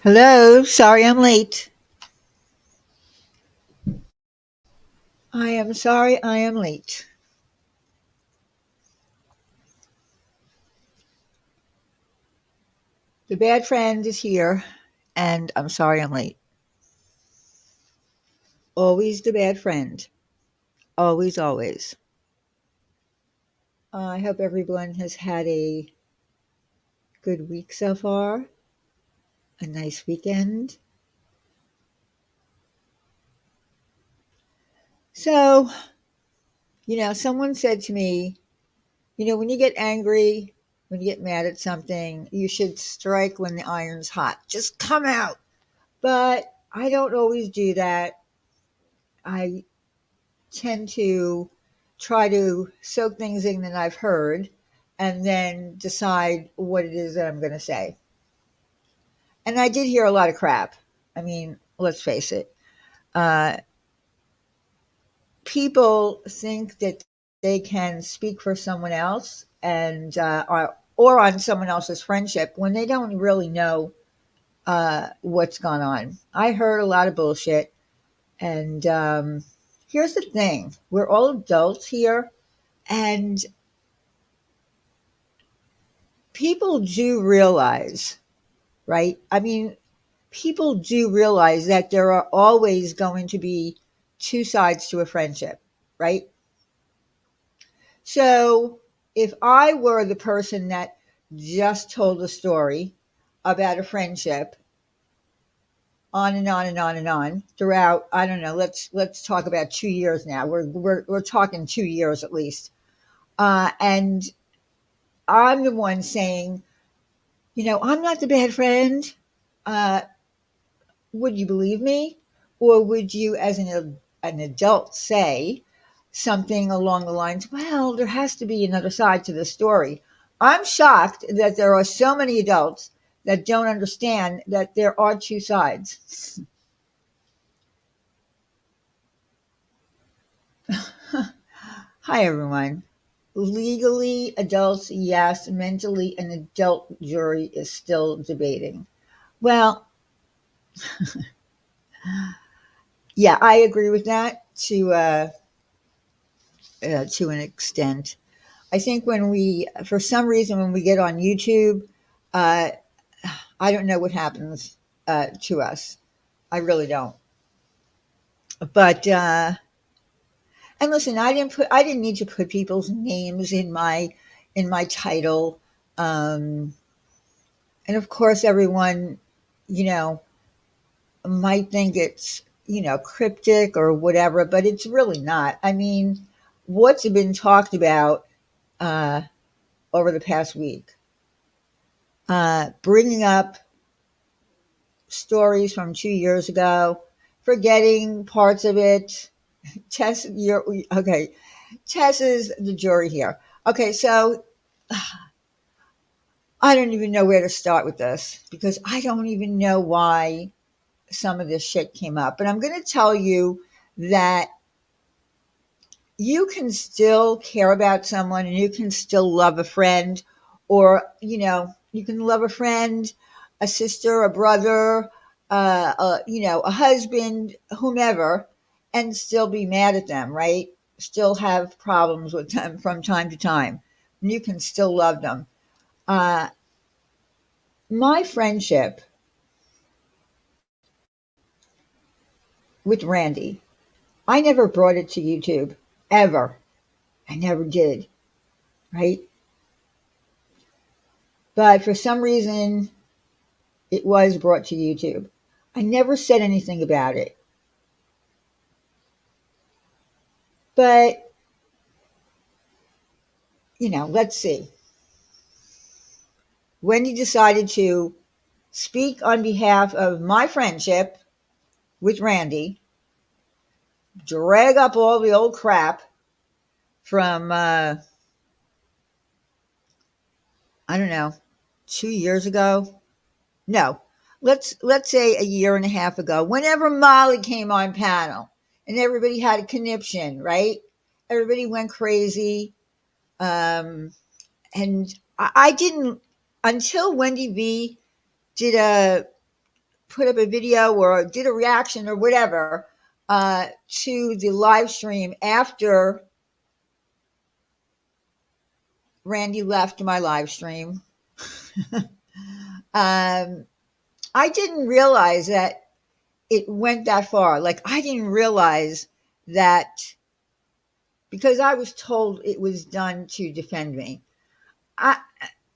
Hello, sorry I'm late. I am sorry I am late. The bad friend is here, and I'm sorry I'm late. Always the bad friend. Always, always. I hope everyone has had a good week so far, a nice weekend. So, someone said to me, when you get angry, when you get mad at something, you should strike when the iron's hot. Just come out. But I don't always do that. I tend to try to soak things in that I've heard and then decide what it is that I'm going to say. And I did hear a lot of crap. I mean, let's face it. Uh, People think that they can speak for someone else and or on someone else's friendship when they don't really know what's gone on. I heard a lot of bullshit. And here's the thing: we're all adults here, and people do realize, right? I mean, people do realize that there are always going to be two sides to a friendship, right? So if I were the person that just told a story about a friendship on and on and on and on throughout, I don't know, let's talk about 2 years now. We're talking 2 years at least. And I'm the one saying, I'm not the bad friend. Uh, would you believe me? Or would you, as an adult, say something along the lines, well, there has to be another side to the story? I'm shocked that there are so many adults that don't understand that there are two sides. Hi, everyone. Legally, adults, yes. Mentally, an adult jury is still debating. Well, yeah, I agree with that to an extent. I think for some reason, when we get on YouTube, uh, I don't know what happens to us. I really don't. But and listen, I didn't need to put people's names in my title. Um, and of course, everyone, you know, might think it's cryptic or whatever, but it's really not. I mean, what's been talked about uh, over the past week? Bringing up stories from 2 years ago, forgetting parts of it. Tess, you're okay. Tess is the jury here. Okay, so I don't even know where to start with this because I don't even know why some of this shit came up. But I'm going to tell you that you can still care about someone and you can still love a friend, or you can love a friend, a sister, a brother, a husband, whomever, and still be mad at them, right? Still have problems with them from time to time, and you can still love them. uh, my friendship with Randy, I never brought it to YouTube, ever. I never did, right? But for some reason it was brought to YouTube. I never said anything about it. But, let's see. Wendy decided to speak on behalf of my friendship with Randy, drag up all the old crap from, I don't know, 2 years ago. No, let's say a year and a half ago, whenever Molly came on panel and everybody had a conniption, right? Everybody went crazy. Um, and I didn't, until Wendy V did a put up a video or did a reaction or whatever to the live stream after Randi left my live stream. um, I didn't realize that it went that far. Like, I didn't realize that because I was told it was done to defend me. I,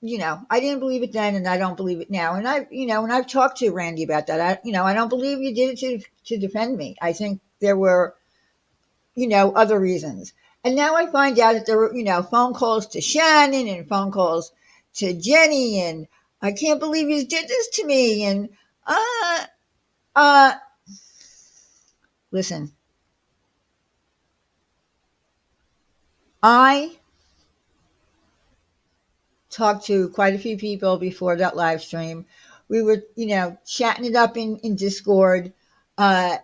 I didn't believe it then, and I don't believe it now. And and I've talked to Randi about that. I don't believe you did it to defend me. I think there were, other reasons. And now I find out that there were, phone calls to Shannon and phone calls to Jenny, and I can't believe you did this to me. And uh, uh, listen, I talked to quite a few people before that live stream. We were, chatting it up in Discord. Uh,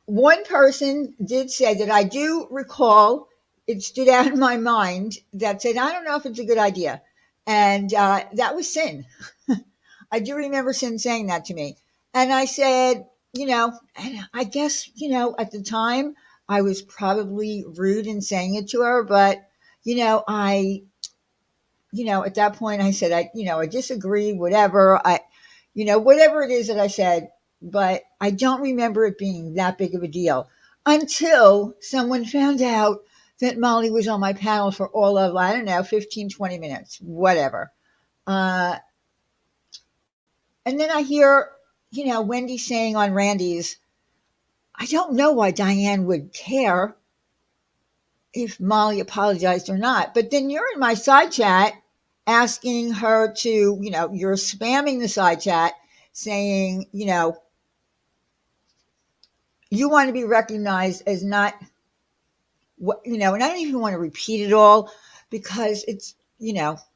One person did say that I do recall, it stood out in my mind, that said, I don't know if it's a good idea. And that was Sin. I do remember Sin saying that to me. And I said, and I guess, at the time I was probably rude in saying it to her, but, I at that point I said, I disagree, whatever. Whatever it is that I said, but I don't remember it being that big of a deal until someone found out that Molly was on my panel for all of, I don't know, 15, 20 minutes, whatever. And then I hear, Wendy saying on Randi's, I don't know why Diane would care if Molly apologized or not. But then you're in my side chat asking her to, you're spamming the side chat saying, you want to be recognized as not what, and I don't even want to repeat it all because it's,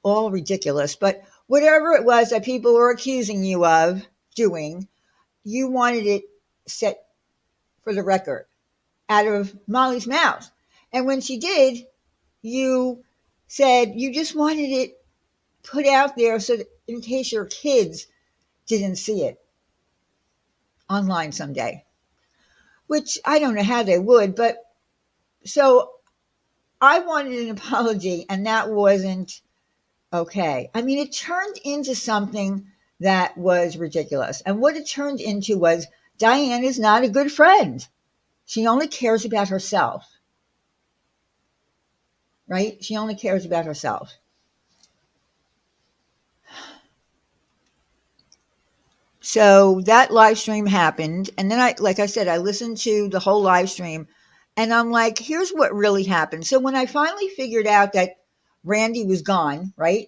all ridiculous. But whatever it was that people were accusing you of doing, you wanted it set for the record out of Molly's mouth. And when she did, you said you just wanted it put out there so that in case your kids didn't see it online someday, which I don't know how they would. But so I wanted an apology, and that wasn't okay. I mean, it turned into something that was ridiculous. And what it turned into was Diane is not a good friend. She only cares about herself, right? She only cares about herself. So that live stream happened. And then like I said, I listened to the whole live stream and I'm like, here's what really happened. So when I finally figured out that Randi was gone, right?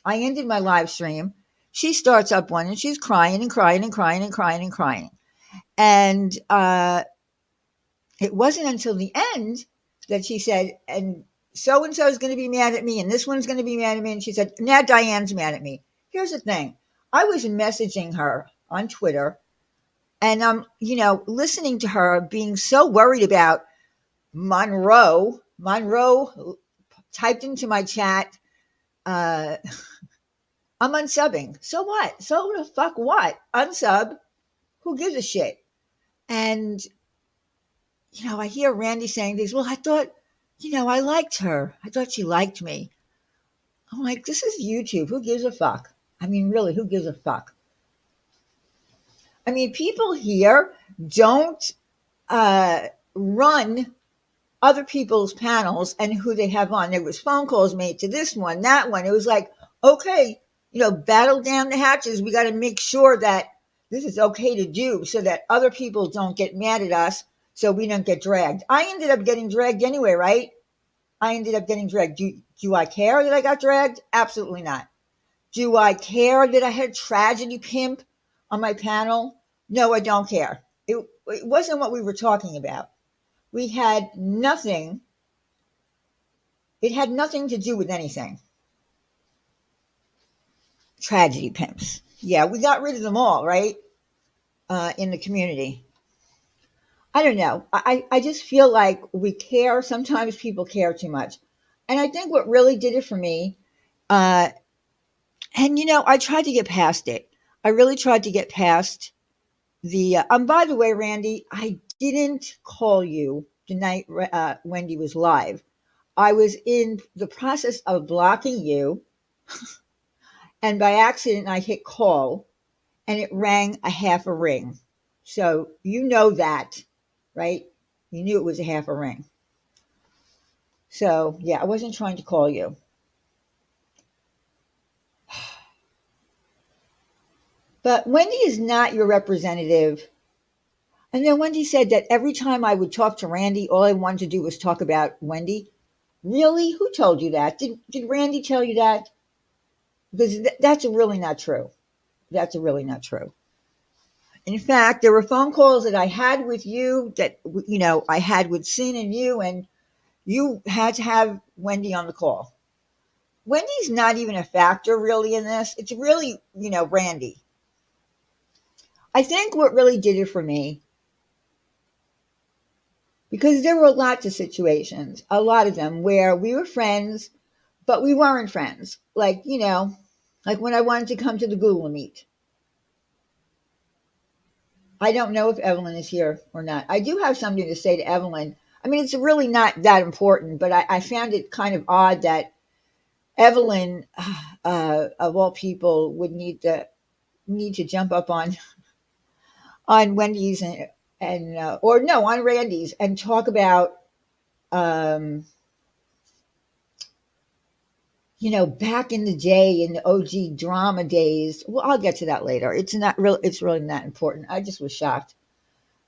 I ended my live stream. She starts up one and she's crying and crying and crying and crying and crying. And it wasn't until the end that she said, and so is going to be mad at me, and this one's going to be mad at me. And she said, now Diane's mad at me. Here's the thing. I was messaging her on Twitter, and I'm, listening to her being so worried about Monroe. Monroe typed into my chat, I'm unsubbing. So what? So the fuck what? Unsub? Who gives a shit? And I hear Randi saying things. Well, I thought, I liked her. I thought she liked me. I'm like, this is YouTube. Who gives a fuck? I mean, really, who gives a fuck? I mean, people here don't run other people's panels and who they have on. There was phone calls made to this one, that one. It was like, okay, battle down the hatches. We got to make sure that this is okay to do so that other people don't get mad at us so we don't get dragged. I ended up getting dragged anyway, right? I ended up getting dragged. Do I care that I got dragged? Absolutely not. Do I care that I had Tragedy Pimp on my panel? No, I don't care. It wasn't what we were talking about. We had nothing. It had nothing to do with anything. Tragedy Pimps. Yeah, we got rid of them all, right? In the community. I don't know. I just feel like we care. Sometimes people care too much. And I think what really did it for me, and I tried to get past it. I really tried to get past the by the way, Randy, I didn't call you the night Wendy was live. I was in the process of blocking you, and by accident, I hit call, and it rang a half a ring. So you know that, right? You knew it was a half a ring. So yeah, I wasn't trying to call you. But Wendy is not your representative. And then Wendy said that every time I would talk to Randy, all I wanted to do was talk about Wendy. Really? Who told you that? Did Randy tell you that? Because that's really not true. That's really not true. In fact, there were phone calls that I had with you that, I had with Sin and you had to have Wendy on the call. Wendy's not even a factor really in this. It's really, Randy. I think what really did it for me, because there were lots of situations, a lot of them, where we were friends, but we weren't friends. Like when I wanted to come to the Google Meet. I don't know if Evelyn is here or not. I do have something to say to Evelyn. I mean, it's really not that important, but I found it kind of odd that Evelyn, of all people, would need to jump up on Wendy's and or no, on Randy's and talk about um, back in the day in the OG drama days. Well, I'll get to that later. It's really not important. I just was shocked.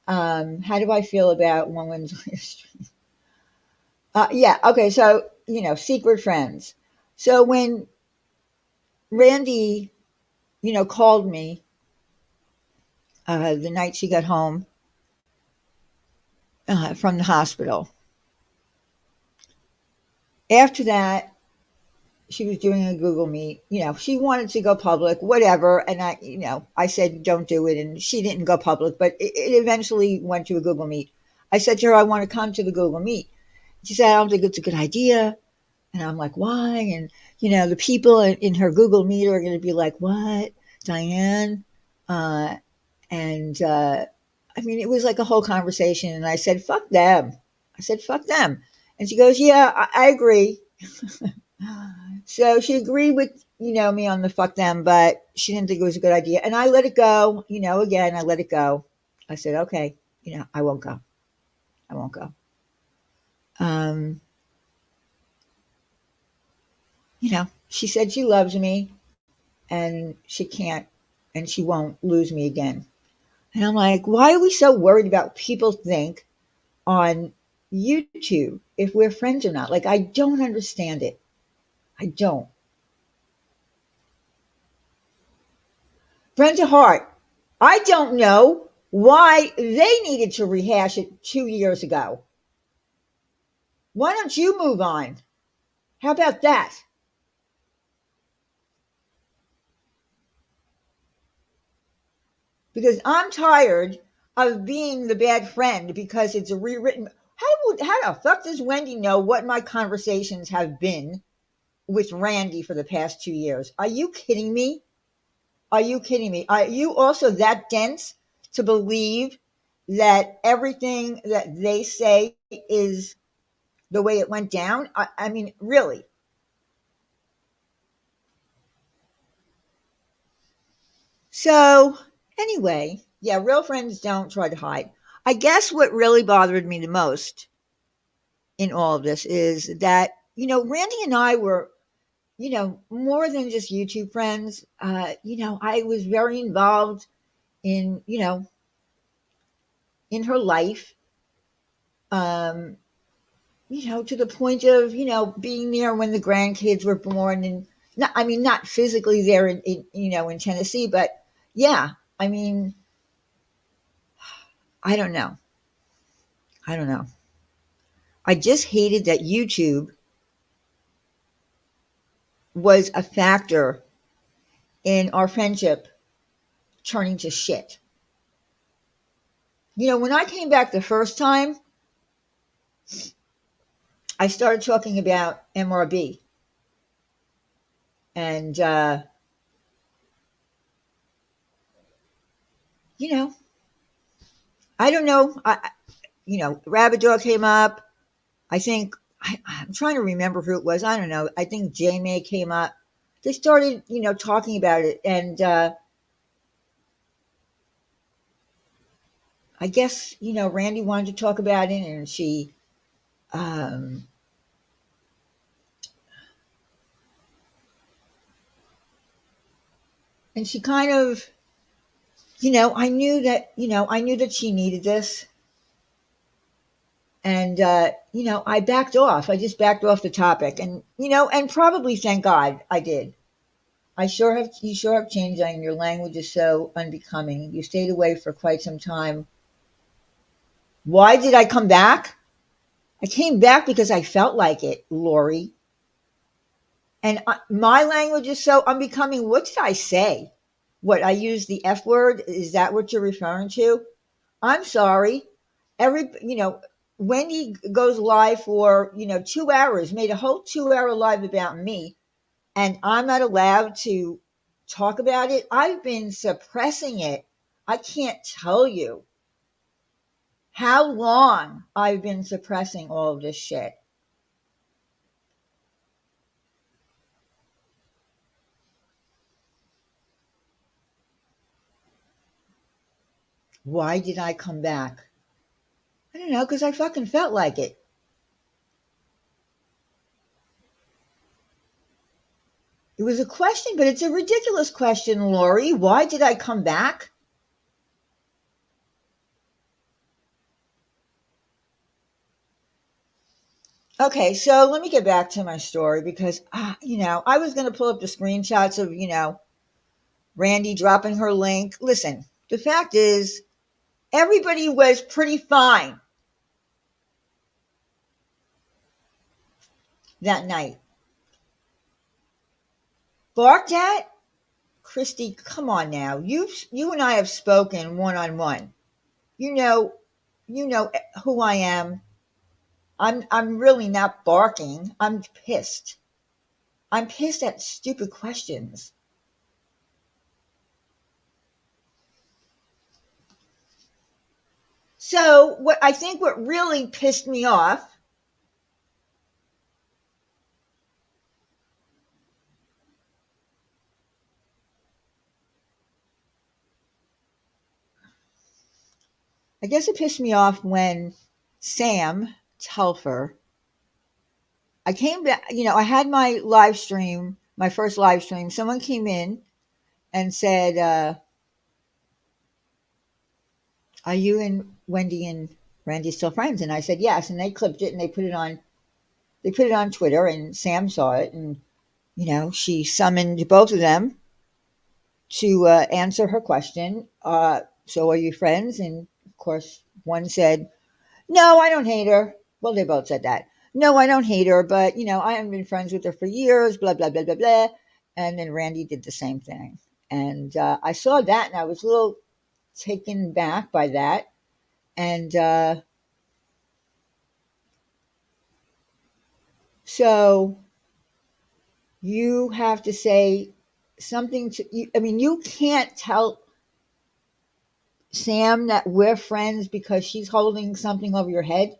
How do I feel about women's yeah, okay, so secret friends. So when Randy, called me the night she got home from the hospital. After that, she was doing a Google Meet. She wanted to go public, whatever. And I said, don't do it. And she didn't go public, but it eventually went to a Google Meet. I said to her, I want to come to the Google Meet. She said, I don't think it's a good idea. And I'm like, why? And, the people in her Google Meet are going to be like, what? Diane? Uh, and I mean, it was like a whole conversation. And I said, fuck them. I said, fuck them. And she goes, yeah, I agree. So she agreed with, me on the fuck them, but she didn't think it was a good idea. And I let it go, again, I let it go. I said, okay, I won't go. I won't go. Um, she said she loves me and she can't and she won't lose me again. And I'm like, why are we so worried about people think on YouTube if we're friends or not? Like, I don't understand it. I don't. Brenda Hart, I don't know why they needed to rehash it 2 years ago. Why don't you move on? How about that? Because I'm tired of being the bad friend because it's a rewritten. How the fuck does Wendy know what my conversations have been with Randy for the past 2 years? Are you kidding me? Are you kidding me? Are you also that dense to believe that everything that they say is the way it went down? I mean, really. So, anyway, yeah, real friends don't try to hide. I guess what really bothered me the most in all of this is that, Randy and I were, more than just YouTube friends. I was very involved in, in her life. Um, to the point of, being there when the grandkids were born and not, I mean, not physically there in Tennessee, but yeah, I mean, I don't know. I don't know. I just hated that YouTube was a factor in our friendship turning to shit. When I came back the first time, I started talking about MRB. And, you know, I don't know. Rabbit Dog came up. I think I'm trying to remember who it was. I don't know. I think J May came up. They started, talking about it, and I guess Randy wanted to talk about it, and um, she kind of, I knew that she needed this, and I backed off. I just backed off the topic, and and probably thank God I did. You sure have changed, and your language is so unbecoming. You stayed away for quite some time. Why did I come back? I came back because I felt like it, Lori. And my language is so unbecoming. What did I say? What, I used the F word? Is that what you're referring to? I'm sorry. Wendy goes live for, 2 hours, made a whole 2 hour live about me, and I'm not allowed to talk about it. I've been suppressing it. I can't tell you how long I've been suppressing all of this shit. Why did I come back? I don't know, because I fucking felt like it. It was a question, but it's a ridiculous question, Lori. Why did I come back? Okay, so let me get back to my story because, I was going to pull up the screenshots of, Randi dropping her link. Listen, the fact is, everybody was pretty fine that night. Barked at? Christy, come on now. You and I have spoken one on one. You know, you know who I am. I'm really not barking. I'm pissed. I'm pissed at stupid questions. So what really pissed me off, I guess it pissed me off when Sam Telfer, I came back, I had my live stream, my first live stream. Someone came in and said, are you and Wendy and Randy still friends? And I said, yes. And they clipped it and they put it on Twitter, and Sam saw it. And, she summoned both of them to answer her question. So are you friends? And of course, one said, no, I don't hate her. Well, they both said that. No, I don't hate her, but I haven't been friends with her for years, blah, blah, blah, blah, blah. And then Randy did the same thing. And I saw that and I was a little taken back by that. And so you have to say something to you. I mean, you can't tell Sam that we're friends because she's holding something over your head.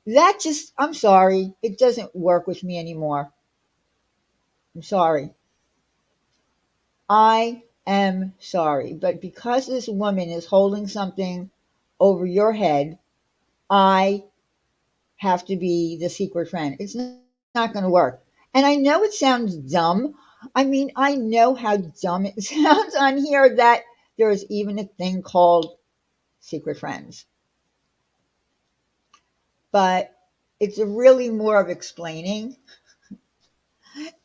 That just, I'm sorry, it doesn't work with me anymore. I'm sorry. I am sorry. But because this woman is holding something over your head, I have to be the secret friend. It's not going to work. And I know it sounds dumb. I mean, I know how dumb it sounds on here that there is even a thing called secret friends. But it's really more of explaining.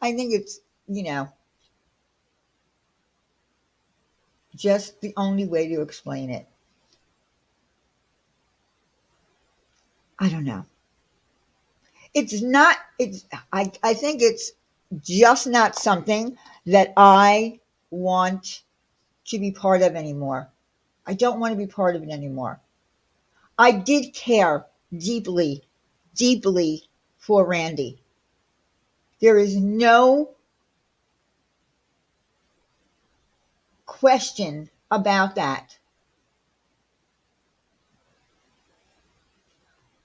I think it's, you know, just the only way to explain it. I don't know. It's not, I think it's just not something that I want to be part of anymore. I don't want to be part of it anymore. I did care deeply, deeply for Randy. There is no question about that.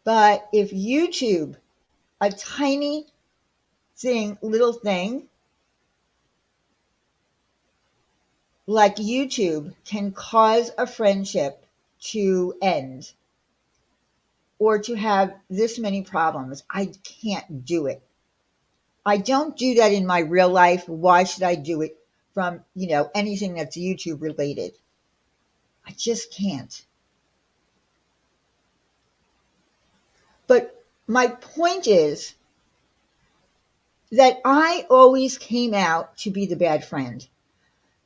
But if YouTube, a tiny thing, little thing like YouTube, can cause a friendship to end or to have this many problems, I can't do it. I don't do that in my real life. Why should I do it from, anything that's YouTube related? I just can't. But my point is that I always came out to be the bad friend.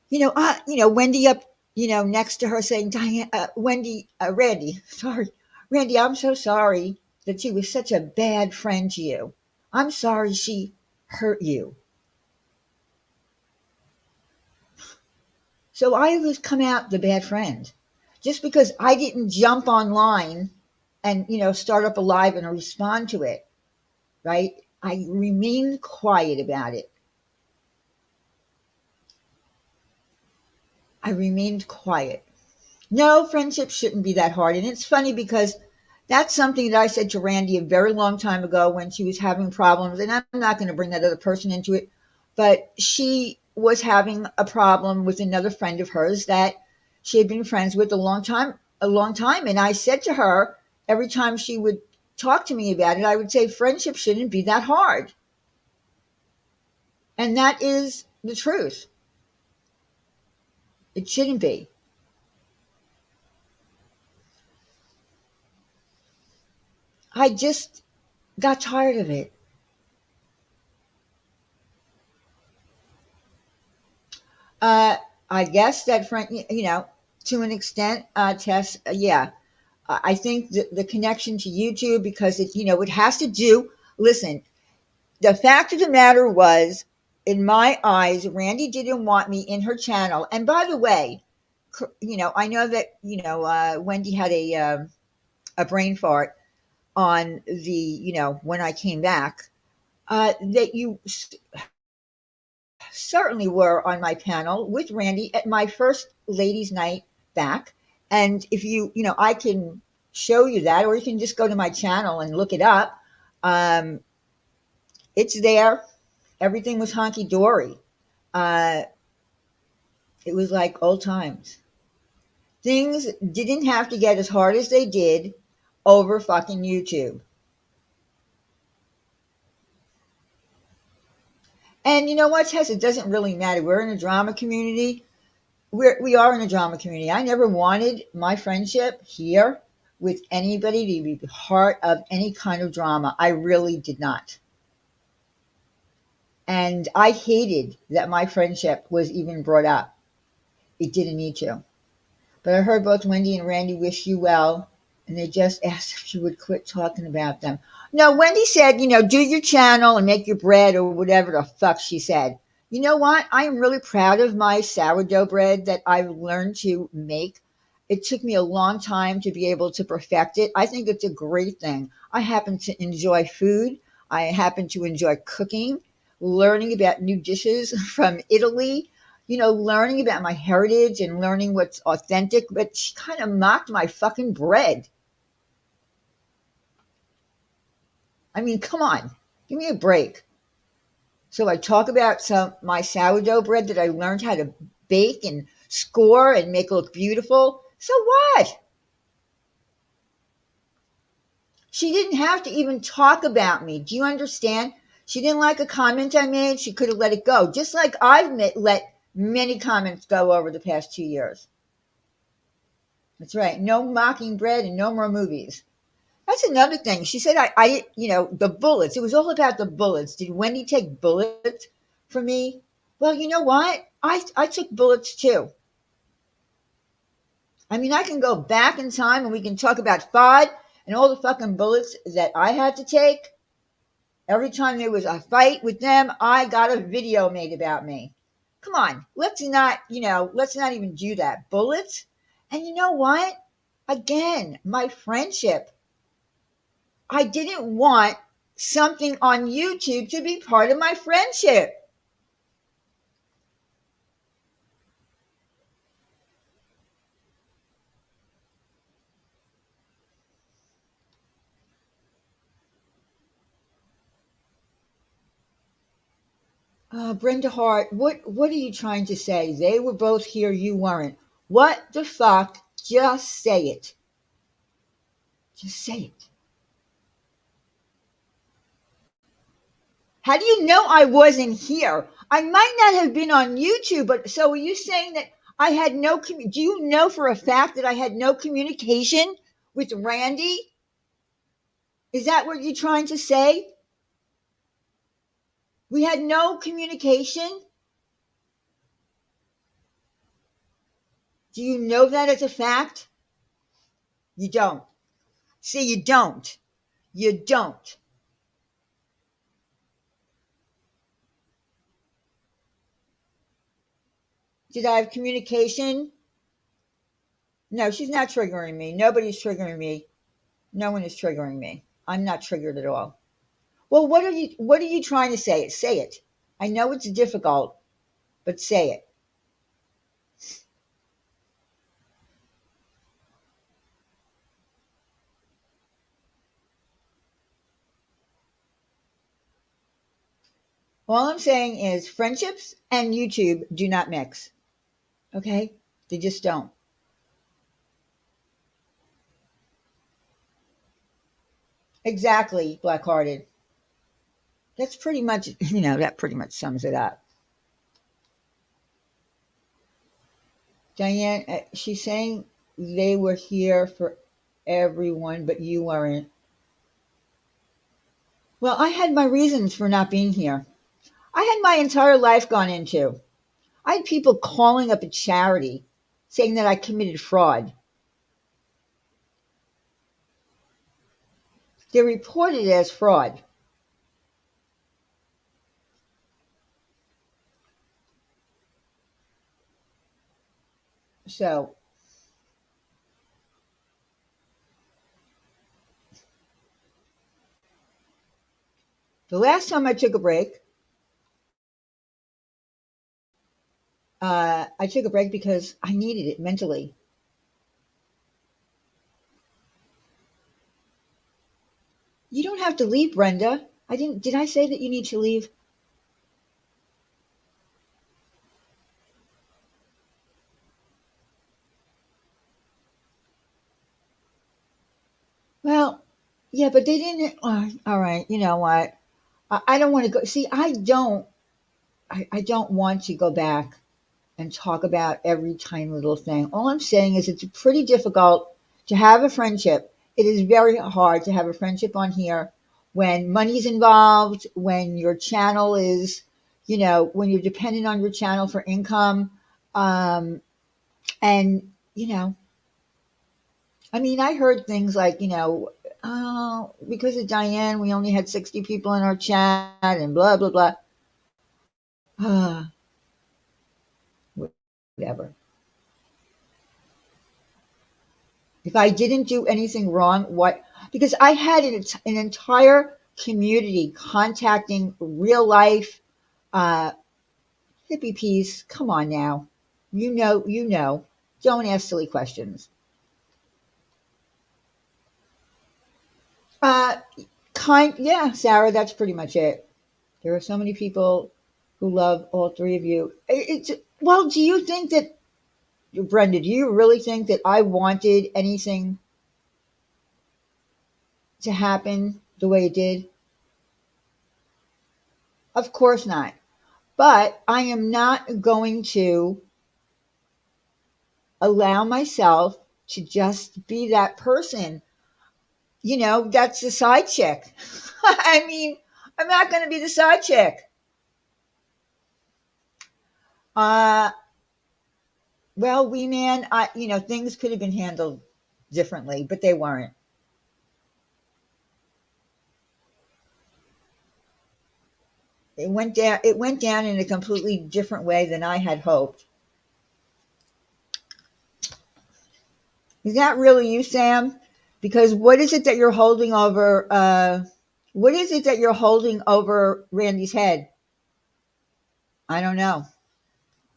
Wendy up, next to her saying, Diane, Randy, sorry, Randy, I'm so sorry that she was such a bad friend to you. I'm sorry she hurt you. So I always come out the bad friend. Just because I didn't jump online and, start up a live and respond to it, right? I remained quiet about it. I remained quiet. No, friendship shouldn't be that hard. And it's funny because that's something that I said to Randy a very long time ago when she was having problems. And I'm not going to bring that other person into it, but she was having a problem with another friend of hers that she had been friends with a long time. And I said to her, every time she would talk to me about it, I would say, friendship shouldn't be that hard. And that is the truth. It shouldn't be. I just got tired of it. Uh, I guess that friend, to an extent, Tess, yeah. I think the connection to YouTube because it has to do. Listen, the fact of the matter was, in my eyes, Randy didn't want me in her channel. And by the way, I know that Wendy had a brain fart on the when I came back. That you certainly were on my panel with Randy at my first ladies' night back. And if I can show you that, or you can just go to my channel and look it up. Um, it's there. Everything was honky dory. Uh, it was like old times. Things didn't have to get as hard as they did over fucking YouTube. And you know what, Tess? It doesn't really matter. We're in a drama community. We are in a drama community. I never wanted my friendship here with anybody to be part of any kind of drama. I really did not. And I hated that my friendship was even brought up. It didn't need to. But I heard both Wendy and Randy wish you well, and they just asked if you would quit talking about them. No, Wendy said, do your channel and make your bread or whatever the fuck she said. You know what? I am really proud of my sourdough bread that I've learned to make. It took me a long time to be able to perfect it. I think it's a great thing. I happen to enjoy food. I happen to enjoy cooking, learning about new dishes from Italy, learning about my heritage and learning what's authentic. But she kind of mocked my fucking bread. I mean, come on, give me a break. So I talk about my sourdough bread that I learned how to bake and score and make look beautiful. So what? She didn't have to even talk about me. Do you understand? She didn't like a comment I made. She could have let it go, just like I've let many comments go over the past 2 years. That's right. No mocking bread and no more movies. That's another thing. She said, the bullets. It was all about the bullets. Did Wendy take bullets for me? Well, you know what? I took bullets too. I mean, I can go back in time and we can talk about FOD and all the fucking bullets that I had to take. Every time there was a fight with them, I got a video made about me. Come on, let's not even do that. Bullets? And you know what? Again, my friendship. I didn't want something on YouTube to be part of my friendship. Brenda Hart, what are you trying to say? They were both here, you weren't. What the fuck? Just say it. Just say it. How do you know I wasn't here? I might not have been on YouTube, but so are you saying that I had no? Do you know for a fact that I had no communication with Randy? Is that what you're trying to say? We had no communication. Do you know that as a fact? You don't. See, you don't. You don't. Did I have communication? No, she's not triggering me. Nobody's triggering me. No one is triggering me. I'm not triggered at all. Well, what are you trying to say? Say it. I know it's difficult, but say it. All I'm saying is friendships and YouTube do not mix. Okay? They just don't. Exactly, black hearted. That's pretty much, that pretty much sums it up. Diane, she's saying they were here for everyone, but you weren't. Well, I had my reasons for not being here. I had my entire life gone into. I had people calling up a charity saying that I committed fraud. They reported it as fraud. So the last time I took a break, I took a break because I needed it mentally. You don't have to leave, Brenda. I didn't. Did I say that you need to leave? Well, yeah, but they didn't. All right. You know what? I don't want to go. See, I don't. I don't want to go back and talk about every tiny little thing. All I'm saying is it's pretty difficult to have a friendship. It is very hard to have a friendship on here when money's involved, when your channel is, when you're dependent on your channel for income. Um, and, I mean, I heard things like, oh, because of Diane, we only had 60 people in our chat and blah, blah, blah. Whatever. If I didn't do anything wrong, what? Because I had an entire community contacting real life uh, hippie peas. Come on now, you know. Don't ask silly questions. Uh, yeah, Sarah. That's pretty much it. There are so many people who love all three of you. Well, do you think that Brenda? Do you really think that I wanted anything to happen the way it did? Of course not. But I am not going to allow myself to just be that person. That's the side chick. I mean, I'm not going to be the side chick. Uh, well, Wee Man, things could have been handled differently, but they weren't. It went down in a completely different way than I had hoped. Is that really you, Sam? Because what is it that you're holding over? What is it that you're holding over Randy's head? I don't know.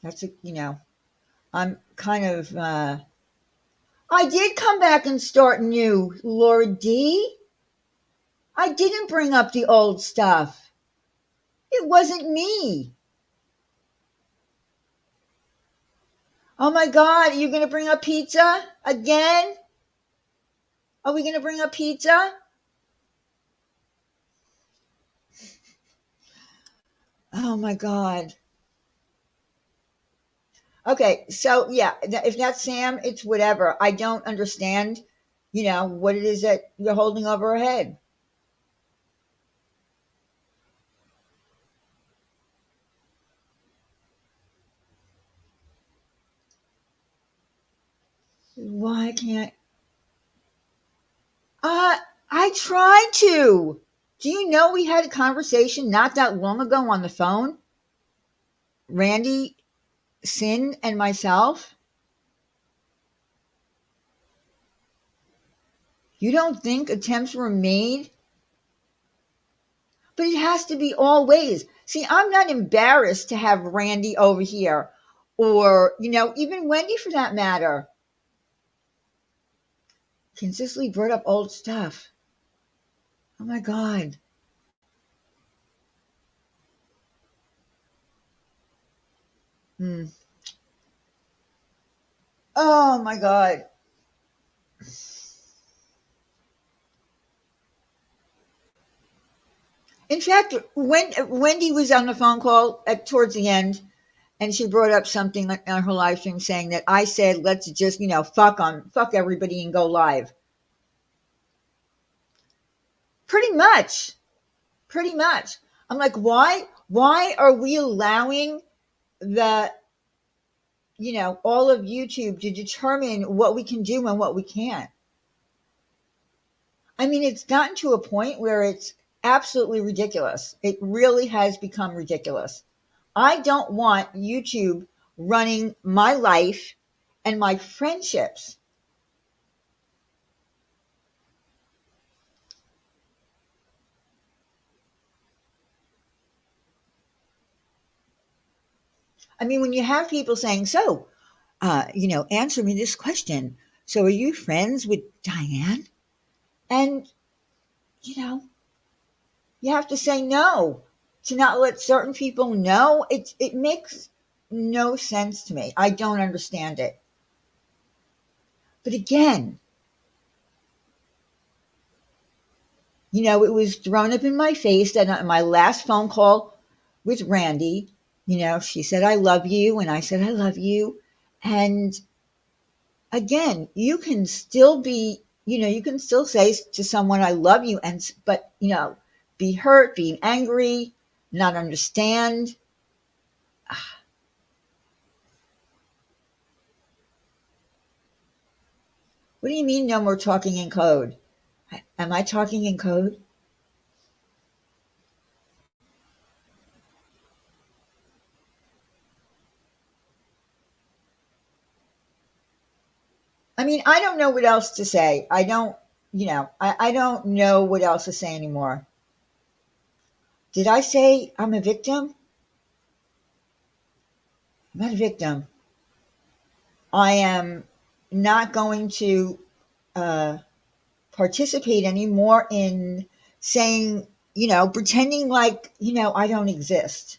That's I'm kind of. I did come back and start new, Lord D. I didn't bring up the old stuff. It wasn't me. Oh my God, are you going to bring up pizza again? Are we going to bring up pizza? Oh my God. Okay, so yeah, if that's Sam, it's whatever. I don't understand, what it is that you're holding over her head. Why can't uh I tried to. Do you know we had a conversation not that long ago on the phone? Randy, Sin, and myself? You don't think attempts were made? But it has to be all ways. See, I'm not embarrassed to have Randy over here or, even Wendy for that matter. Consistently brought up old stuff. Oh my God. Hmm. Oh my God. In fact, when Wendy was on the phone call towards the end, and she brought up something on her live stream saying that I said, let's just, fuck everybody and go live. Pretty much. Pretty much. I'm like, why are we allowing the, all of YouTube to determine what we can do and what we can't? I mean, it's gotten to a point where it's absolutely ridiculous. It really has become ridiculous. I don't want YouTube running my life and my friendships. I mean, when you have people saying, so, answer me this question. So, are you friends with Diane? And, you know, you have to say no to not let certain people know. It makes no sense to me. I don't understand it. But again, it was thrown up in my face that on my last phone call with Randy, she said, I love you. And I said, I love you. And again, you can still be, you can still say to someone, I love you. But, be hurt, being angry, not understand. What do you mean no more talking in code? Am I talking in code? I mean, I don't know what else to say. I don't, I don't know what else to say anymore. Did I say I'm a victim? I'm not a victim. I am not going to uh, participate anymore in saying, pretending like, I don't exist.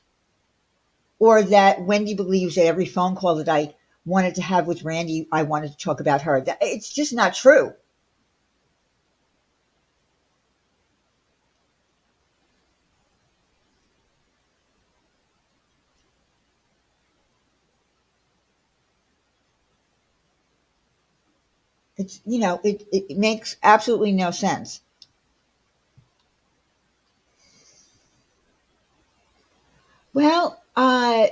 Or that Wendy believes that every phone call that I wanted to have with Randy, I wanted to talk about her. It's just not true. It's, it makes absolutely no sense. Well,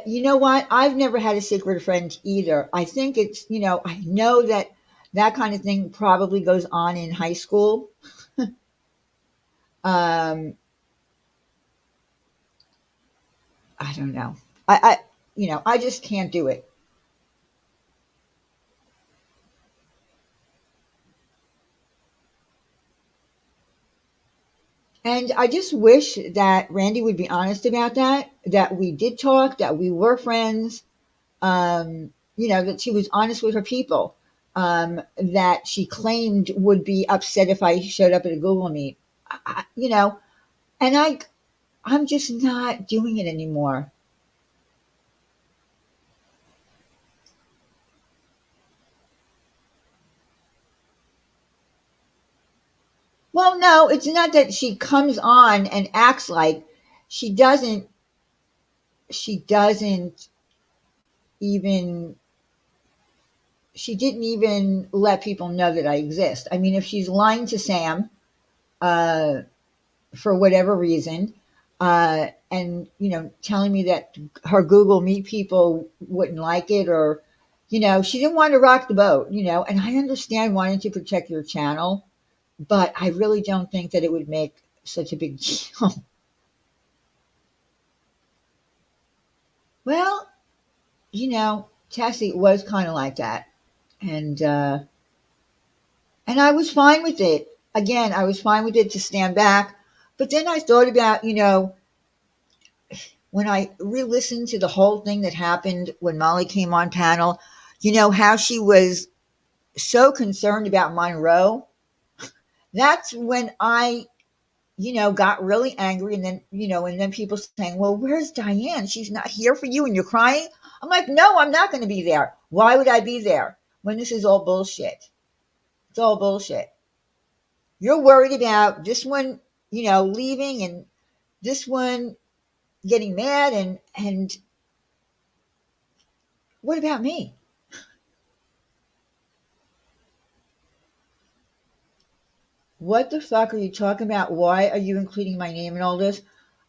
you know what? I've never had a secret friend either. I think it's, I know that that kind of thing probably goes on in high school. Um, I don't know. I just can't do it. And I just wish that Randy would be honest about that we did talk, that we were friends, that she was honest with her people, that she claimed would be upset if I showed up at a Google Meet. And I'm just not doing it anymore. Well, no, it's not that she comes on and acts like she doesn't. She doesn't even. She didn't even let people know that I exist. I mean, if she's lying to Sam, uh, for whatever reason, and telling me that her Google Meet people wouldn't like it, or she didn't want to rock the boat, and I understand wanting to protect your channel, but I really don't think that it would make such a big deal. Well, Tessie was kind of like that, and I was fine with it. Again, I was fine with it to stand back, but then I thought about, when I re-listened to the whole thing that happened when Molly came on panel, how she was so concerned about Monroe. That's when I, got really angry. And then, and then people saying, well, where's Diane? She's not here for you and you're crying. I'm like, no, I'm not going to be there. Why would I be there when this is all bullshit? It's all bullshit. You're worried about this one, leaving, and this one getting mad, and what about me? What the fuck are you talking about? Why are you including my name in all this?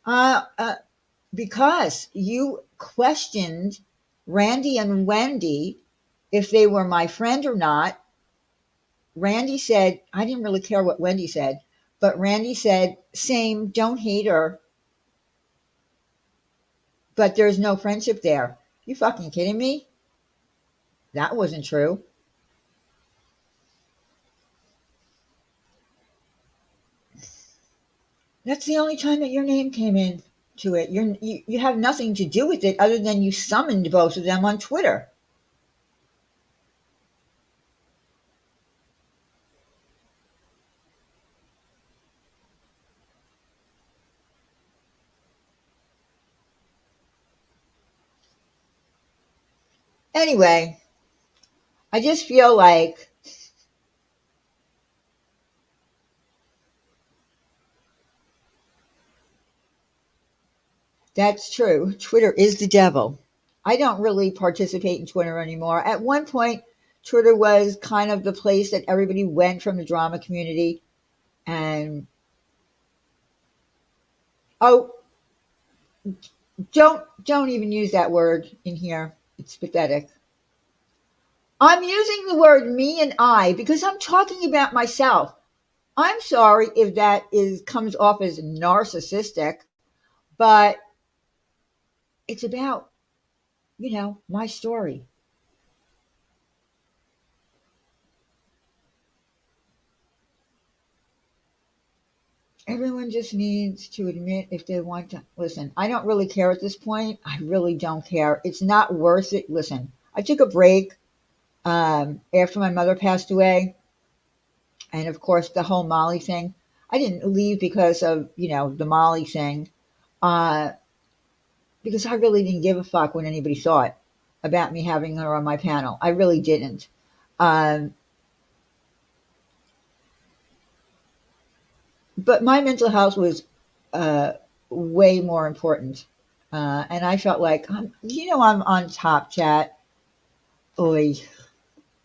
Uh, uh, because you questioned Randy and Wendy if they were my friend or not. Randy said, I didn't really care what Wendy said, but Randy said, same, don't hate her, but there's no friendship there. You fucking kidding me? That wasn't true. That's the only time that your name came in to it. You have nothing to do with it other than you summoned both of them on Twitter. Anyway, I just feel like that's true. Twitter is the devil. I don't really participate in Twitter anymore. At one point, Twitter was kind of the place that everybody went from the drama community. And oh, don't even use that word in here. It's pathetic. I'm using the word me and I because I'm talking about myself. I'm sorry if that is comes off as narcissistic, but it's about, my story. Everyone just needs to admit if they want to. Listen, I don't really care at this point. I really don't care. It's not worth it. Listen, I took a break after my mother passed away. And of course, the whole Molly thing. I didn't leave because of, the Molly thing, uh, because I really didn't give a fuck what anybody thought about me having her on my panel. I really didn't. Um, but my mental health was uh, way more important. And I felt like, I'm on top chat. Oi,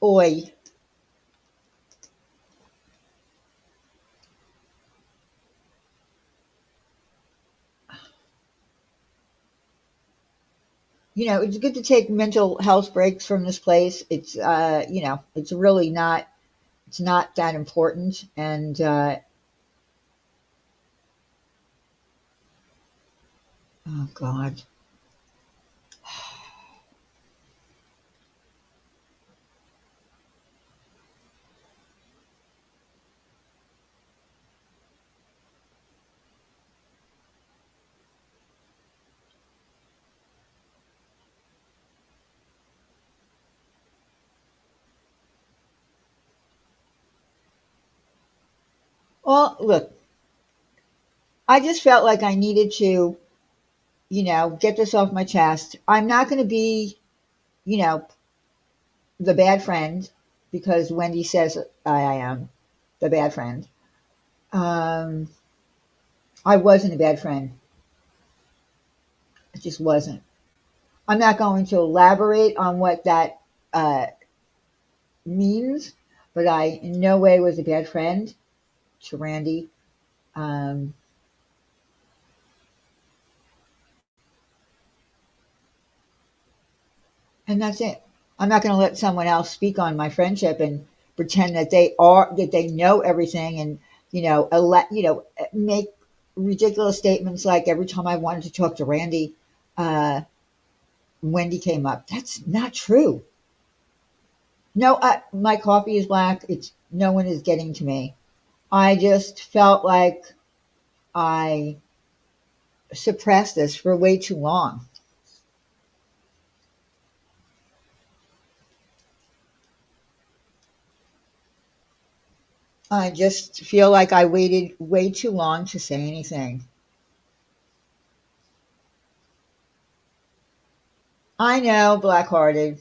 oi. It's good to take mental health breaks from this place. It's, it's really not, it's not that important. And, oh God. Well, look, I just felt like I needed to, get this off my chest. I'm not going to be, you know, the bad friend because Wendy says I am the bad friend. Um, I wasn't a bad friend. It just wasn't. I'm not going to elaborate on what that uh, means, but I in no way was a bad friend to Randy. Um, and that's it. I'm not going to let someone else speak on my friendship and pretend that they know everything and make ridiculous statements like every time I wanted to talk to Randy, uh, Wendy came up. That's not true. No, my coffee is black. It's no one is getting to me. I just felt like I suppressed this for way too long. I just feel like I waited way too long to say anything. I know, black hearted.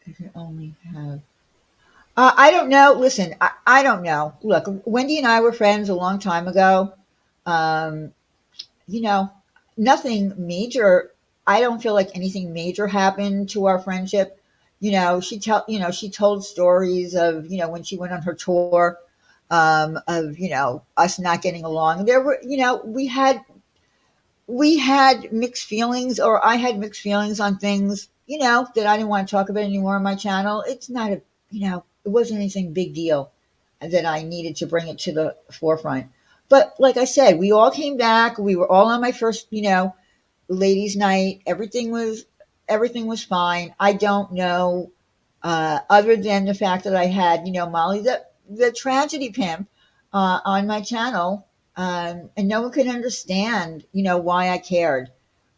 If you only have. I don't know. Listen, I don't know. Look, Wendy and I were friends a long time ago. Um, you know, nothing major. I don't feel like anything major happened to our friendship. She told stories of when she went on her tour, of us not getting along. There were we had mixed feelings, or I had mixed feelings on things, that I didn't want to talk about anymore on my channel. It's not it wasn't anything big deal that I needed to bring it to the forefront. But like I said, we all came back. We were all on my first, ladies' night. Everything was fine. I don't know, other than the fact that I had, Molly, the tragedy pimp, on my channel, and no one could understand, why I cared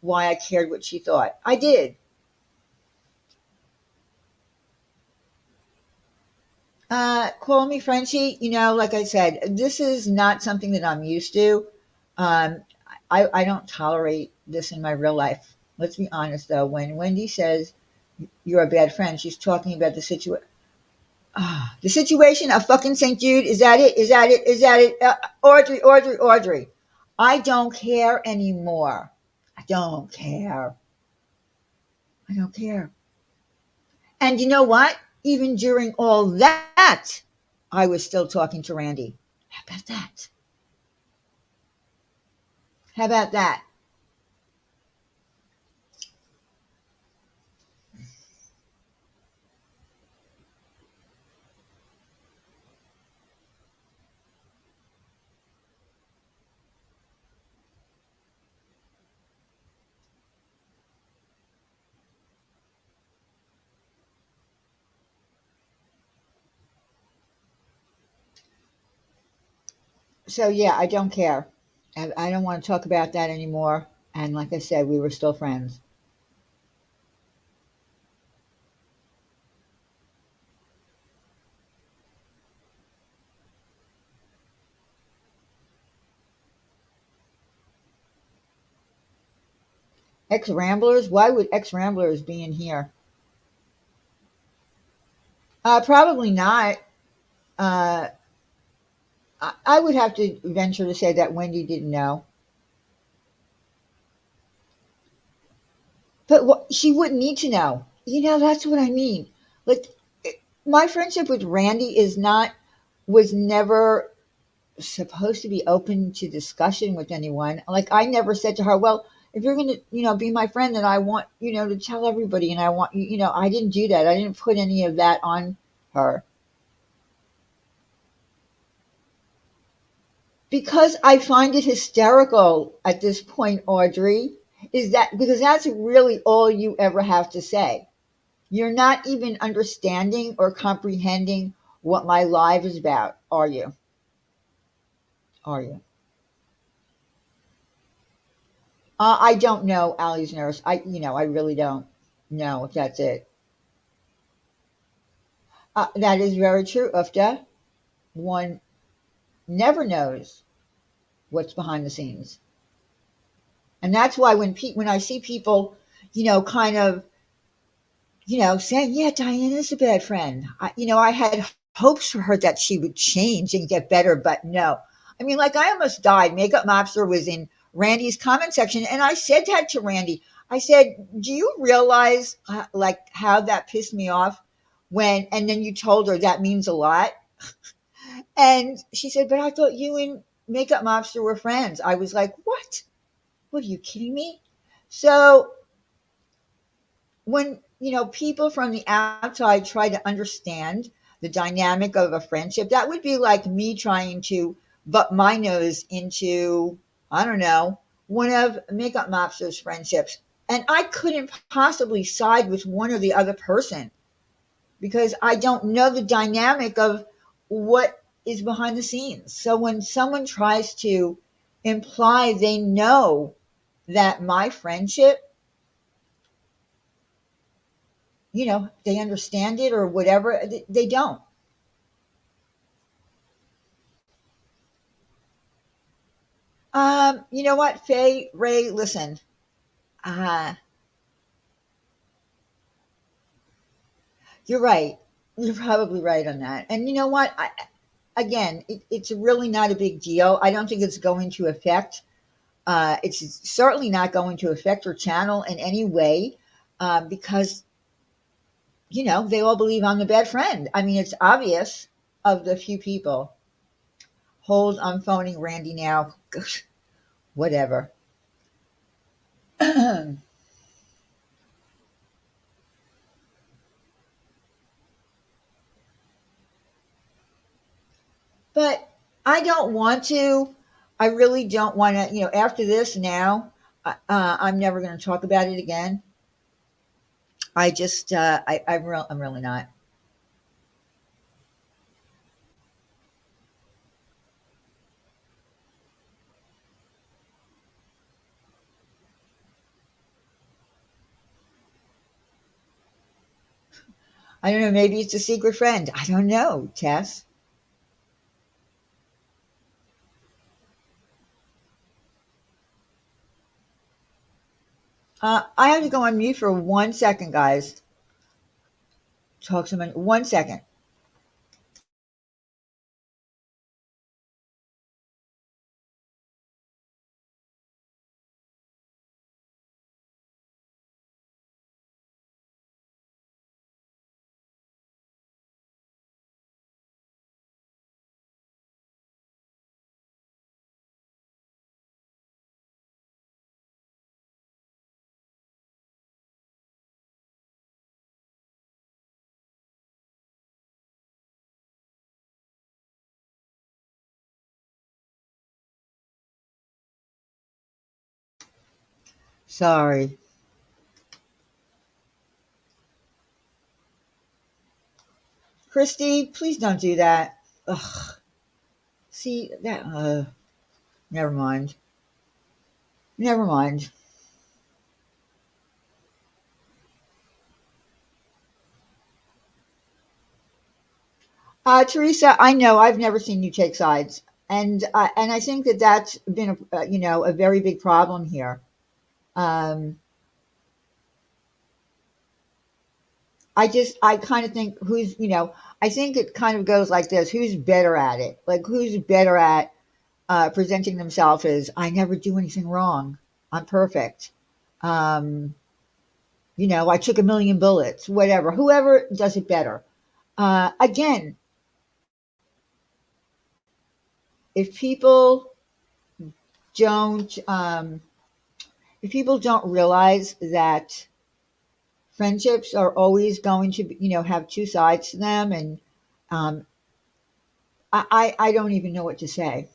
what she thought. I did. Call me Frenchie. Like I said, this is not something that I'm used to. Um, I don't tolerate this in my real life. Let's be honest, though. When Wendy says you're a bad friend, she's talking about the situation of fucking St. Jude. Is that it? Is that it? Is that it? Audrey, Audrey, Audrey. I don't care anymore. I don't care. I don't care. And you know what? Even during all that, I was still talking to Randy. How about that? How about that? So yeah, I don't care. I don't want to talk about that anymore. And like I said, we were still friends. Ex Ramblers? Why would ex Ramblers be in here? Probably not. Uh, I would have to venture to say that Wendy didn't know, but she wouldn't need to know. That's what I mean. Like, my friendship with Randy was never supposed to be open to discussion with anyone. Like, I never said to her, "Well, if you're gonna, be my friend, then I want, to tell everybody, and I want you." I didn't do that. I didn't put any of that on her because I find it hysterical at this point, Audrey. Is that because that's really all you ever have to say? You're not even understanding or comprehending what my live is about, are you? Are you? I don't know Allie's nurse. I really don't know if that's it. That is very true, Ufta. One never knows what's behind the scenes, and that's why when I see people, kind of. saying, yeah, Diana's a bad friend. I had hopes for her that she would change and get better, but no. I mean, like, I almost died. Makeup Mobster was in Randy's comment section, and I said that to Randy. I said, do you realize, like, how that pissed me off and then you told her that means a lot? And she said, but I thought you and Makeup Mobster were friends. I was like, what? What are you kidding me? So when people from the outside try to understand the dynamic of a friendship, that would be like me trying to butt my nose into, I don't know, one of Makeup Mobster's friendships, and I couldn't possibly side with one or the other person because I don't know the dynamic of what is behind the scenes. So when someone tries to imply they know that my friendship, they understand it or whatever. They don't. You know what, Faye, Ray, listen, uh, you're right. You're probably right on that. And you know what? Again, it's really not a big deal. I don't think it's going to affect, it's certainly not going to affect your channel in any way because, they all believe I'm the bad friend. I mean, it's obvious of the few people. Hold, I'm phoning Randy now. Whatever. But I don't want to. I really don't want to. After this, now, I'm never going to talk about it again. I just, I'm really not. I don't know. Maybe it's a secret friend. I don't know, Tess. I have to go on mute for 1 second, guys. Talk to someone. 1 second. Sorry. Christy, please don't do that. Ugh. See, that, never mind. Never mind. Teresa, I know I've never seen you take sides, and I think that that's been a very big problem here. Um, I kind of think I think it kind of goes like this: who's better at it? Like who's better at presenting themselves as I never do anything wrong, I'm perfect. Um, I took a million bullets, whatever. Whoever does it better. Again, if people don't if people don't realize that friendships are always going to have two sides to them, and um, I don't even know what to say.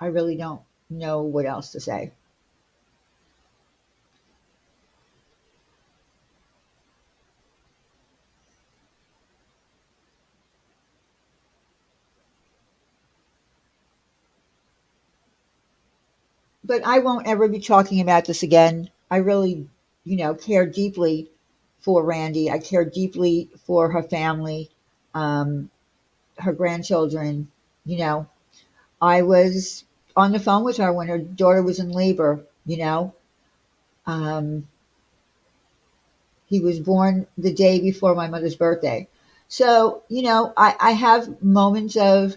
I really don't know what else to say. But I won't ever be talking about this again. I really care deeply for Randy. I care deeply for her family, um, her grandchildren. you know I was on the phone with her when her daughter was in labor. um, He was born the day before my mother's birthday. So, I have moments of,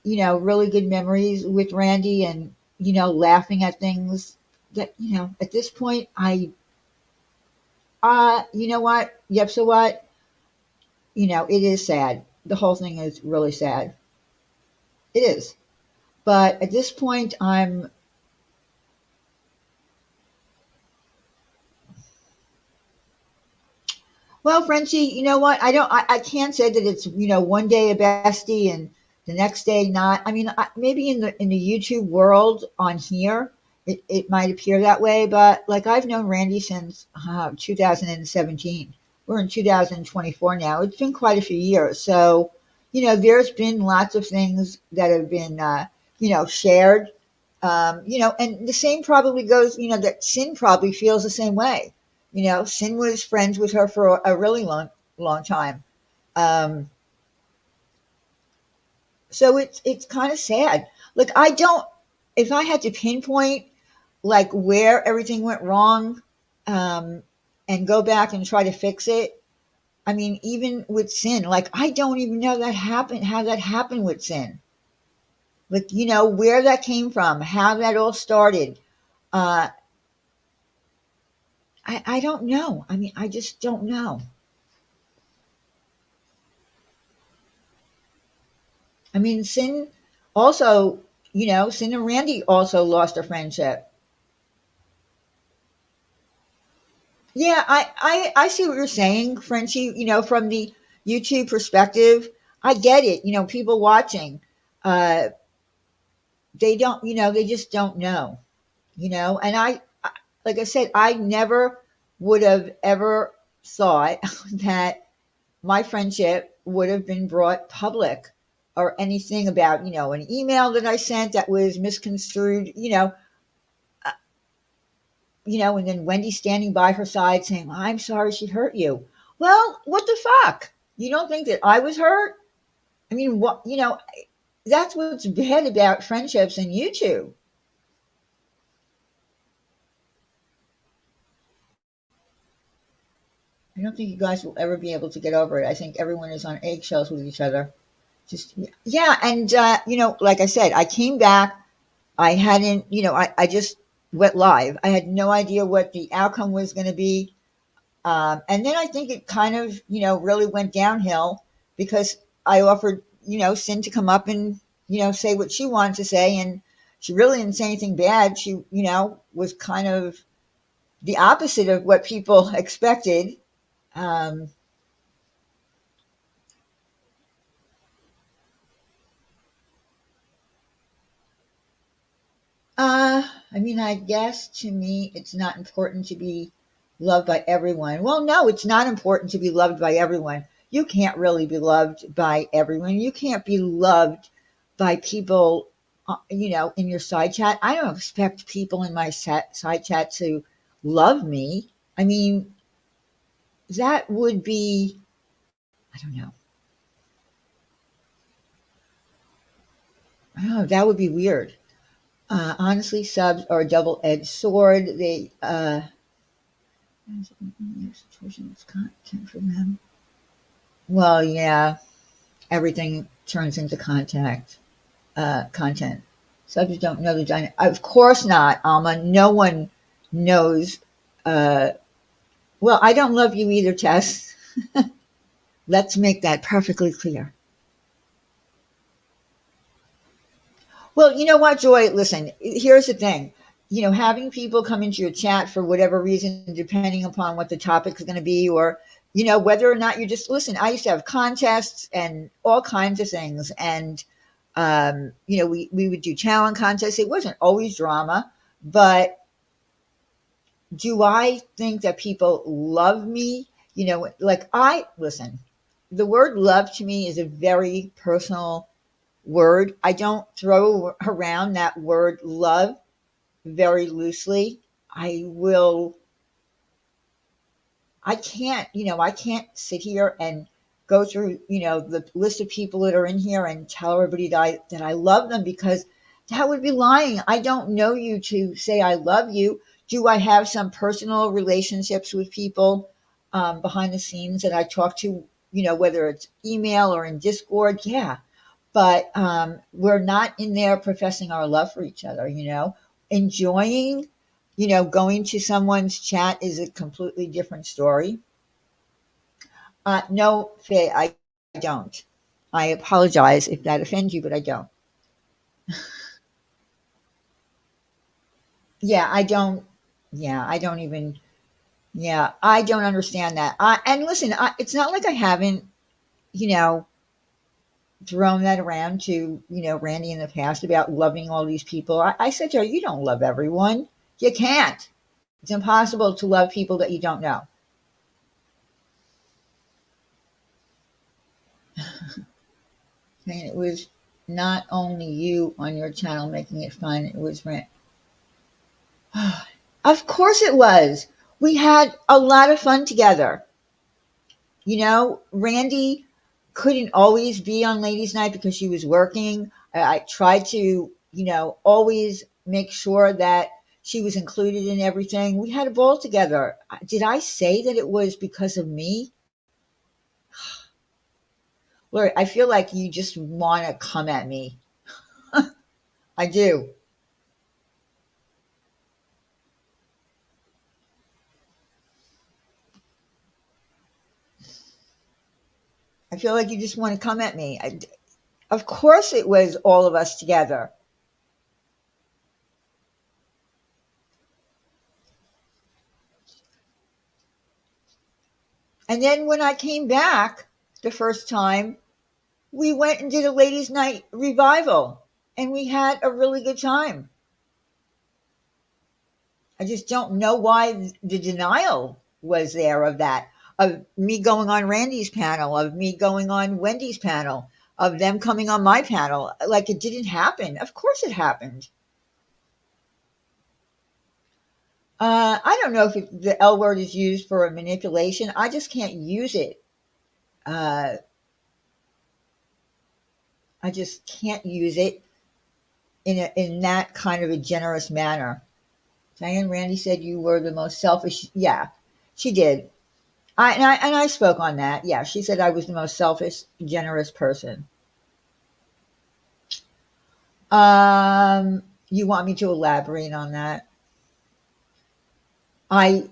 really good memories with Randy and, laughing at things that, at this point, you know what? Yep. So what? It is sad. The whole thing is really sad. It is. But at this point, well, Frenchie, you know what? I can't say that it's, one day a bestie and the next day not. I mean, maybe in the YouTube world on here, it might appear that way, but like I've known Randy since 2017. We're in 2024 now. It's been quite a few years. So, there's been lots of things that have been, shared. And the same probably goes, that Sin probably feels the same way. Sin was friends with her for a really long time. Um, so it's kind of sad. Like I don't, if I had to pinpoint like where everything went wrong, um, and go back and try to fix it. I mean, even with Sin, like I don't even know that happened, how that happened with Sin. Like, where that came from, how that all started. Uh, I don't know. I mean, I just don't know. I mean, Sin also, Sin and Randy also lost their friendship. Yeah, I see what you're saying, Frenchie. From the YouTube perspective, I get it. People watching, uh, they don't, they just don't know, and like I said, I never would have ever thought that my friendship would have been brought public or anything about, an email that I sent that was misconstrued, uh, and then Wendy standing by her side saying, well, I'm sorry she hurt you. Well, what the fuck? You don't think that I was hurt? I mean, what, that's what's bad about friendships and YouTube. I don't think you guys will ever be able to get over it. I think everyone is on eggshells with each other. Just, yeah. And, like I said, I came back. I hadn't, I just went live. I had no idea what the outcome was going to be. And then I think it kind of, really went downhill because I offered, Sin to come up and, say what she wanted to say. And she really didn't say anything bad. She, was kind of the opposite of what people expected. Um, I mean, I guess to me, it's not important to be loved by everyone. Well, no, it's not important to be loved by everyone. You can't really be loved by everyone. You can't be loved by people, in your side chat. I don't expect people in my side chat to love me. I mean, that would be, I don't know. I don't know, that would be weird. Honestly, subs are a double-edged sword. Situation is content for them. Well, yeah, everything turns into content. Subjects don't know the dynamic. Of course not, Alma. No one knows. Uh, well, I don't love you either, Tess. Let's make that perfectly clear. Well, you know what, Joy? Listen, here's the thing. Having people come into your chat for whatever reason, depending upon what the topic is going to be, or, whether or not you just listen. I used to have contests and all kinds of things. And, we would do challenge contests. It wasn't always drama, but do I think that people love me? Like listen, the word love to me is a very personal word. I don't throw around that word love very loosely. I will, I can't sit here and go through, the list of people that are in here and tell everybody that I love them because that would be lying. I don't know you to say I love you. Do I have some personal relationships with people? behind the scenes that I talk to, whether it's email or in Discord. Yeah. But we're not in there professing our love for each other, enjoying, going to someone's chat is a completely different story. No, Faye, I don't. I apologize if that offends you, but I don't. Yeah, I don't. Yeah, I don't even. Yeah, I don't understand that. And listen, it's not like I haven't, you know, thrown that around to, Randy in the past about loving all these people. I said to her, you don't love everyone. You can't. It's impossible to love people that you don't know. And it was not only you on your channel making it fun, it was Rand. Of course it was. We had a lot of fun together. Randy couldn't always be on ladies' night because she was working. I tried to, always make sure that she was included in everything. We had a ball together. Did I say that it was because of me? Lord, I feel like you just want to come at me. I do. I feel like you just want to come at me. Of course, it was all of us together. And then when I came back the first time, we went and did a ladies' night revival, and we had a really good time. I just don't know why the denial was there of that, of me going on Randy's panel, of me going on Wendy's panel, of them coming on my panel. Like it didn't happen. Of course it happened. I don't know if the L word is used for a manipulation. I just can't use it. Uh, I just can't use it in that kind of a generous manner. Diane Randy said you were the most selfish. Yeah, she did. I spoke on that. Yeah, she said I was the most selfish, generous person. You want me to elaborate on that? I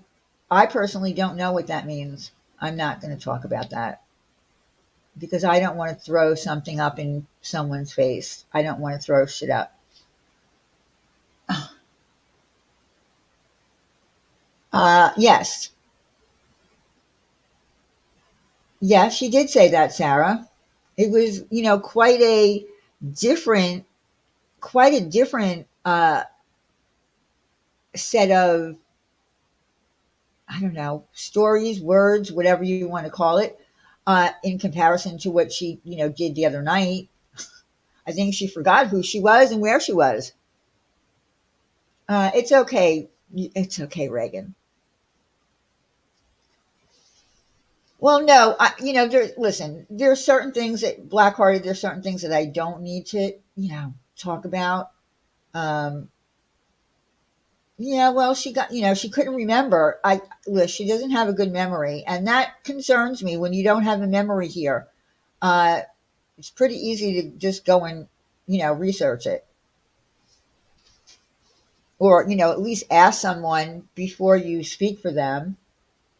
I personally don't know what that means. I'm not going to talk about that because I don't want to throw something up in someone's face. I don't want to throw shit up. Yes, yes, she did say that, Sarah. It was, different, quite a different set of, I don't know, stories, words, whatever you want to call it, in comparison to what she, did the other night. I think she forgot who she was and where she was. It's okay. It's okay, Reagan. Well, no, listen, there are certain things that Blackhearted, there's certain things that I don't need to, talk about. Um, yeah, well, she couldn't remember. She doesn't have a good memory, and that concerns me when you don't have a memory here. Uh, it's pretty easy to just go and, research it, or, at least ask someone before you speak for them.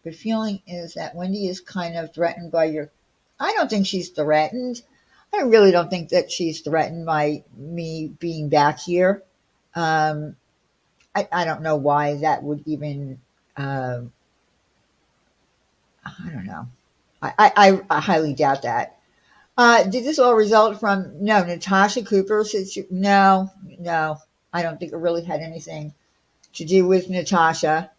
The feeling is that Wendy is kind of threatened by your. I don't think she's threatened. I really don't think that she's threatened by me being back here. Um, I don't know why that would even. I don't know. I highly doubt that. Did this all result from no Natasha Cooper? No, no. I don't think it really had anything to do with Natasha.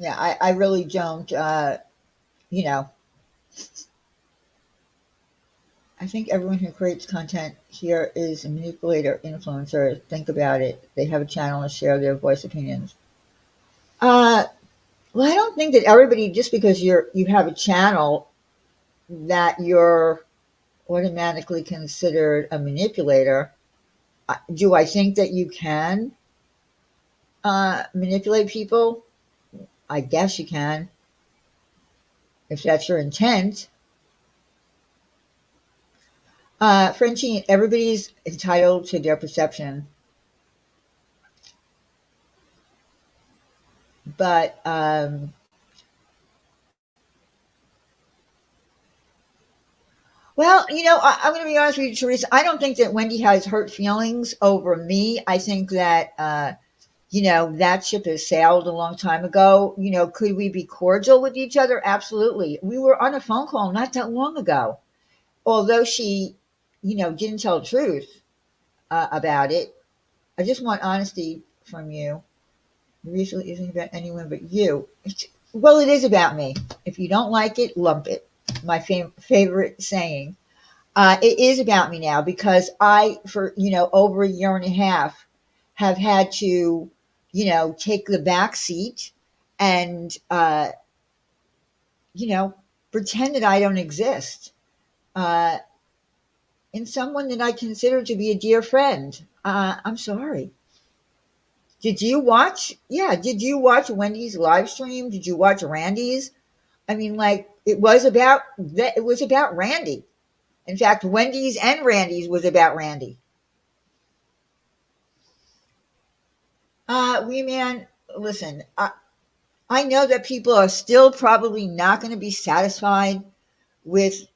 Yeah, I really don't. You know, I think everyone who creates content here is a manipulator, influencer. Think about it. They have a channel to share their voice opinions. Uh, well, I don't think that everybody, just because you have a channel, that you're automatically considered a manipulator. Do I think that you can manipulate people? I guess you can, if that's your intent. Frenchie, everybody's entitled to their perception, but well, I'm going to be honest with you, Teresa. I don't think that Wendy has hurt feelings over me. I think that that ship has sailed a long time ago. Could we be cordial with each other? Absolutely. We were on a phone call not that long ago. Although she, didn't tell the truth about it. I just want honesty from you. It usually isn't about anyone but you. Well, it is about me. If you don't like it, lump it. My favorite saying. It is about me now because I, for over a year and a half, have had to, take the back seat and, you know, pretend that I don't exist uh, in someone that I consider to be a dear friend. I'm sorry. Did you watch? Yeah, did you watch Wendy's live stream? Did you watch Randy's? I mean, like it was about that. It was about Randy. In fact, Wendy's and Randy's was about Randy. Wee man, listen. I know that people are still probably not going to be satisfied with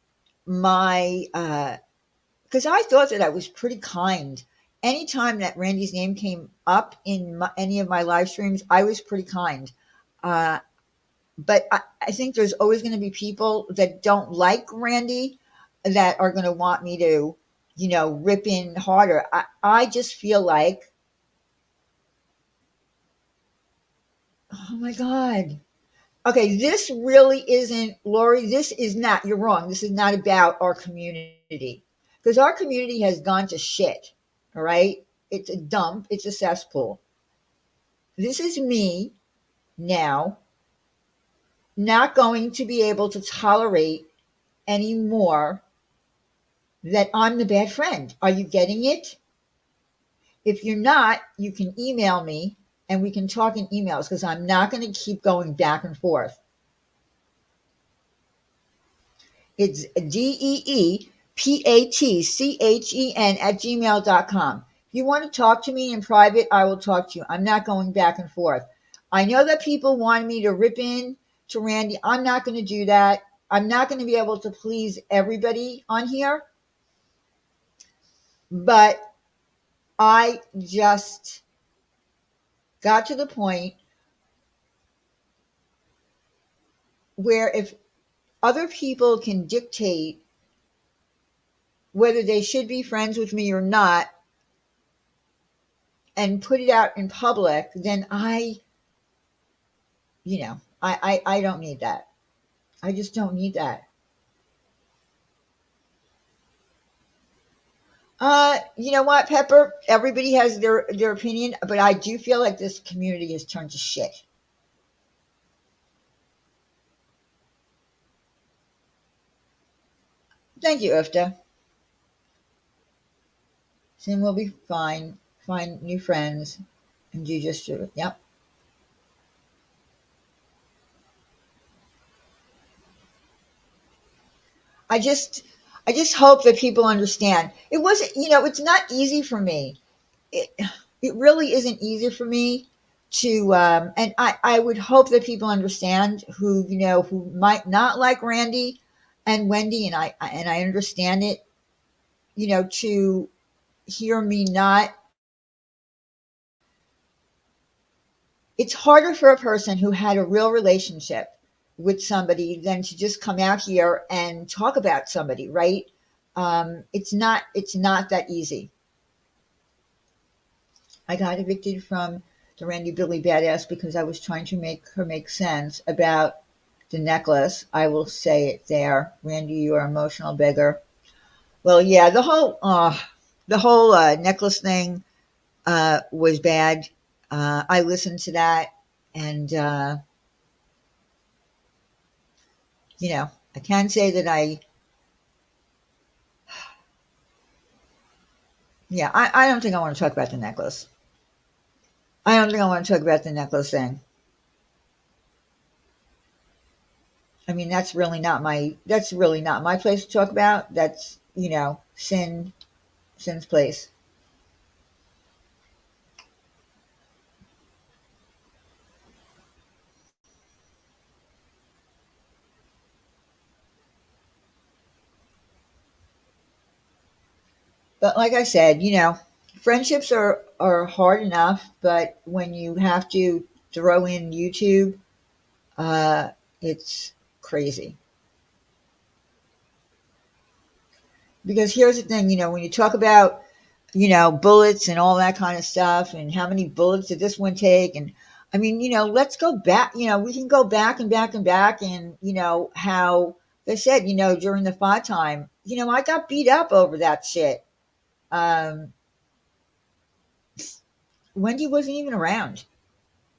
my because I thought that I was pretty kind. Anytime that Randy's name came up in any of my live streams, I was pretty kind. Uh, but I think there's always going to be people that don't like Randy that are going to want me to, rip in harder. I just feel like, oh my God. Okay, this really isn't, Lori, this is not, you're wrong. This is not about our community because our community has gone to shit. All right. It's a dump, it's a cesspool. This is me now not going to be able to tolerate anymore that I'm the bad friend. Are you getting it? If you're not, you can email me and we can talk in emails because I'm not going to keep going back and forth. It's DEEPATCHEN at gmail.com. If you want to talk to me in private, I will talk to you. I'm not going back and forth. I know that people want me to rip in to Randy. I'm not going to do that. I'm not going to be able to please everybody on here, but I just got to the point where if other people can dictate whether they should be friends with me or not and put it out in public, then I don't need that. I just don't need that. You know what, Pepper? Everybody has their opinion, but I do feel like this community has turned to shit. Thank you, Ufta. Soon we'll be fine. Find new friends and do just do it. Yep. I just I just hope that people understand. It wasn't, it's not easy for me. It it really isn't easy for me to and I would hope that people understand who might not like Randy and Wendy and I understand it, to hear me not. It's harder for a person who had a real relationship with somebody than to just come out here and talk about somebody, right? It's not that easy. I got evicted from the Randy Billy Badass because I was trying to make her make sense about the necklace. I will say it there. Randy, you are emotional beggar. Well, yeah, the whole necklace thing was bad. I listened to that, and I can say that Yeah, I don't think I want to talk about the necklace. I don't think I want to talk about the necklace thing. I mean, that's really not my place to talk about. That's, sin's place. But like I said, friendships are hard enough, but when you have to throw in YouTube, uh, it's crazy. Because here's the thing, when you talk about, bullets and all that kind of stuff, and how many bullets did this one take, and I mean, let's go back. We can go back and back and back, and how they said, during the fight time, I got beat up over that shit. Um, Wendy wasn't even around.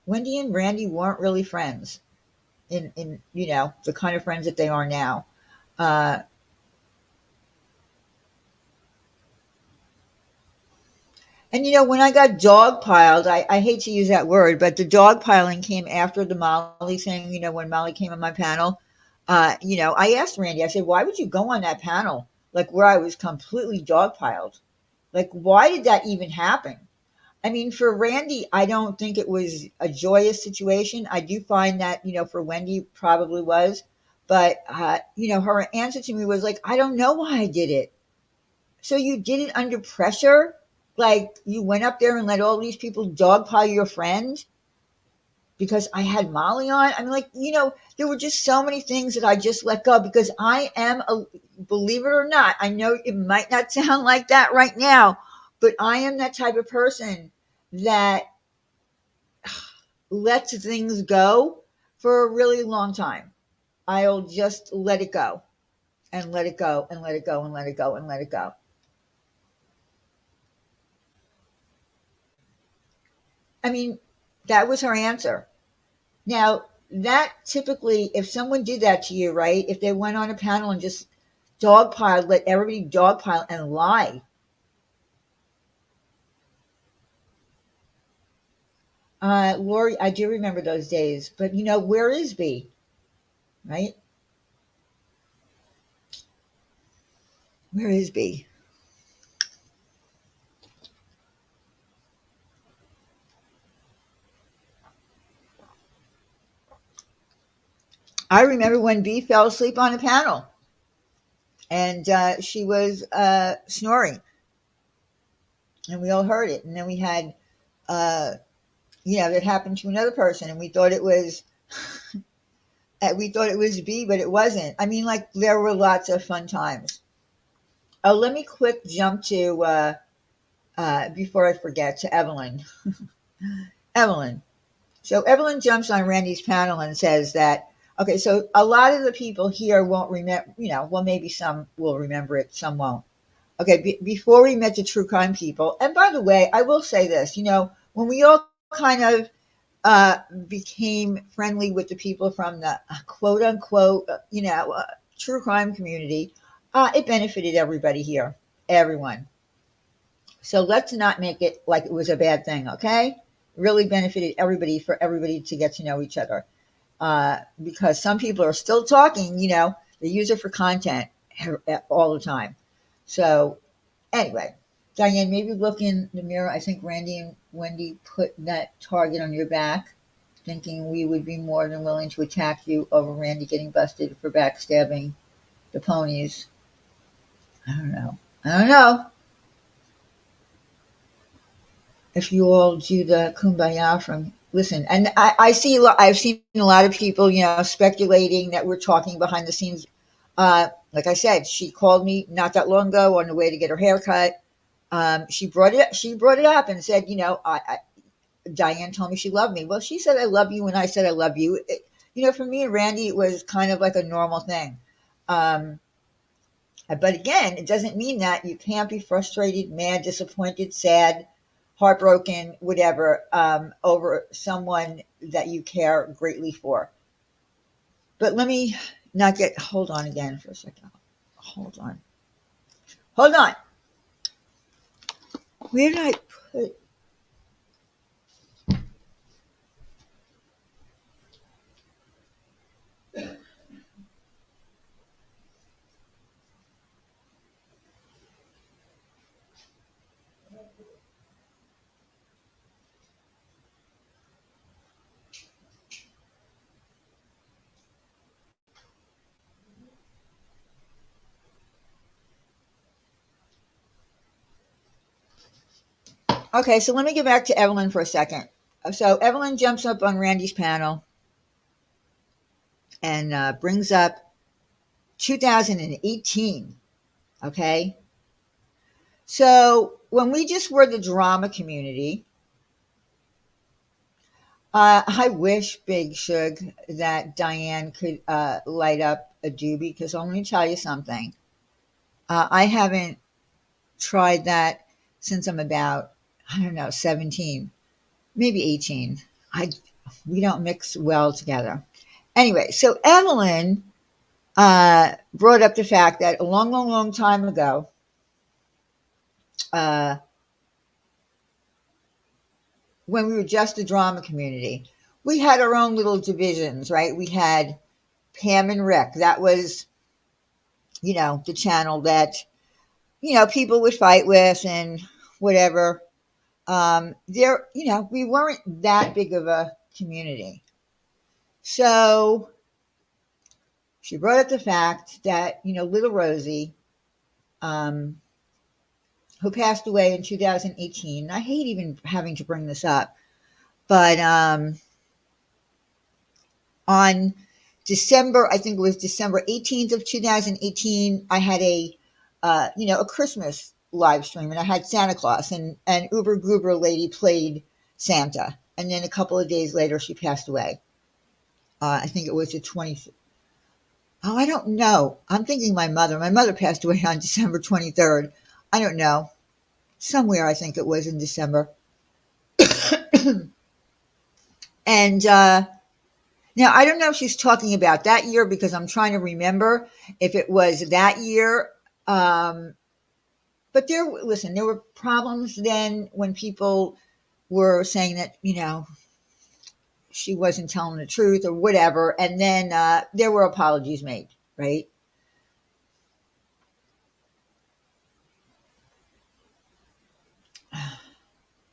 Wendy and Randy weren't really friends in the kind of friends that they are now. Uh, and when I got dogpiled, I hate to use that word, but the dogpiling came after the Molly thing. When Molly came on my panel, I asked Randy. I said, "Why would you go on that panel like where I was completely dogpiled? Like, why did that even happen?" I mean, for Randy, I don't think it was a joyous situation. I do find that, for Wendy, probably was. But, her answer to me was like, I don't know why I did it. So you did it under pressure? Like, you went up there and let all these people dogpile your friend because I had Molly on? I mean, like, there were just so many things that I just let go because believe it or not, I know it might not sound like that right now, but I am that type of person that lets things go for a really long time. I'll just let it go and let it go and let it go and let it go and let it go. I mean, that was her answer. Now, that typically, if someone did that to you, right? If they went on a panel and just dogpile, let everybody dogpile and lie. Lori, I do remember those days, but where is B, right? Where is B? I remember when B fell asleep on a panel and she was snoring, and we all heard it. And then we had, uh, that happened to another person, and we thought it was B, but it wasn't. I mean, like there were lots of fun times. Let me quick jump to before I forget to Evelyn. Evelyn. So Evelyn jumps on Randy's panel and says that, okay, so a lot of the people here won't remember, well, maybe some will remember it, some won't. Okay, before we met the true crime people, and by the way, I will say this, when we all kind of became friendly with the people from the quote unquote, true crime community, it benefited everybody here, everyone. So let's not make it like it was a bad thing, okay? It really benefited everybody for everybody to get to know each other. Because some people are still talking, they use it for content all the time. So anyway, Diane, maybe look in the mirror. I think Randy and Wendy put that target on your back, thinking we would be more than willing to attack you over Randy getting busted for backstabbing the ponies. I don't know. I don't know if you all do the kumbaya from listen. And I see a lot. I've seen a lot of people, speculating that we're talking behind the scenes. Like I said, she called me not that long ago on the way to get her hair cut. She brought it. She brought it up and said, Diane told me she loved me. Well, she said I love you when I said I love you. For me and Randy, it was kind of like a normal thing. Um, but again, it doesn't mean that you can't be frustrated, mad, disappointed, sad, heartbroken, whatever, over someone that you care greatly for. But let me not get. Hold on again for a second. Hold on. Hold on. Where did I put? Okay, so let me get back to Evelyn for a second. So Evelyn jumps up on Randy's panel and brings up 2018. Okay, so when we just were the drama community, I wish, Big Shug, that Diane could light up a doobie, because let me tell you something. I haven't tried that since I'm about, I don't know, 17, maybe 18. I We don't mix well together. Anyway, so Evelyn brought up the fact that a long, long, long time ago, uh, when we were just the drama community, we had our own little divisions, right? We had Pam and Rick. That was, the channel that, people would fight with and whatever. We weren't that big of a community. So she brought up the fact that, little Rosie, um, who passed away in 2018. I hate even having to bring this up, but on December, I think it was December 18th of 2018, I had a Christmas live stream, and I had Santa Claus, and Uber Goober lady played Santa, and then a couple of days later she passed away. I think it was the 20th. Oh, I don't know. I'm thinking my mother. My mother passed away on December 23rd. I don't know. Somewhere I think it was in December. And now I don't know if she's talking about that year, because I'm trying to remember if it was that year. Um, but there were problems then when people were saying that, she wasn't telling the truth or whatever. And then there were apologies made, right?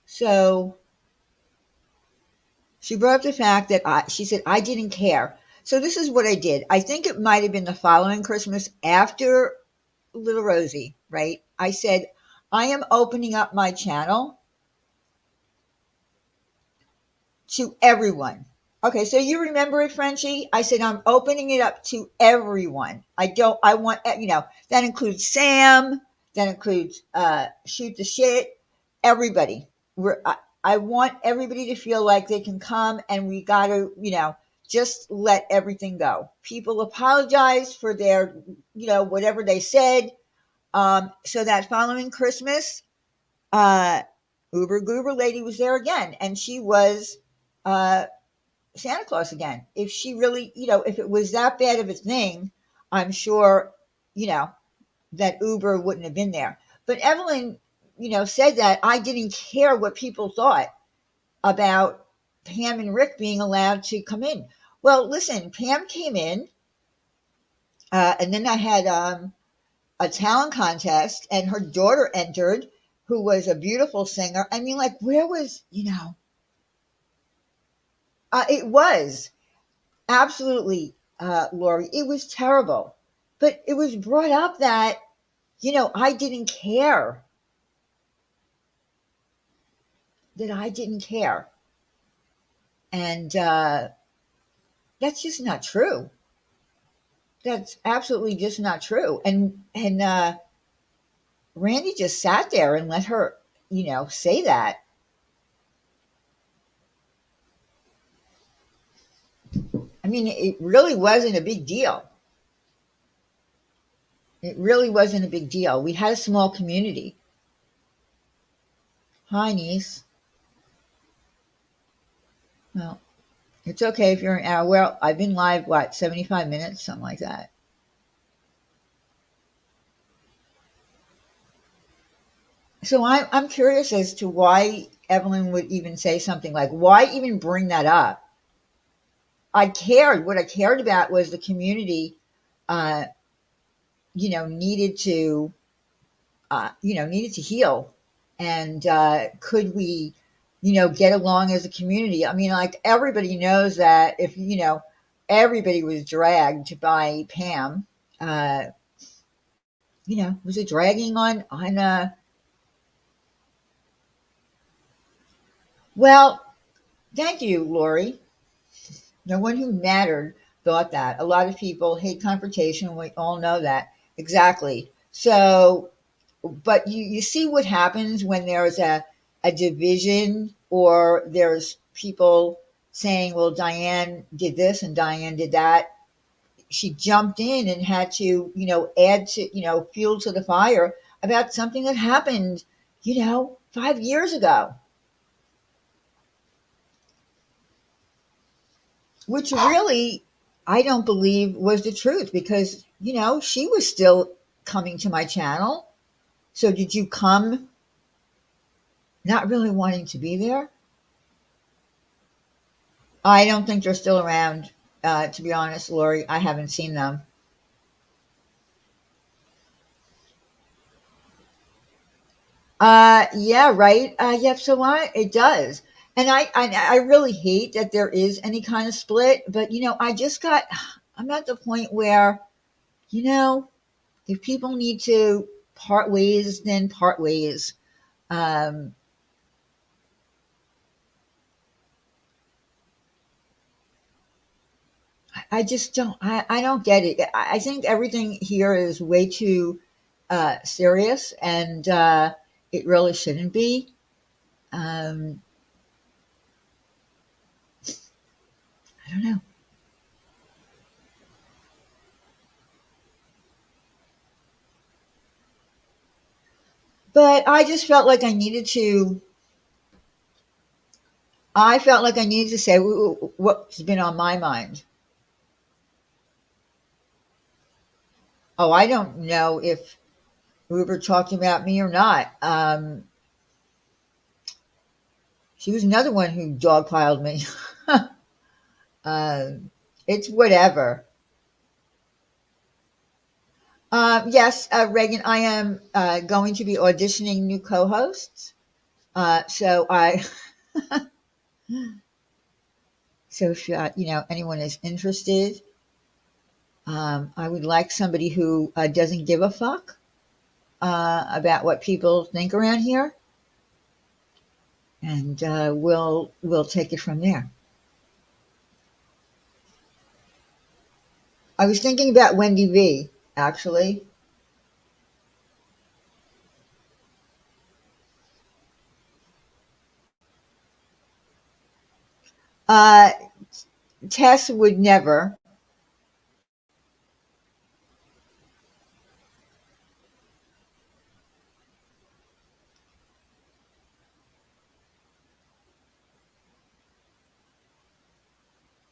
So she brought up the fact that she said, I didn't care. So this is what I did. I think it might have been the following Christmas after Little Rosie, right? I said, I am opening up my channel to everyone. Okay, so you remember it, Frenchie? I said, I'm opening it up to everyone. I want, that includes Sam, that includes Shoot the Shit, everybody. I want everybody to feel like they can come, and we got to, just let everything go. People apologize for their, whatever they said. So that following Christmas, uh, Uber Goober lady was there again, and she was uh, Santa Claus again. If she really, if it was that bad of a thing, I'm sure, you know, that Uber wouldn't have been there. But Evelyn, said that I didn't care what people thought about Pam and Rick being allowed to come in. Well, listen, Pam came in, and then I had a talent contest, and her daughter entered, who was a beautiful singer. I mean, like, where was, it was absolutely, Lori, it was terrible. But it was brought up that, I didn't care, that I didn't care. And that's just not true. That's absolutely just not true. And Randy just sat there and let her, say that. I mean, it really wasn't a big deal. It really wasn't a big deal. We had a small community. Hi, niece. Well, it's okay if you're an hour. Well, I've been live, what, 75 minutes? Something like that. So I'm curious as to why Evelyn would even say something like, why even bring that up? I cared. What I cared about was the community, uh, needed to, needed to heal. And could we, get along as a community? I mean, like everybody knows that if, everybody was dragged by Pam, uh, was it dragging well, thank you, Lori. No one who mattered thought that. A lot of people hate confrontation. We all know that. Exactly. So, but you see what happens when there's a division or there's people saying, well, Diane did this and Diane did that. She jumped in and had to, add to, fuel to the fire about something that happened, 5 years ago, which really I don't believe was the truth because, she was still coming to my channel. So did you come not really wanting to be there? I don't think they're still around. To be honest, Lori, I haven't seen them. Yeah, right. Yeah, so it does. And I really hate that there is any kind of split, but I'm at the point where, you know, if people need to part ways, then part ways. Um, I just I don't get it. I think everything here is way too serious, and it really shouldn't be. Um, I don't know. But I felt like I needed to say what's been on my mind. Oh, I don't know if Uber talked about me or not. She was another one who dogpiled me. um, it's whatever. Yes, Reagan, I am going to be auditioning new co-hosts. So I, so if anyone is interested, I would like somebody who doesn't give a fuck about what people think around here, and we'll take it from there. I was thinking about Wendy V. Actually, uh, Tess would never.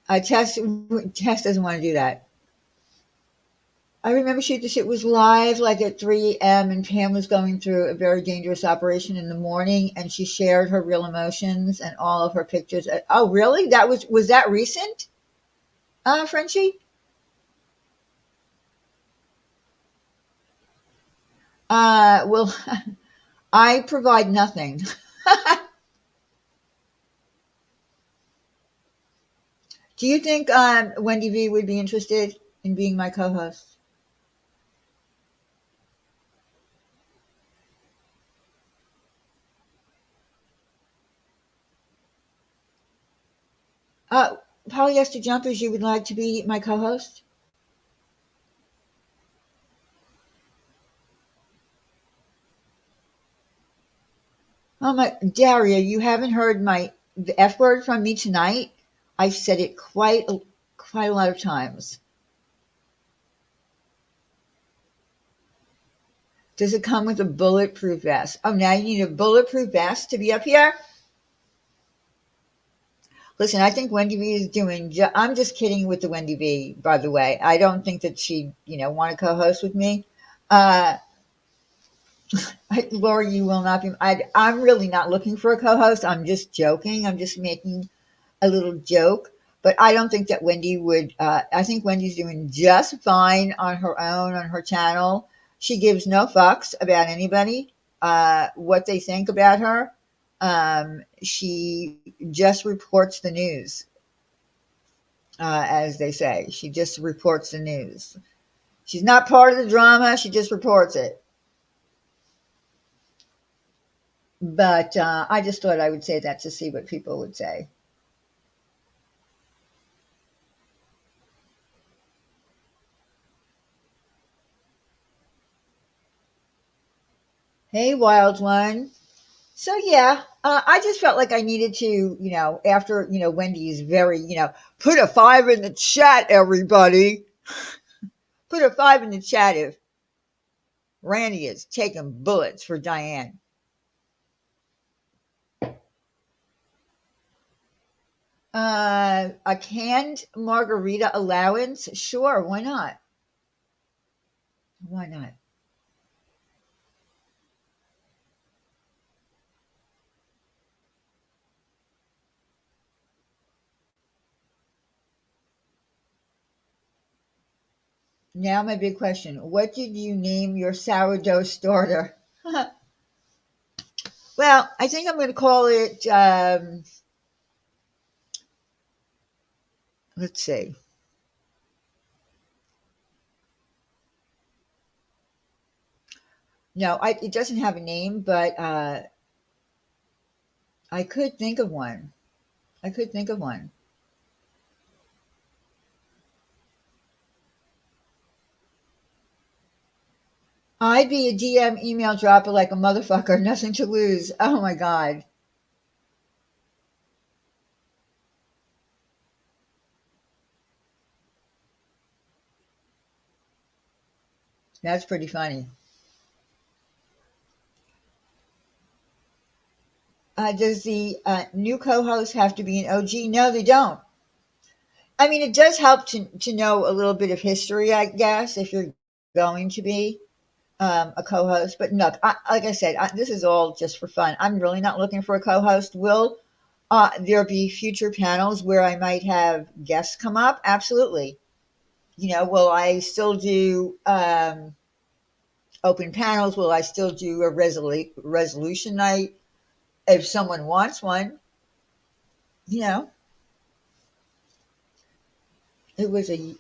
Tess doesn't want to do that. I remember the shit was live like at 3 a.m. and Pam was going through a very dangerous operation in the morning and she shared her real emotions and all of her pictures. Oh, really? Was that recent, Frenchie? Well, I provide nothing. Do you think Wendy V would be interested in being my co-host? Uh, Polyester Jumpers, you would like to be my co-host? Oh my, Daria, you haven't heard the F word from me tonight. I've said it quite a lot of times. Does it come with a bulletproof vest? Oh, now you need a bulletproof vest to be up here? Listen, I think Wendy B is doing. I'm just kidding with the Wendy B, by the way. I don't think that she, want to co-host with me. Uh, Laura, you will not be. I'm really not looking for a co-host. I'm just joking. I'm just making a little joke. But I don't think that Wendy would. I think Wendy's doing just fine on her own on her channel. She gives no fucks about anybody, what they think about her. She just reports the news, as they say. She just reports the news. She's not part of the drama. She just reports it. But I just thought I would say that to see what people would say. Hey, wild one. So yeah, I just felt like I needed to, after Wendy's very, put a five in the chat, everybody. Put a five in the chat if Randy is taking bullets for Diane. A canned margarita allowance? Sure, why not? Why not? Now my big question: what did you name your sourdough starter? Well, I think I'm going to call it. Let's see. No, it doesn't have a name, but I could think of one. I could think of one. I'd be a DM email dropper like a motherfucker, nothing to lose. Oh my God. That's pretty funny. Does the new co host have to be an OG? No, they don't. I mean, it does help to know a little bit of history, I guess, if you're going to be a co host. But no, like I said, this is all just for fun. I'm really not looking for a co host. Will there be future panels where I might have guests come up? Absolutely. Will I still do open panels? Will I still do a resolution night if someone wants one? You know, it was a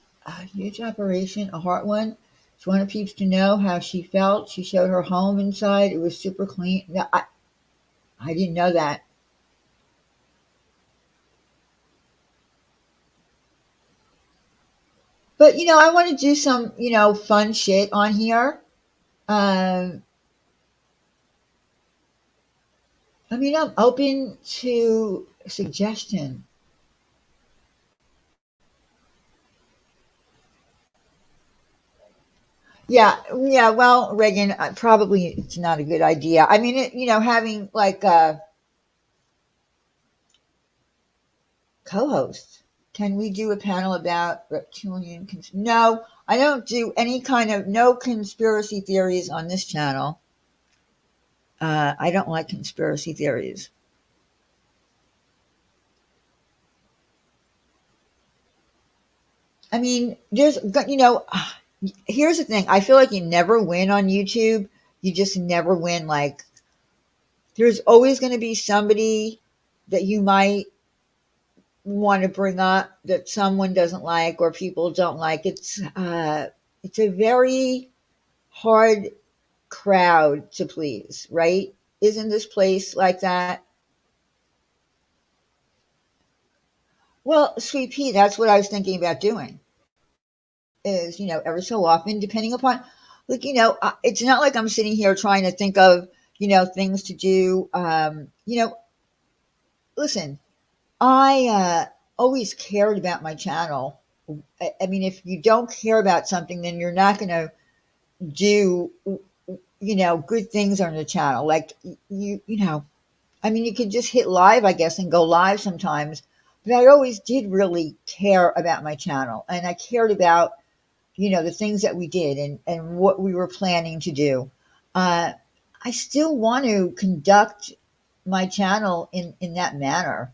huge operation, a hard one. She wanted peeps to know how she felt. She showed her home inside. It was super clean. No, I didn't know that. But, I want to do some, fun shit on here. Um, I mean, I'm open to suggestion. Yeah, yeah. Well, Reagan, probably it's not a good idea. I mean, having like a co-host. Can we do a panel about reptilian? No, I don't do any kind of no conspiracy theories on this channel. I don't like conspiracy theories. I mean, here's the thing. I feel like you never win on YouTube. You just never win. Like, there's always going to be somebody that you might want to bring up that someone doesn't like or people don't like. It's a very hard crowd to please, right? Isn't this place like that? Well, Sweet Pea, that's what I was thinking about doing. Is every so often, depending upon, like it's not like I'm sitting here trying to think of things to do. Listen, I always cared about my channel. I mean, if you don't care about something, then you're not going to do good things on the channel. Like I mean, you could just hit live, I guess, and go live sometimes. But I always did really care about my channel, and I cared about the things that we did and what we were planning to do. I still want to conduct my channel in that manner.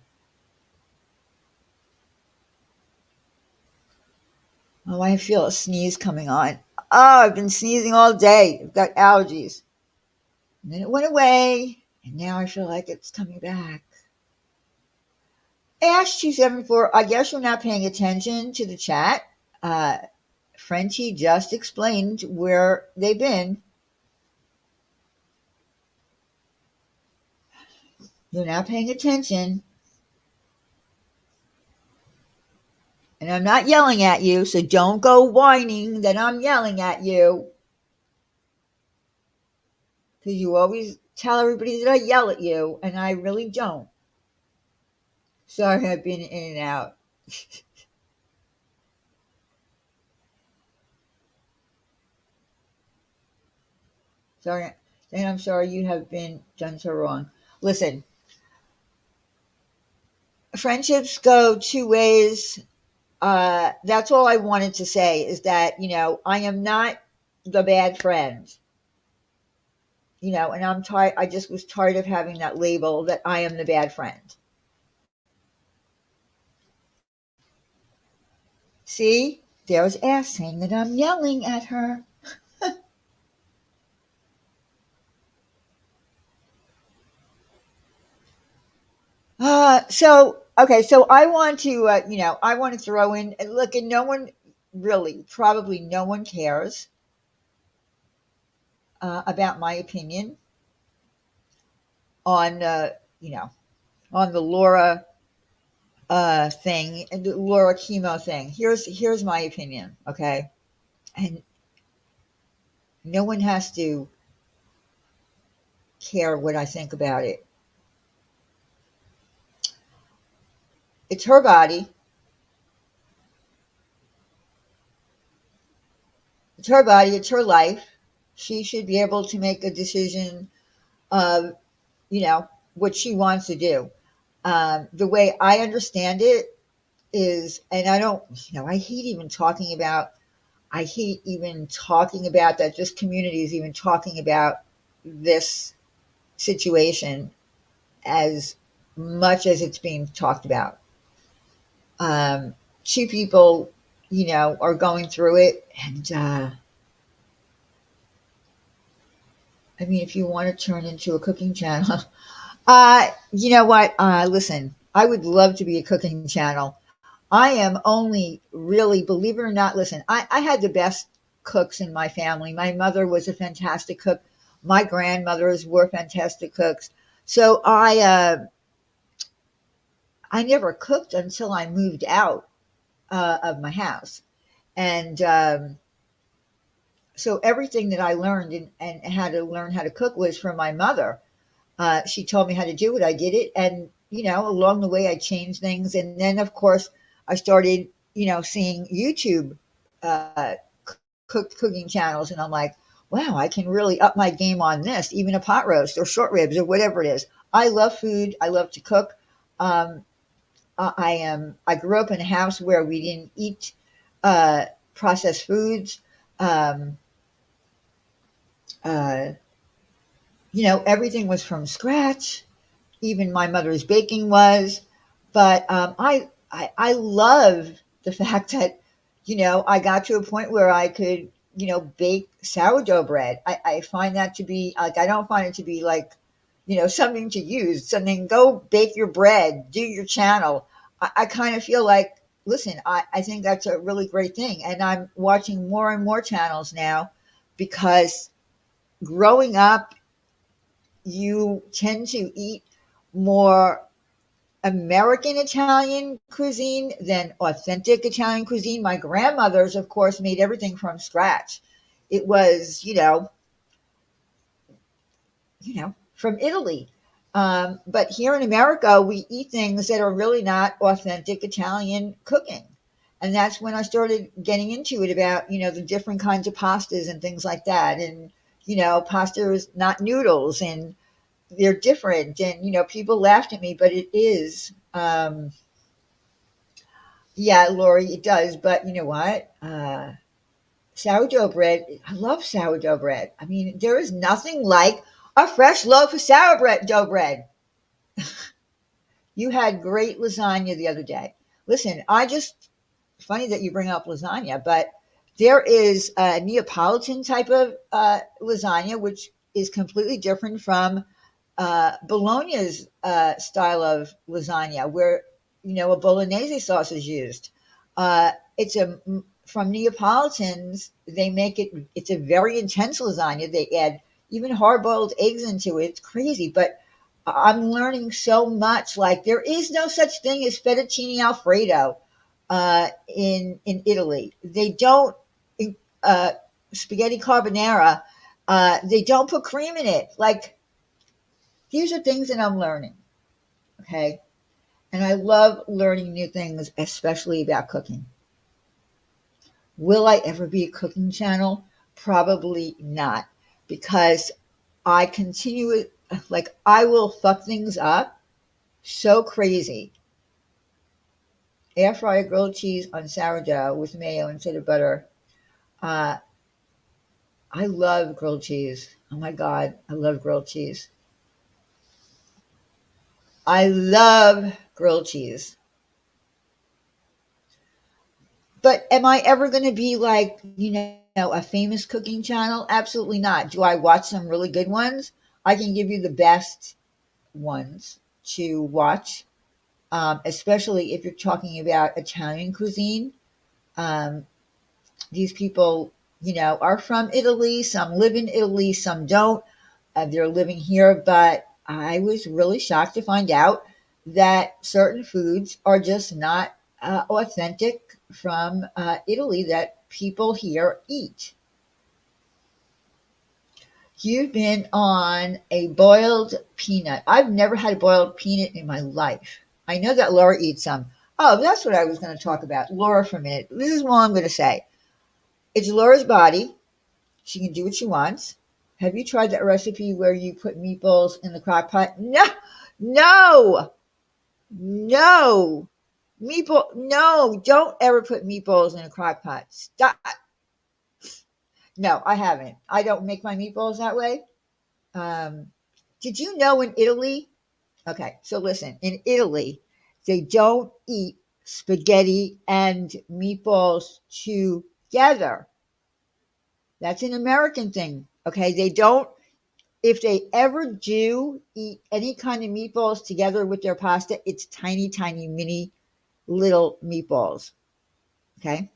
Oh, I feel a sneeze coming on. Oh, I've been sneezing all day. I've got allergies. And then it went away, and now I feel like it's coming back. Ash274, I guess you're not paying attention to the chat. Uh, Frenchie just explained where they've been. You're not paying attention. And I'm not yelling at you, so don't go whining that I'm yelling at you. Because you always tell everybody that I yell at you, and I really don't. Sorry, I've been in and out. Sorry, and I'm sorry you have been done so wrong. Listen, friendships go two ways. That's all I wanted to say is that, I am not the bad friend, and I'm tired. I just was tired of having that label that I am the bad friend. See, there's Ash saying that I'm yelling at her. So I want to, I want to throw in, and look, and no one really, probably no one cares about my opinion on, on the Laura thing and the Laura chemo thing. Here's my opinion, okay? And no one has to care what I think about it. It's her body. It's her body. It's her life. She should be able to make a decision of, what she wants to do. The way I understand it is, and I don't, I hate even talking about that. This community is even talking about this situation as much as it's being talked about. Two people, are going through it. And, I mean, if you want to turn into a cooking channel, you know what? Listen, I would love to be a cooking channel. I am only really, believe it or not, listen, I had the best cooks in my family. My mother was a fantastic cook. My grandmothers were fantastic cooks. So I never cooked until I moved out of my house. And so everything that I learned and how to learn how to cook was from my mother. She told me how to do it. I did it. And, along the way, I changed things. And then, of course, I started, seeing YouTube uh, cooking channels. And I'm like, wow, I can really up my game on this, even a pot roast or short ribs or whatever it is. I love food. I love to cook. Um, I grew up in a house where we didn't eat processed foods. Um, uh, everything was from scratch. Even my mother's baking was. But I love the fact that, I got to a point where I could, bake sourdough bread. I find that to be like, I don't find it to be like, something to use, something, go bake your bread, do your channel. I kind of feel like, listen, I think that's a really great thing. And I'm watching more and more channels now because growing up, you tend to eat more American Italian cuisine than authentic Italian cuisine. My grandmothers, of course, made everything from scratch. It was, from Italy. But here in America, we eat things that are really not authentic Italian cooking. And that's when I started getting into it about, the different kinds of pastas and things like that. And, pasta is not noodles and they're different. And, people laughed at me, but it is. Yeah, Lori, it does. But you know what? Sourdough bread, I love sourdough bread. I mean, there is nothing like A fresh loaf of sour bread, dough bread. You had great lasagna the other day. Listen, I just, funny that you bring up lasagna, but there is a Neapolitan type of lasagna, which is completely different from Bologna's style of lasagna, where a bolognese sauce is used. It's a From Neapolitans. They make it. It's a very intense lasagna. They add even hard boiled eggs into it. It's crazy, but I'm learning so much. Like there is no such thing as fettuccine alfredo in Italy. They don't uh, spaghetti carbonara. They don't put cream in it. Like these are things that I'm learning. Okay, and I love learning new things, especially about cooking. Will I ever be a cooking channel? Probably not, because I continue like I will fuck things up so crazy. Air fryer grilled cheese on sourdough with mayo instead of butter. Uh, I love grilled cheese. Oh my God, I love grilled cheese. I love grilled cheese. But am I ever going to be like, a famous cooking channel? Absolutely not. Do I watch some really good ones? I can give you the best ones to watch, especially if you're talking about Italian cuisine. Um, these people, are from Italy. Some live in Italy, some don't. They're living here, but I was really shocked to find out that certain foods are just not authentic from Italy that people here eat. You've been on a boiled peanut. I've never had a boiled peanut in my life. I know that Laura eats some. Oh, that's what I was going to talk about. Laura for a minute. This is what I'm going to say. It's Laura's body. She can do what she wants. Have you tried that recipe where you put meatballs in the crock pot? No, no, no. No, don't ever put meatballs in a crock pot. Stop. No, I haven't. I don't make my meatballs that way. Um, did you know in Italy? Okay, so listen, in Italy, they don't eat spaghetti and meatballs together. That's an American thing. Okay, they don't. If they ever do eat any kind of meatballs together with their pasta, it's tiny, tiny, mini little meatballs. Okay.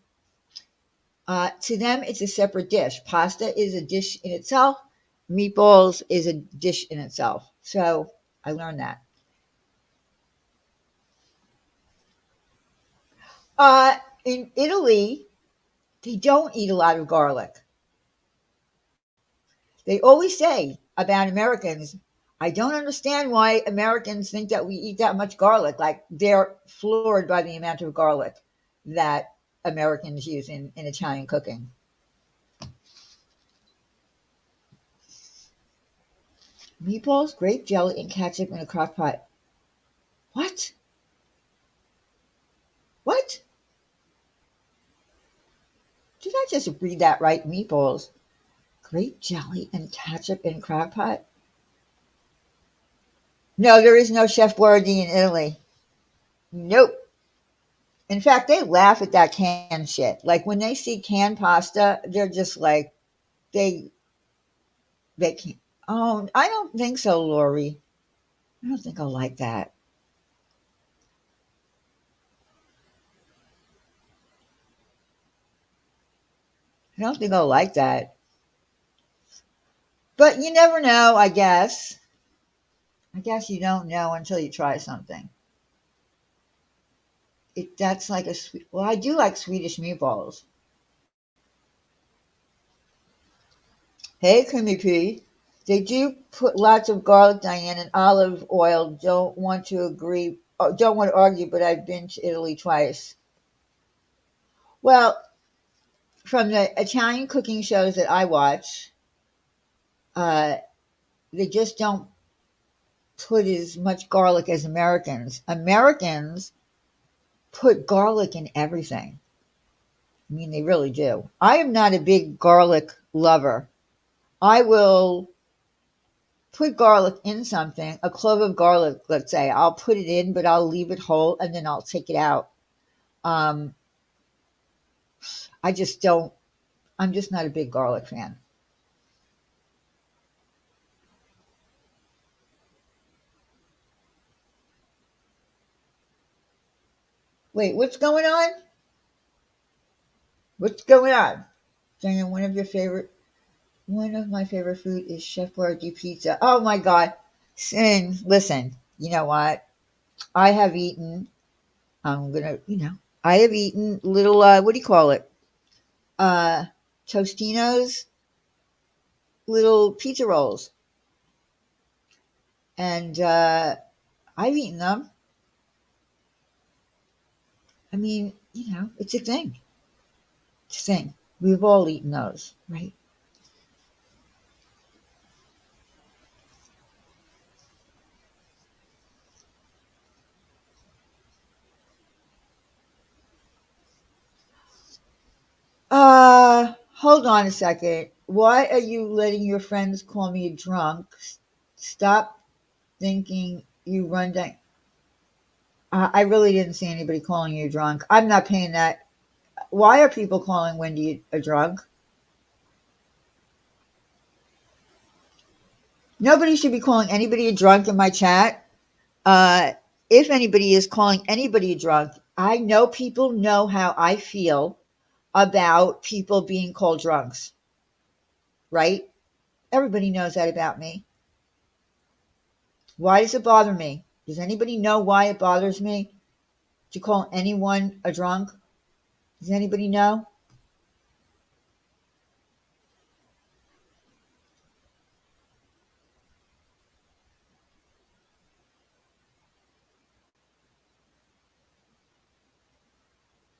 To them, it's a separate dish. Pasta is a dish in itself. Meatballs is a dish in itself. So I learned that. In Italy, they don't eat a lot of garlic. They always say about Americans, I don't understand why Americans think that we eat that much garlic. Like they're floored by the amount of garlic that Americans use in Italian cooking. Meatballs, grape jelly, and ketchup in a crock pot. What? What? Did I just read that right? Meatballs, grape jelly, and ketchup in a crock pot? No, there is no Chef Boyardee in Italy. Nope. In fact, they laugh at that canned shit. Like when they see canned pasta, they're just like they they can't. Oh, I don't think so, Lori. I don't think I'll like that. I don't think I'll like that. But you never know, I guess. I guess you don't know until you try something. That's like a sweet. Well, I do like Swedish meatballs. Hey, Kimmy P. They do put lots of garlic, Diane, and olive oil. Don't want to agree. Don't want to argue, but I've been to Italy twice. Well, from the Italian cooking shows that I watch, uh, they just don't put as much garlic as Americans. Americans put garlic in everything. I mean, they really do. I am not a big garlic lover. I will put garlic in something, a clove of garlic, let's say, I'll put it in, but I'll leave it whole and then I'll take it out. Um, I just don't, I'm just not a big garlic fan. Wait, what's going on? What's going on? Diane, one of my favorite food is Chef Boyardee pizza. Oh my God. Sin, listen, you know what? I have eaten, I'm gonna, I have eaten little, what do you call it? Uh, Tostinos, little pizza rolls. And I've eaten them. I mean, it's a thing. It's a thing. We've all eaten those, right? Hold on a second. Why are you letting your friends call me a drunk? Stop thinking you run down. I really didn't see anybody calling you drunk. I'm not paying that. Why are people calling Wendy a drunk? Nobody should be calling anybody a drunk in my chat. Uh, if anybody is calling anybody a drunk, I know people know how I feel about people being called drunks, right? Everybody knows that about me. Why does it bother me? Does anybody know why it bothers me to call anyone a drunk? Does anybody know?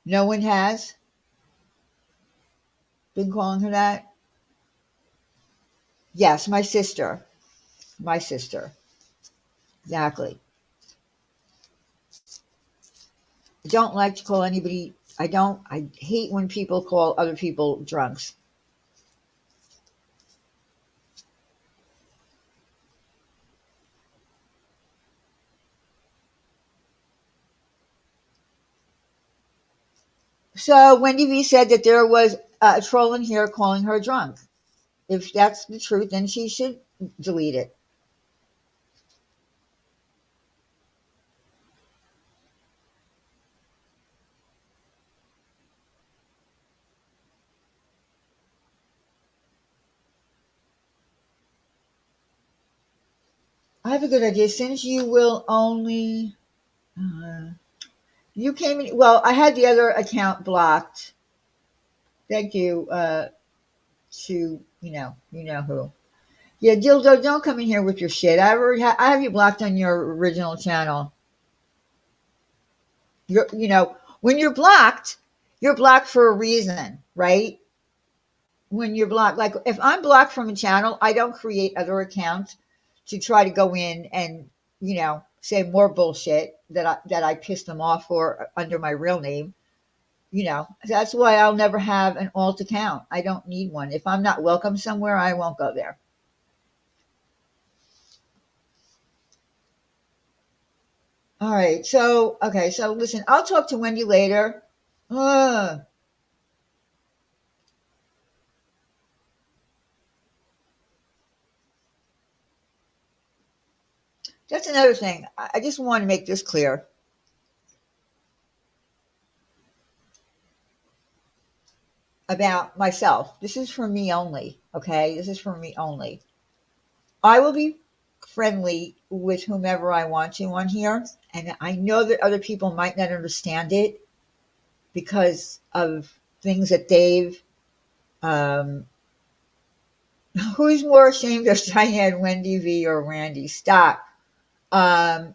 No one has been calling her that? Yes, my sister. My sister. Exactly. I don't like to call anybody, I hate when people call other people drunks. So Wendy V said that there was a troll in here calling her drunk. If that's the truth, then she should delete it. I have a good idea. Since you will only, uh, you came in, well, I had the other account blocked. Thank you, to, you know who. Yeah, Dildo, don't come in here with your shit. I have you blocked on your original channel. When you're blocked for a reason, right? When you're blocked, like if I'm blocked from a channel, I don't create other accounts to try to go in and say more bullshit that I pissed them off for under my real name. That's why I'll never have an alt account. I don't need one. If I'm not welcome somewhere, I won't go there. All right. So okay. So listen, I'll talk to Wendy later. Uh, that's another thing. I just want to make this clear about myself. This is for me only. Okay. This is for me only. I will be friendly with whomever I want to on here. And I know that other people might not understand it because of things that they've, um, who's more ashamed of Diane, Wendy V, or Randy? Stop. Um,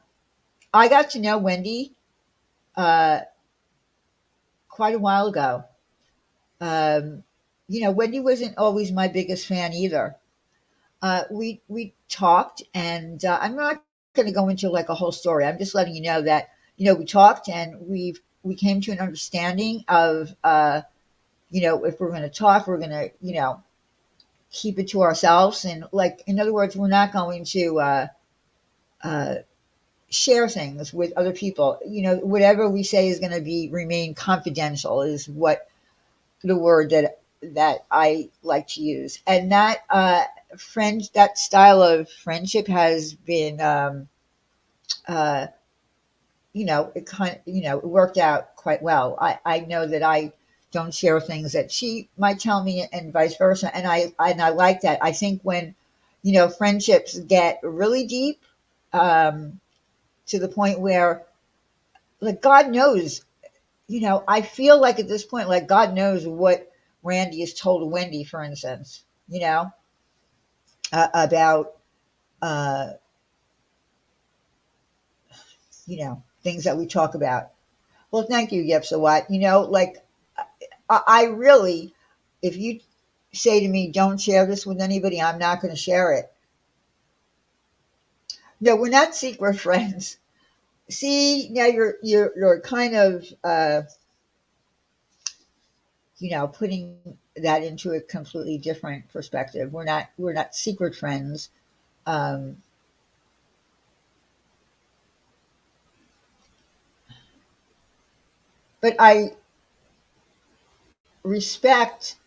I got to know Wendy uh, quite a while ago. Um, Wendy wasn't always my biggest fan either. We talked, and I'm not going to go into like a whole story. I'm just letting you know that we talked, and we came to an understanding of if we're going to talk, we're going to keep it to ourselves. And like, in other words, we're not going to uh, share things with other people. Whatever we say is going to be remain confidential is what the word that I like to use. And that style of friendship has been, uh, it it worked out quite well. I know that I don't share things that she might tell me, and vice versa. And I like that. I think when, friendships get really deep, to the point where, like, God knows, I feel like at this point, like, God knows what Randy has told Wendy, for instance, about, uh, things that we talk about. Well, thank you, Yep. So what? Like, I really, if you say to me, don't share this with anybody, I'm not going to share it. No, we're not secret friends. See, now you're kind of, putting that into a completely different perspective. We're not secret friends. Um, but I respect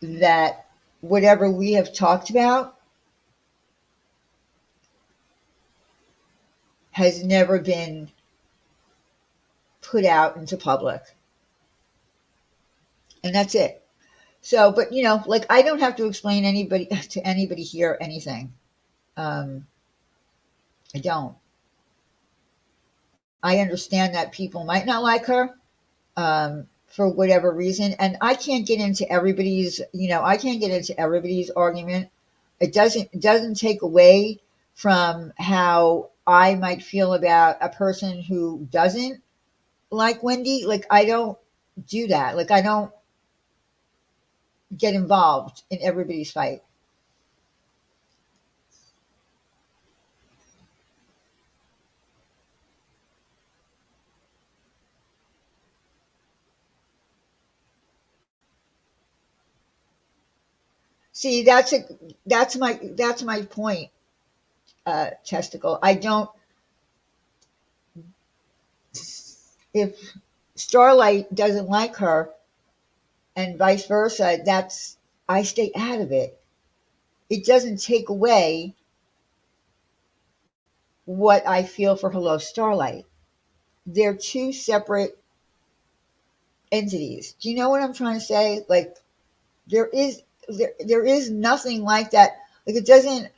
that whatever we have talked about has never been put out into public, and that's it. So, but like, I don't have to explain anybody to anybody here anything. Um, I don't. I understand that people might not like her, for whatever reason, and I can't get into everybody's argument. It doesn't take away from how I might feel about a person who doesn't like Wendy. Like, I don't do that. Like, I don't get involved in everybody's fight. See, that's my point, testicle. I don't. If Starlight doesn't like her and vice versa, that's I stay out of it. It doesn't take away what I feel for Hello Starlight. They're two separate entities. Do you know what I'm trying to say? Like, there is there is nothing like that. Like, it doesn't.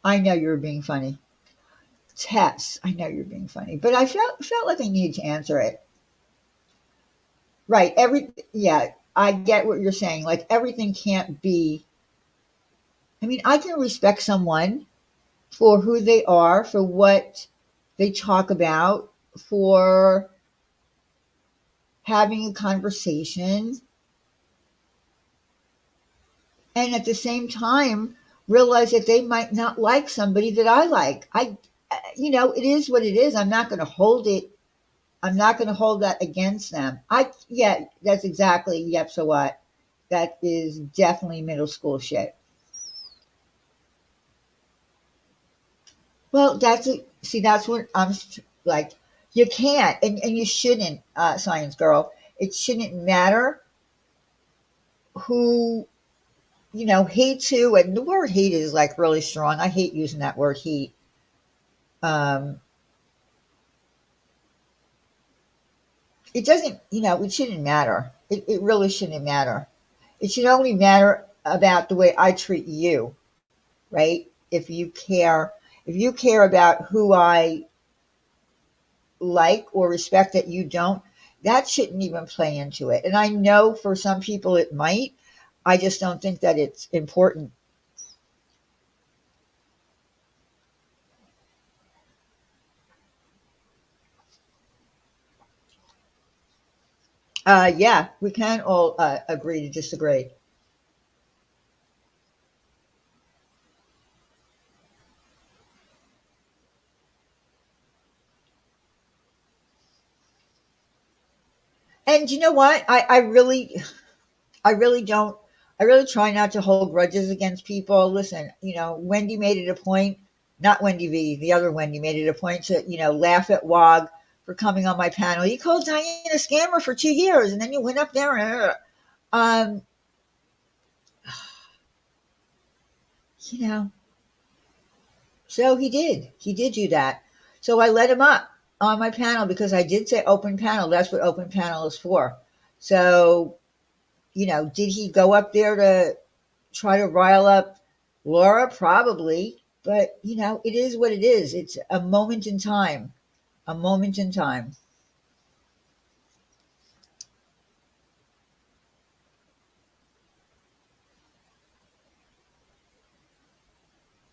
I know you're being funny, Tess. I know you're being funny, but I felt like I needed to answer it. Right. Yeah, I get what you're saying. Like, everything can't be. I mean, I can respect someone for who they are, for what they talk about, for having a conversation, and at the same time realize that they might not like somebody that I like. It is what it is. I'm not going to hold that against them. Yeah, that's exactly, yep, so what? That is definitely middle school shit. Well, see, that's what like, you can't, and you shouldn't, science girl. It shouldn't matter who, hates who, and the word hate is like really strong. I hate using that word hate. Um, it doesn't, it shouldn't matter. It really shouldn't matter. It should only matter about the way I treat you, right? If you care about who I like or respect that you don't, that shouldn't even play into it. And I know for some people it might. I just don't think that it's important. Yeah, we can all agree to disagree. And you know what? I really don't. I really try not to hold grudges against people. Listen, Wendy made it a point, not Wendy V, the other Wendy made it a point to, laugh at Wog for coming on my panel. You called Diane a scammer for 2 years, and then you went up there and, you know, so he did. He did do that. So I let him up on my panel because I did say open panel. That's what open panel is for. So, did he go up there to try to rile up Laura? Probably. But, it is what it is. It's a moment in time. A moment in time.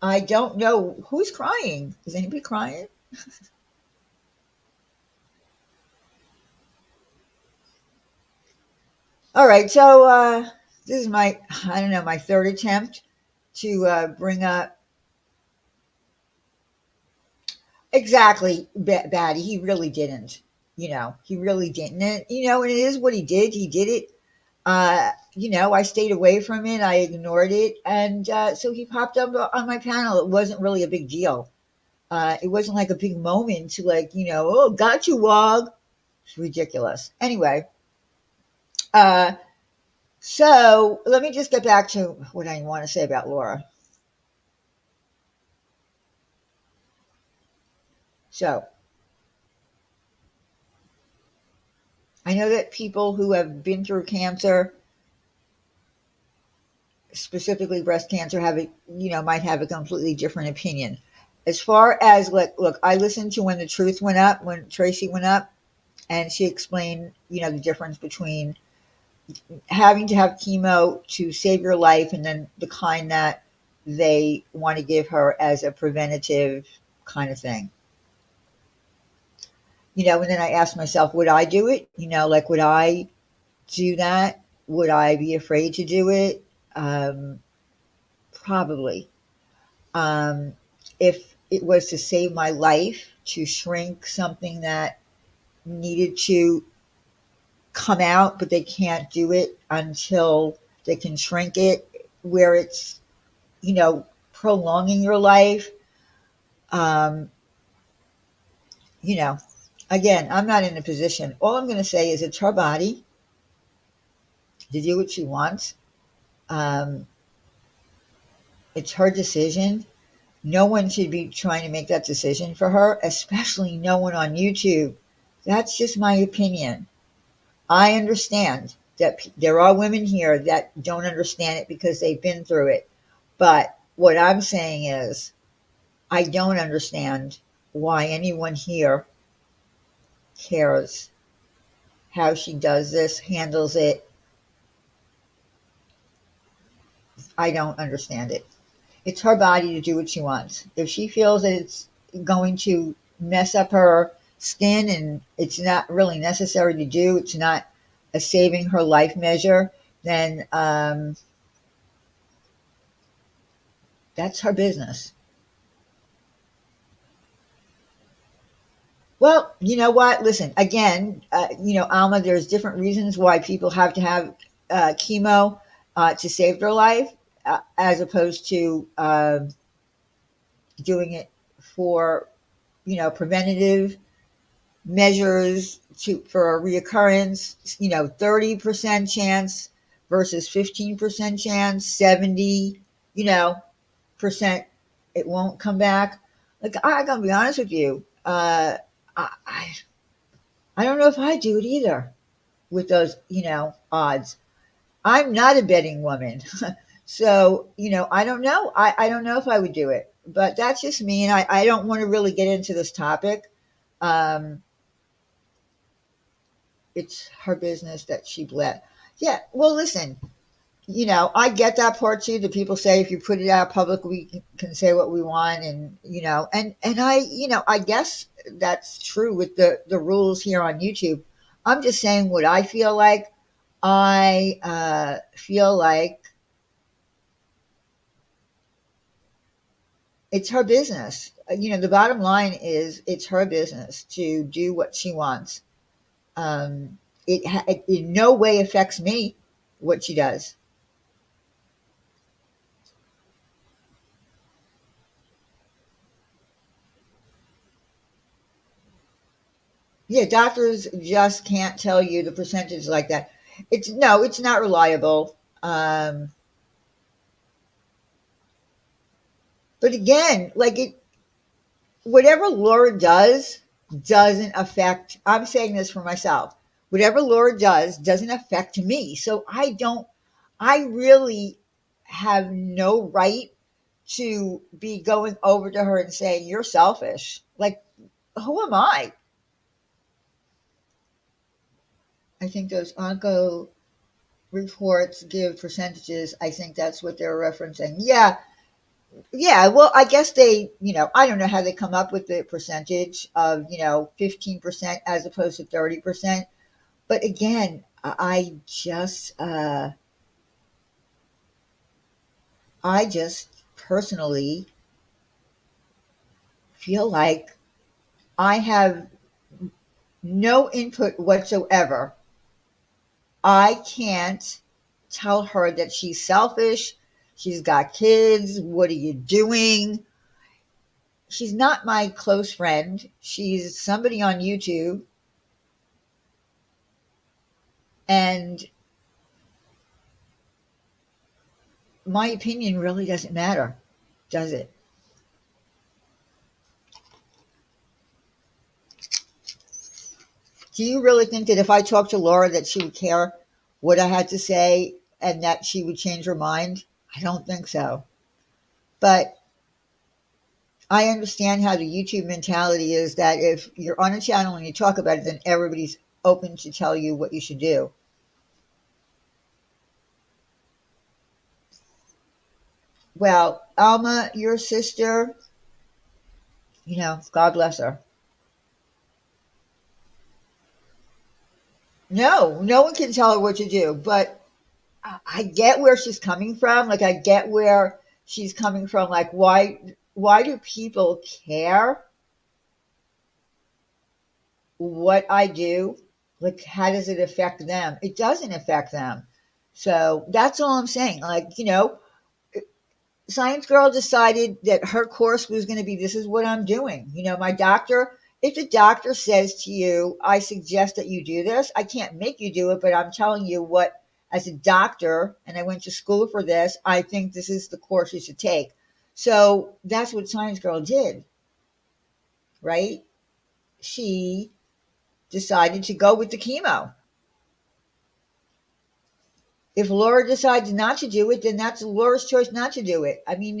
I don't know who's crying. Is anybody crying? All right. So this is I don't know, my third attempt to bring up exactly Batty. He really didn't. He really didn't. And, and it is what he did. He did it. I stayed away from it. I ignored it. And so he popped up on my panel. It wasn't really a big deal. It wasn't like a big moment to like, oh, got you, Wog. It's ridiculous. Anyway, uh, so let me just get back to what I want to say about Laura. So I know that people who have been through cancer, specifically breast cancer, might have a completely different opinion. As far as like, look, I listened to when the truth went up, when Tracy went up, and she explained, the difference between having to have chemo to save your life and then the kind that they want to give her as a preventative kind of thing. And then I asked myself, would I do it? Like, would I do that? Would I be afraid to do it? Probably. Um, if it was to save my life, to shrink something that needed to come out, but they can't do it until they can shrink it, where it's, prolonging your life. Um, you know, Again, I'm not in a position. All I'm going to say is it's her body to do what she wants. Um, it's her decision. No one should be trying to make that decision for her, especially no one on YouTube. That's just my opinion. I understand that there are women here that don't understand it because they've been through it. But what I'm saying is, I don't understand why anyone here cares how she does this, handles it. I don't understand it. It's her body to do what she wants. If she feels that it's going to mess up her skin and it's not really necessary to do, it's not a saving her life measure, then that's her business. Well, you know what? Listen, again, Alma, there's different reasons why people have to have chemo to save their life, as opposed to doing it for, preventative measures for a reoccurrence. 30% chance versus 15% chance, 70, you know, percent it won't come back. Like, I gotta be honest with you. I I don't know if I do it either with those, odds. I'm not a betting woman. So, I don't know. I don't know if I would do it, but that's just me. And I don't want to really get into this topic. Um, it's her business that she bled. Yeah. Well, listen, I get that part too. The people say if you put it out public, we can say what we want. And, and I guess that's true with the rules here on YouTube. I'm just saying what I feel like. I feel like it's her business. The bottom line is it's her business to do what she wants. It in no way affects me what she does. Yeah, doctors just can't tell you the percentage like that. It's no, it's not reliable. But again, like it, whatever Laura does doesn't affect. I'm saying this for myself. Whatever Laura does doesn't affect me. So I don't. I really have no right to be going over to her and saying you're selfish. Like, who am I? I think those onco reports give percentages. I think that's what they're referencing. Yeah, yeah. Well, I guess they, I don't know how they come up with the percentage of, 15% as opposed to 30%. But again, I just personally feel like I have no input whatsoever. I can't tell her that she's selfish. She's got kids. What are you doing? She's not my close friend. She's somebody on YouTube. And my opinion really doesn't matter, does it? Do you really think that if I talked to Laura that she would care what I had to say and that she would change her mind? I don't think so. But I understand how the YouTube mentality is that if you're on a channel and you talk about it, then everybody's open to tell you what you should do. Well, Alma, your sister, God bless her. No, no one can tell her what to do, but I get where she's coming from. Like, I get where she's coming from. Like, why do people care what I do? Like, how does it affect them? It doesn't affect them. So that's all I'm saying. Like, Science Girl decided that her course was going to be, this is what I'm doing. My doctor, if the doctor says to you, I suggest that you do this, I can't make you do it, but I'm telling you what, as a doctor, and I went to school for this, I think this is the course you should take. So that's what Science Girl did, right? She decided to go with the chemo. If Laura decides not to do it, then that's Laura's choice not to do it. I mean,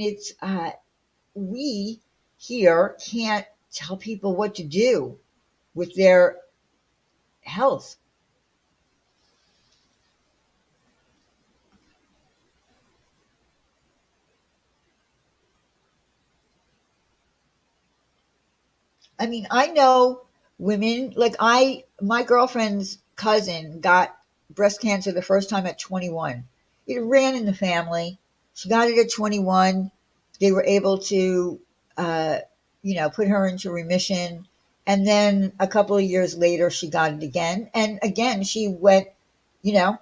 we here can't tell people what to do with their health. I mean, I know women like my girlfriend's cousin got breast cancer the first time at 21. It ran in the family. She got it at 21. They were able to, uh, put her into remission. And then a couple of years later, she got it again. And again, she went, you know,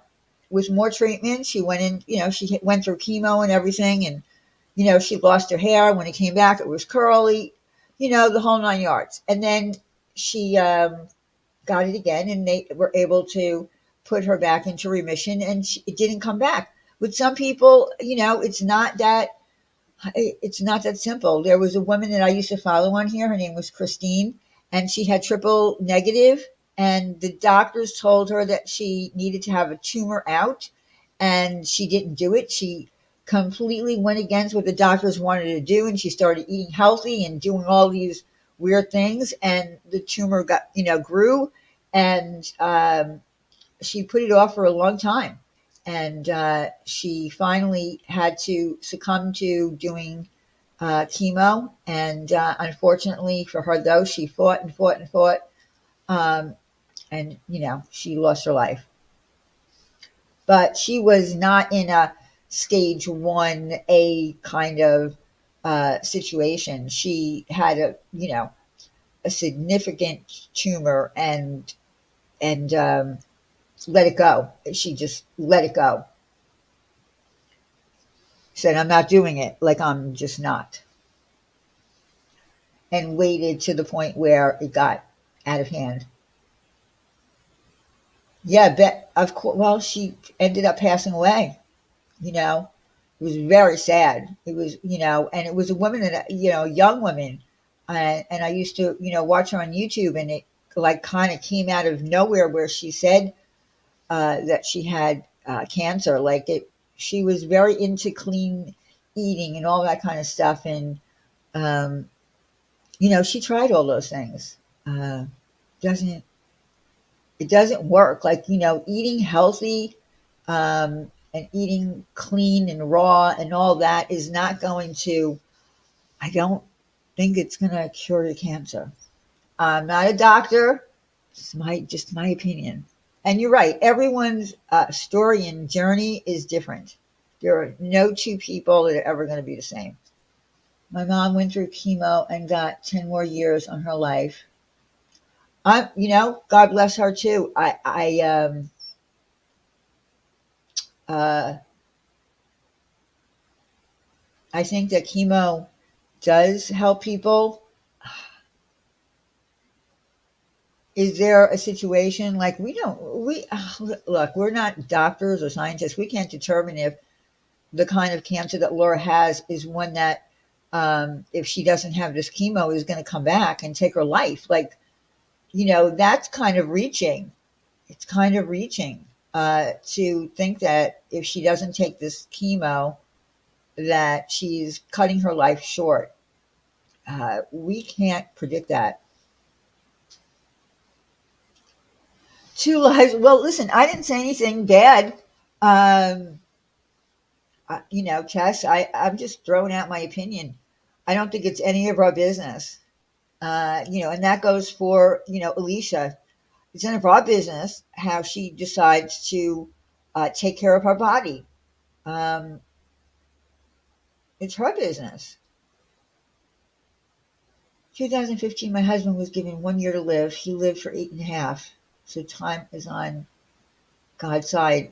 with more treatment. She went in, she went through chemo and everything. And she lost her hair. When it came back, it was curly, the whole 9 yards. And then she got it again, and they were able to put her back into remission, and it didn't come back. With some people, it's not that simple. There was a woman that I used to follow on here. Her name was Christine, and she had triple negative, and the doctors told her that she needed to have a tumor out, and she didn't do it. She completely went against what the doctors wanted to do, and she started eating healthy and doing all these weird things, and the tumor grew, and she put it off for a long time, and she finally had to succumb to doing chemo. And unfortunately for her, though, she fought and fought and fought, um, and she lost her life. But she was not in a stage 1A kind of situation. She had a significant tumor, and let it go. She just let it go. Said, I'm not doing it. Like, I'm just not. And waited to the point where it got out of hand. Yeah, but of course, well, she ended up passing away, you know. It was very sad. It was, and it was a woman that, young woman. And I used to, watch her on YouTube, and it like kind of came out of nowhere where she said that she had cancer. Like she was very into clean eating and all that kind of stuff. And, um, she tried all those things. Doesn't it doesn't work. Like, eating healthy and eating clean and raw and all that is not going to, I don't think it's going to cure the cancer. I'm not a doctor. It's just my opinion. And you're right. Everyone's story and journey is different. There are no two people that are ever going to be the same. My mom went through chemo and got 10 more years on her life. God bless her too. Uh, I think that chemo does help people. Is there a situation like we look, we're not doctors or scientists. We can't determine if the kind of cancer that Laura has is one that, if she doesn't have this chemo, is going to come back and take her life. Like, that's kind of reaching. It's kind of reaching to think that if she doesn't take this chemo, that she's cutting her life short. We can't predict that. Two lives. Well, listen, I didn't say anything bad. Um, Tess, I'm just throwing out my opinion. I don't think it's any of our business. And that goes for, Alicia. It's none of our business how she decides to take care of her body. Um, it's her business. 2015, my husband was given 1 year to live. He lived for 8.5. So time is on God's side.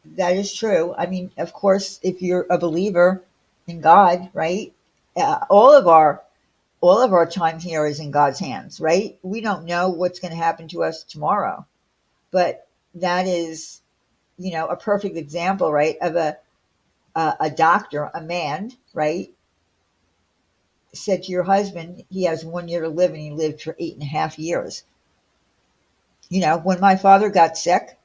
That is true. I mean, of course, if you're a believer in God, right? All of our time here is in God's hands, right? We don't know what's going to happen to us tomorrow, but that is, a perfect example, right, of a doctor, a man, right, said to your husband he has 1 year to live, and he lived for 8.5 years. When my father got sick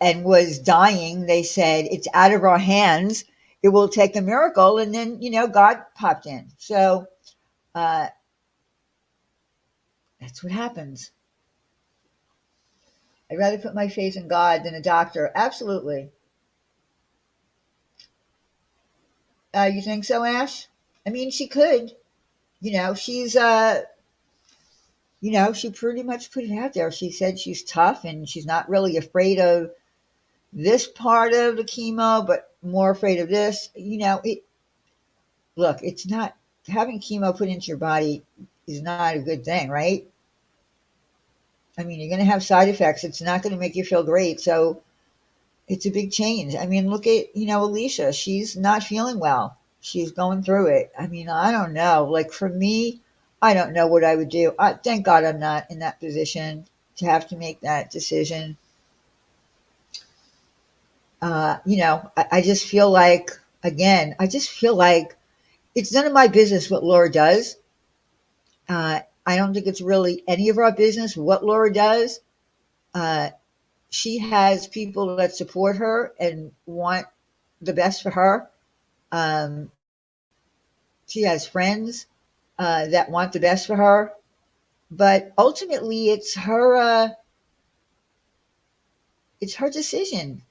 and was dying, they said, it's out of our hands. It will take a miracle. And then, God popped in. So uh, that's what happens. I'd rather put my faith in God than a doctor. Absolutely. You think so, Ash? I mean, she could. She's, she pretty much put it out there. She said she's tough and she's not really afraid of this part of the chemo, but more afraid of this. Look, it's not, having chemo put into your body is not a good thing, right? I mean, you're going to have side effects. It's not going to make you feel great. So it's a big change. I mean, look at, Alicia. She's not feeling well. She's going through it. I mean, I don't know. Like for me, I don't know what I would do. Thank God I'm not in that position to have to make that decision. I just feel like, again, it's none of my business what Laura does. I don't think it's really any of our business what Laura does. Uh, she has people that support her and want the best for her. Um, she has friends that want the best for her, but ultimately, it's her decision.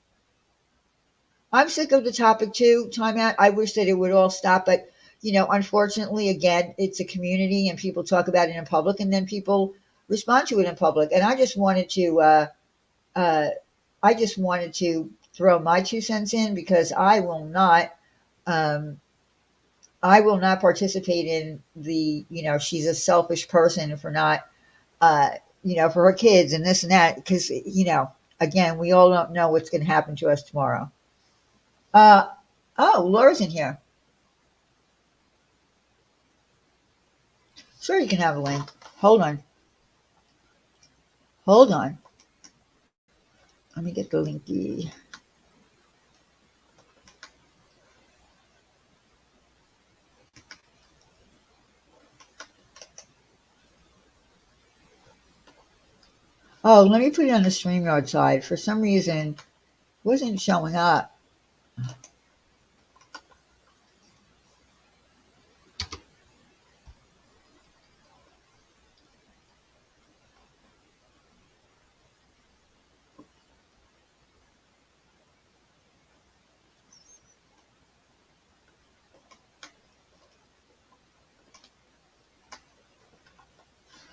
I'm sick of the topic too. Time out. I wish that it would all stop, but unfortunately, again, it's a community, and people talk about it in public, and then people respond to it in public. And uh, I just wanted to throw my 2 cents in because um, I will not participate in the, she's a selfish person for not for her kids and this and that, because, again, we all don't know what's going to happen to us tomorrow. Uh, oh, Laura's in here. Sure, you can have a link. Hold on. Hold on. Let me get the linky. Oh, let me put it on the StreamYard side. For some reason, it wasn't showing up.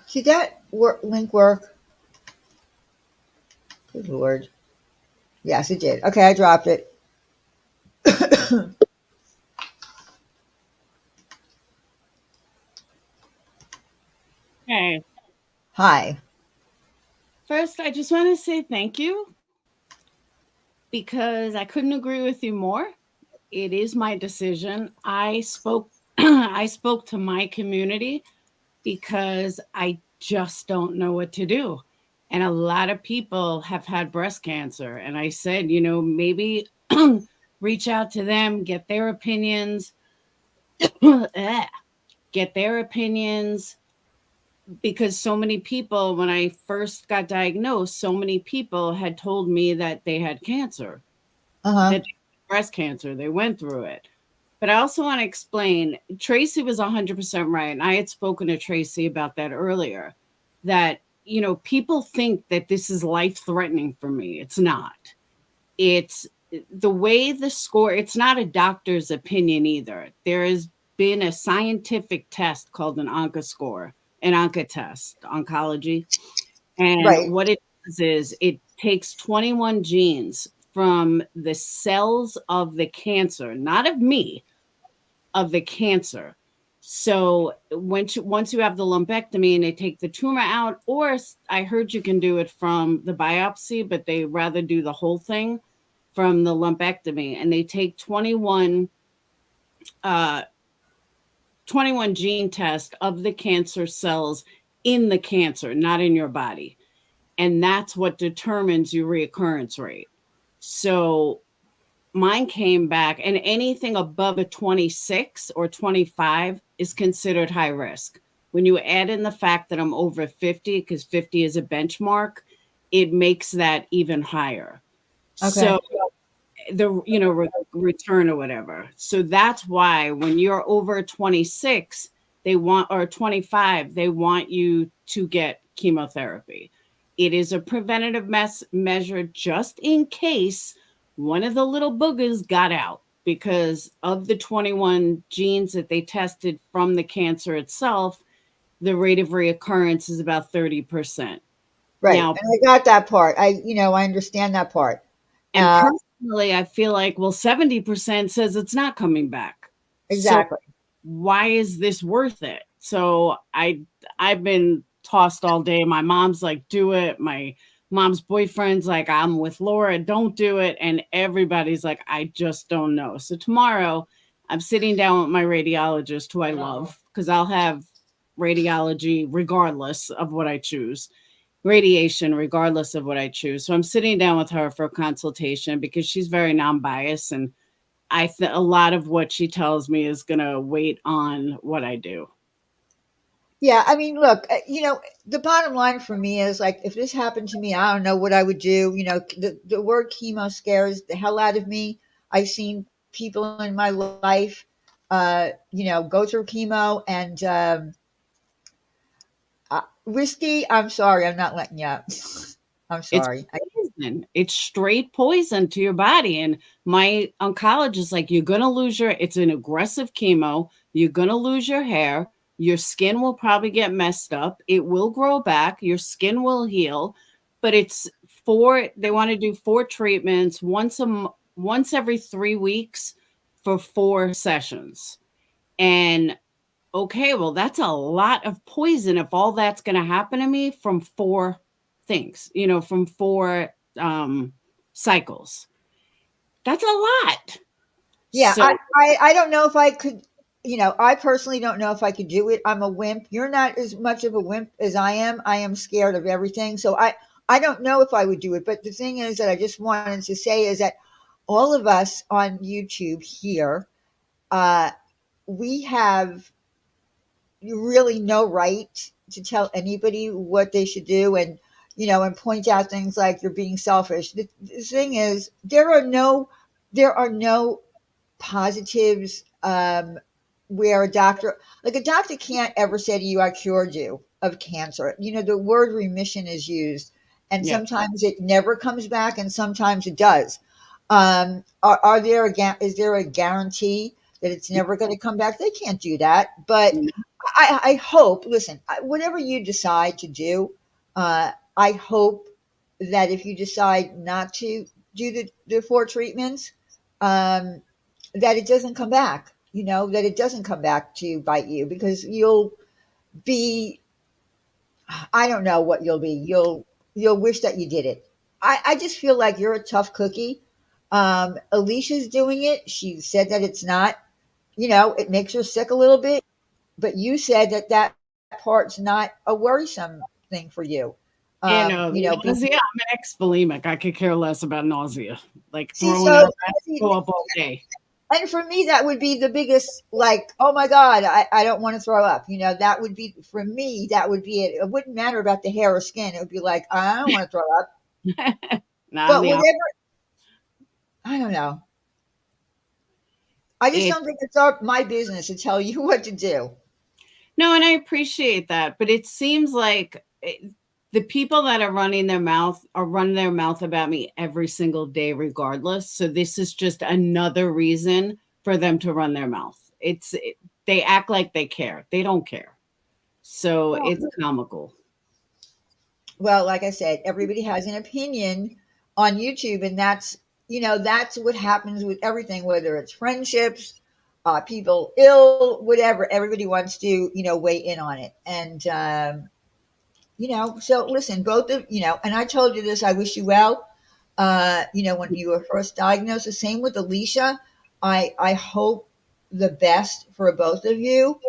See that link work? Good Lord. Yes, it did. Okay, I dropped it. Hey, Hi. first, I just want to say thank you because I couldn't agree with you more. It is my decision. I spoke I spoke to my community because I just don't know what to do. And a lot of people have had breast cancer and I said, maybe reach out to them, get their opinions, get their opinions because so many people when I first got diagnosed, so many people had told me that they had cancer, Uh huh. that they had breast cancer, they went through it. But I also want to explain Tracy was 100% right. And I had spoken to Tracy about that earlier that, people think that this is life threatening for me. It's not. It's the way the score, it's not a doctor's opinion either. There has been a scientific test called an ONCA score, an ONCA test, oncology. And Right. what it does is it takes 21 genes from the cells of the cancer, not of me, of the cancer. So once you have the lumpectomy and they take the tumor out, or I heard you can do it from the biopsy, but they rather do the whole thing from the lumpectomy, and they take uh, 21 gene test of the cancer cells in the cancer, not in your body, and that's what determines your reoccurrence rate. So mine came back, and anything above a 26 or 25 is considered high risk. When you add in the fact that I'm over 50, because 50 is a benchmark, it makes that even higher. Okay. So the return or whatever. So that's why when you're over 26, they want or 25, they want you to get chemotherapy. It is a preventative measure just in case one of the little boogers got out because of the 21 genes that they tested from the cancer itself, the rate of reoccurrence is about 30%. Right. Now, And I got that part. I understand that part. and Uh, personally, I feel like, well, 70% says it's not coming back. So exactly. why is this worth it? So I've been tossed all day. My mom's like, do it. My mom's boyfriend's like, I'm with Laura, don't do it. And everybody's like, I just don't know. So tomorrow I'm sitting down with my radiologist who I love because I'll have radiology regardless of what I choose, radiation regardless of what I choose. So I'm sitting down with her for a consultation because she's very non-biased and a lot of what she tells me is going to wait on what I do. Yeah. I mean, look, the bottom line for me is like, if this happened to me, I don't know what I would do. The word chemo scares the hell out of me. I've seen people in my life, go through chemo and, risky. I'm sorry. I'm not letting you up. I'm It's sorry. poison. It's straight poison to your body. And my oncologist is like, you're going to lose it's an aggressive chemo. You're going to lose your hair. Your skin will probably get messed up. It will grow back. Your skin will heal. But they want to do 4 treatments once every 3 weeks for 4 sessions. And okay, well, that's a lot of poison if all that's going to happen to me from four things, from four cycles. That's a lot. Yeah, So, I don't know if I could, I personally don't know if I could do it. I'm a wimp. You're not as much of a wimp as I am. I am scared of everything. So I don't know if I would do it. But the thing is that I just wanted to say is that all of us on YouTube here, uh, we have really no right to tell anybody what they should do and and point out things like you're being selfish. The thing is there are no positives where a doctor can't ever say to you, I cured you of cancer. The word remission is used, and yeah. sometimes it never comes back and sometimes it does. Is there a guarantee that it's never going to come back? They can't do that. But I hope, listen, whatever you decide to do, I hope that if you decide not to do the four treatments, um, that it doesn't come back, that it doesn't come back to bite you, because you'll be, I don't know what you'll be. You'll wish that you did it. I just feel like you're a tough cookie. Alicia's doing it. She said that it's not, it makes her sick a little bit, but you said that that part's not a worrisome thing for you. The nausea, I'm an ex-bulimic. I could care less about nausea. Like See, throwing so up, I go up all day. and for me, that would be the biggest, like, oh my God, I don't want to throw up. That would be, for me, that would be it. It wouldn't matter about the hair or skin. It would be like, I don't want to throw up. Nah, I'm But the whatever, I don't know. I just it don't think it's my business to tell you what to do. No, and I appreciate that, but it seems like the people that are running their mouth about me every single day regardless. So this is just another reason for them to run their mouth. They act like they care. They don't care. So Well, it's comical. well, like I said, everybody has an opinion on YouTube, and that's what happens with everything, whether it's friendships, people ill, whatever. Everybody wants to, weigh in on it, and so listen, both of and I told you this. I wish you well. When you were first diagnosed, the same with Alicia. I hope the best for both of you.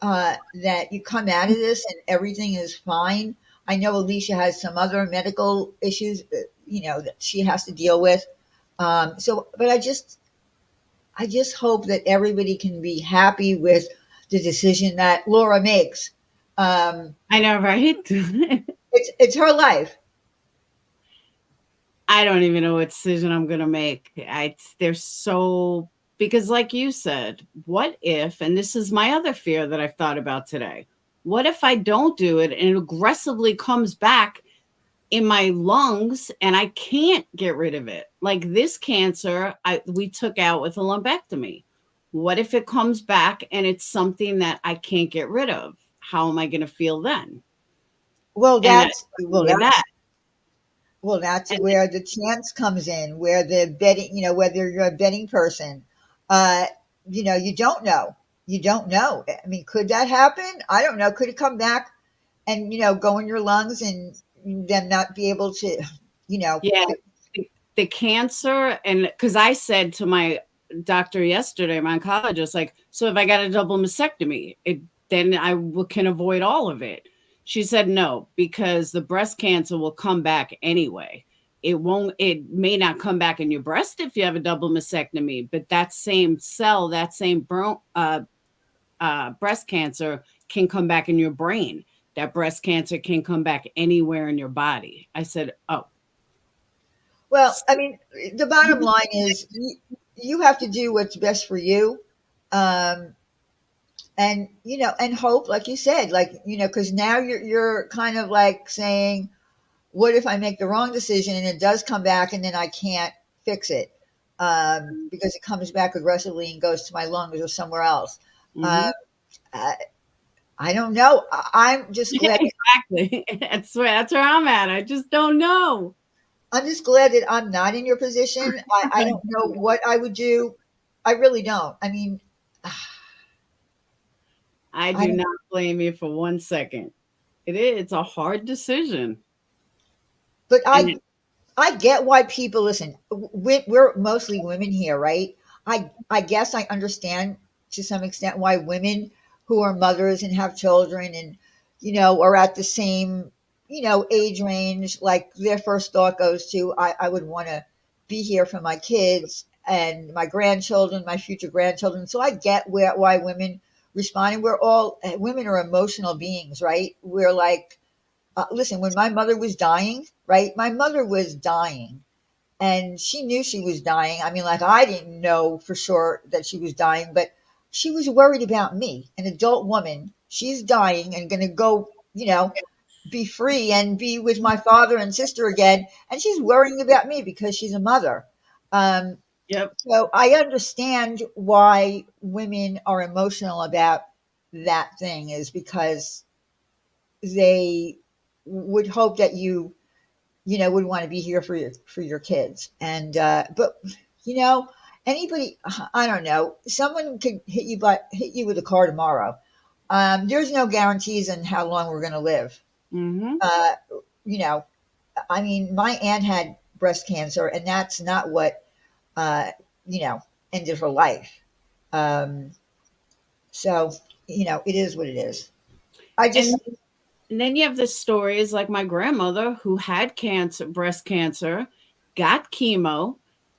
That you come out of this and everything is fine. I know Alicia has some other medical issues, that she has to deal with. But I just hope that everybody can be happy with the decision that Laura makes. Um, I know, right? it's her life. I don't even know what decision I'm going to make. They're so, because like you said, what if, and this is my other fear that I've thought about today. What if I don't do it and it aggressively comes back in my lungs and I can't get rid of it? Like this cancer, we took out with a lumpectomy. What if it comes back and it's something that I can't get rid of? How am I going to feel then? Well, And I that's well, with that, that's well, that's and where the chance comes in, where the betting, whether you're a betting person, uh, you don't know. You don't know. I mean, could that happen? I don't know. Could it come back and, go in your lungs and them not be able to, you know, yeah, the cancer, and because I said to my doctor yesterday, my oncologist, like, so if I got a double mastectomy, then can avoid all of it. She said no, because the breast cancer will come back anyway. It may not come back in your breast if you have a double mastectomy, but that same cell, that same breast cancer can come back in your brain. That breast cancer can come back anywhere in your body. I said, oh, well, I mean, the bottom line is you have to do what's best for you. Um, and hope, like you said, like, because now you're kind of like saying, what if I make the wrong decision and it does come back and then I can't fix it, because it comes back aggressively and goes to my lungs or somewhere else. Uh, mhm. I, I don't know. I'm just Yeah, glad. exactly. That's where I'm at. I just don't know. I'm just glad that I'm not in your position. I don't know what I would do. I really don't. I mean, I I do not blame you for 1 second. It is. It's a hard decision. but And I get why people listen. We're mostly women here, right? I guess I understand to some extent why women who are mothers and have children and are at the same age range, like their first thought goes to I would want to be here for my kids and my grandchildren, my future grandchildren. So I get why women respond. And we're all women are emotional beings, right? We're like listen, when my mother was dying, right? My mother was dying and she knew she was dying. I mean, like, I didn't know for sure that she was dying, but she was worried about me, an adult woman. She's dying and going to go, be free and be with my father and sister again. And she's worrying about me because she's a mother. Um, yep, so I understand why women are emotional about that thing, is because they would hope that would want to be here for your kids. And but you know, anybody, I don't know, someone could hit you with a car tomorrow. There's no guarantees on how long we're going to live. hmm Uh, you know, I mean, my aunt had breast cancer, and that's not what uh, you know ended her life. Um, so it is what it is. I and just And then you have the stories like my grandmother who had cancer, breast cancer, got chemo,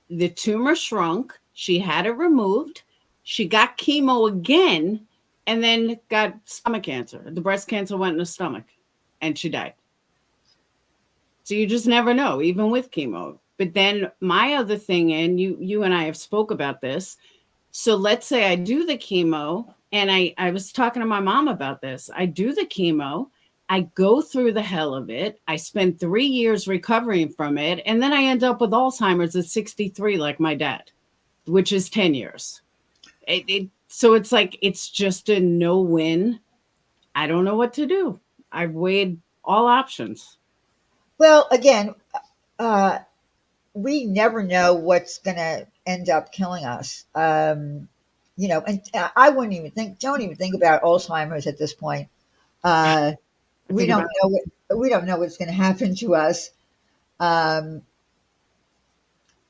the tumor shrunk, she had it removed, she got chemo again, and then got stomach cancer. The breast cancer went in the stomach and she died. So you just never know, even with chemo. But then my other thing, and you and I have spoke about this. So let's say I do the chemo, and I was talking to my mom about this. I do the chemo, I go through the hell of it. I spend 3 years recovering from it, and then I end up with Alzheimer's at 63, like my dad, which is 10 years. So it's like it's just a no win. I don't know what to do. I've weighed all options. well again. Uh, we never know what's going to end up killing us. And I wouldn't even don't even think about Alzheimer's at this point. Uh, I we think about don't know we don't know what's going to happen to us. Um,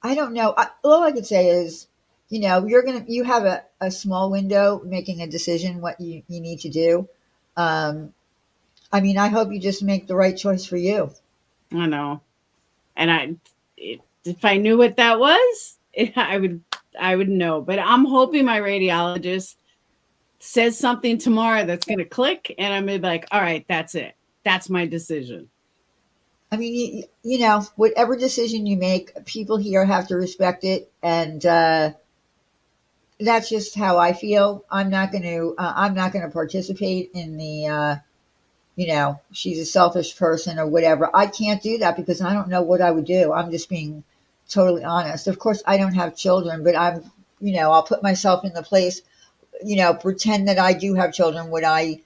I don't know. All I could say is, you have a small window making a decision what you need to do. Um, I mean, I hope you just make the right choice for you. I know. And if I knew what that was, I would know. But I'm hoping my radiologist says something tomorrow that's going to click, and I'm going to be like, all right, that's it. That's my decision. I mean, whatever decision you make, people here have to respect it, and that's just how I feel. I'm not going to participate in the. She's a selfish person or whatever. I can't do that because I don't know what I would do. I'm just being totally honest. Of course, I don't have children, but I'll put myself in the place. Pretend that I do have children. Would I,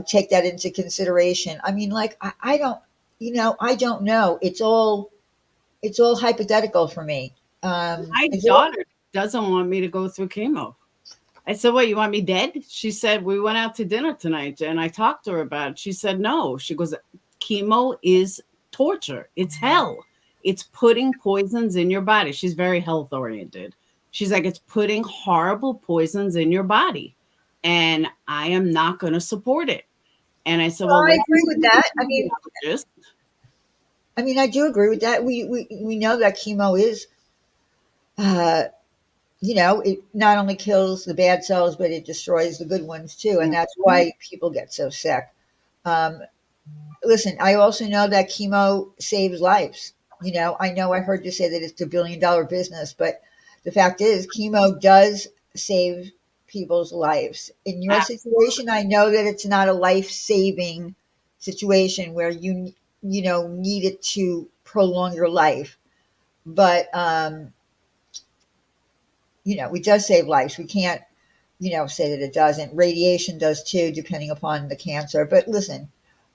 take that into consideration? I mean, like I don't. I don't know. It's all hypothetical for me. My It's all, daughter doesn't want me to go through chemo. I said, "What, you want me dead?" She said, "We went out to dinner tonight and I talked to her about it." She said, "No." She goes, "Chemo is torture. It's hell. It's putting poisons in your body." She's very health oriented. She's like, "It's putting horrible poisons in your body. And I am not going to support it." And I said, "Well, I let's agree with see that. the radiologist." I do agree with that. We know that chemo is, uh, it not only kills the bad cells, but it destroys the good ones too, and that's Mhm. why people get so sick. Um, Listen, I also know that chemo saves lives. I know I heard you say that it's $1 billion business, but the fact is, chemo does save people's lives. In your situation, I know that it's not a life saving situation where you need it to prolong your life, but it does save lives. We can't say that it doesn't. Radiation does too, depending upon the cancer. But listen,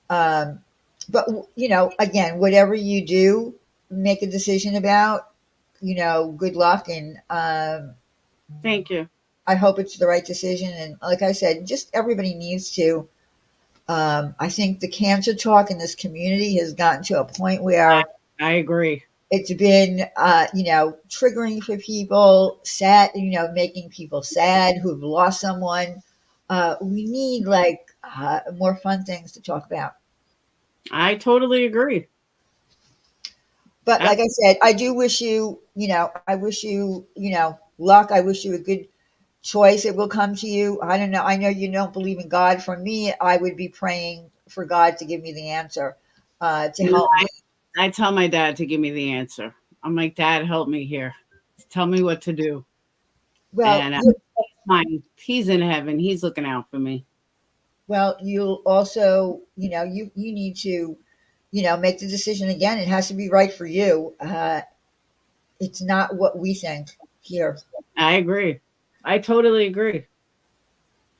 um, but again, whatever you do, make a decision about. Good luck, and Thank you. I hope it's the right decision. And like I said, just everybody needs to. I think the cancer talk in this community has gotten to a point I, where I agree. it's been, triggering for people, sad, making people sad who've lost someone. We need like more fun things to talk about. I totally agree. But Ab- like I said, I do wish you, I wish you, luck. I wish you a good choice. It will come to you. I don't know. I know you don't believe in God. For me, I would be praying for God to give me the answer, to No, help me. I tell my dad to give me the answer. I'm like, Dad, help me here. Tell me what to do. Well, And you, he's fine. He's in heaven. He's looking out for me. well, you'll also, you need to, make the decision again. It has to be right for you. It's not what we think here. I agree. I totally agree.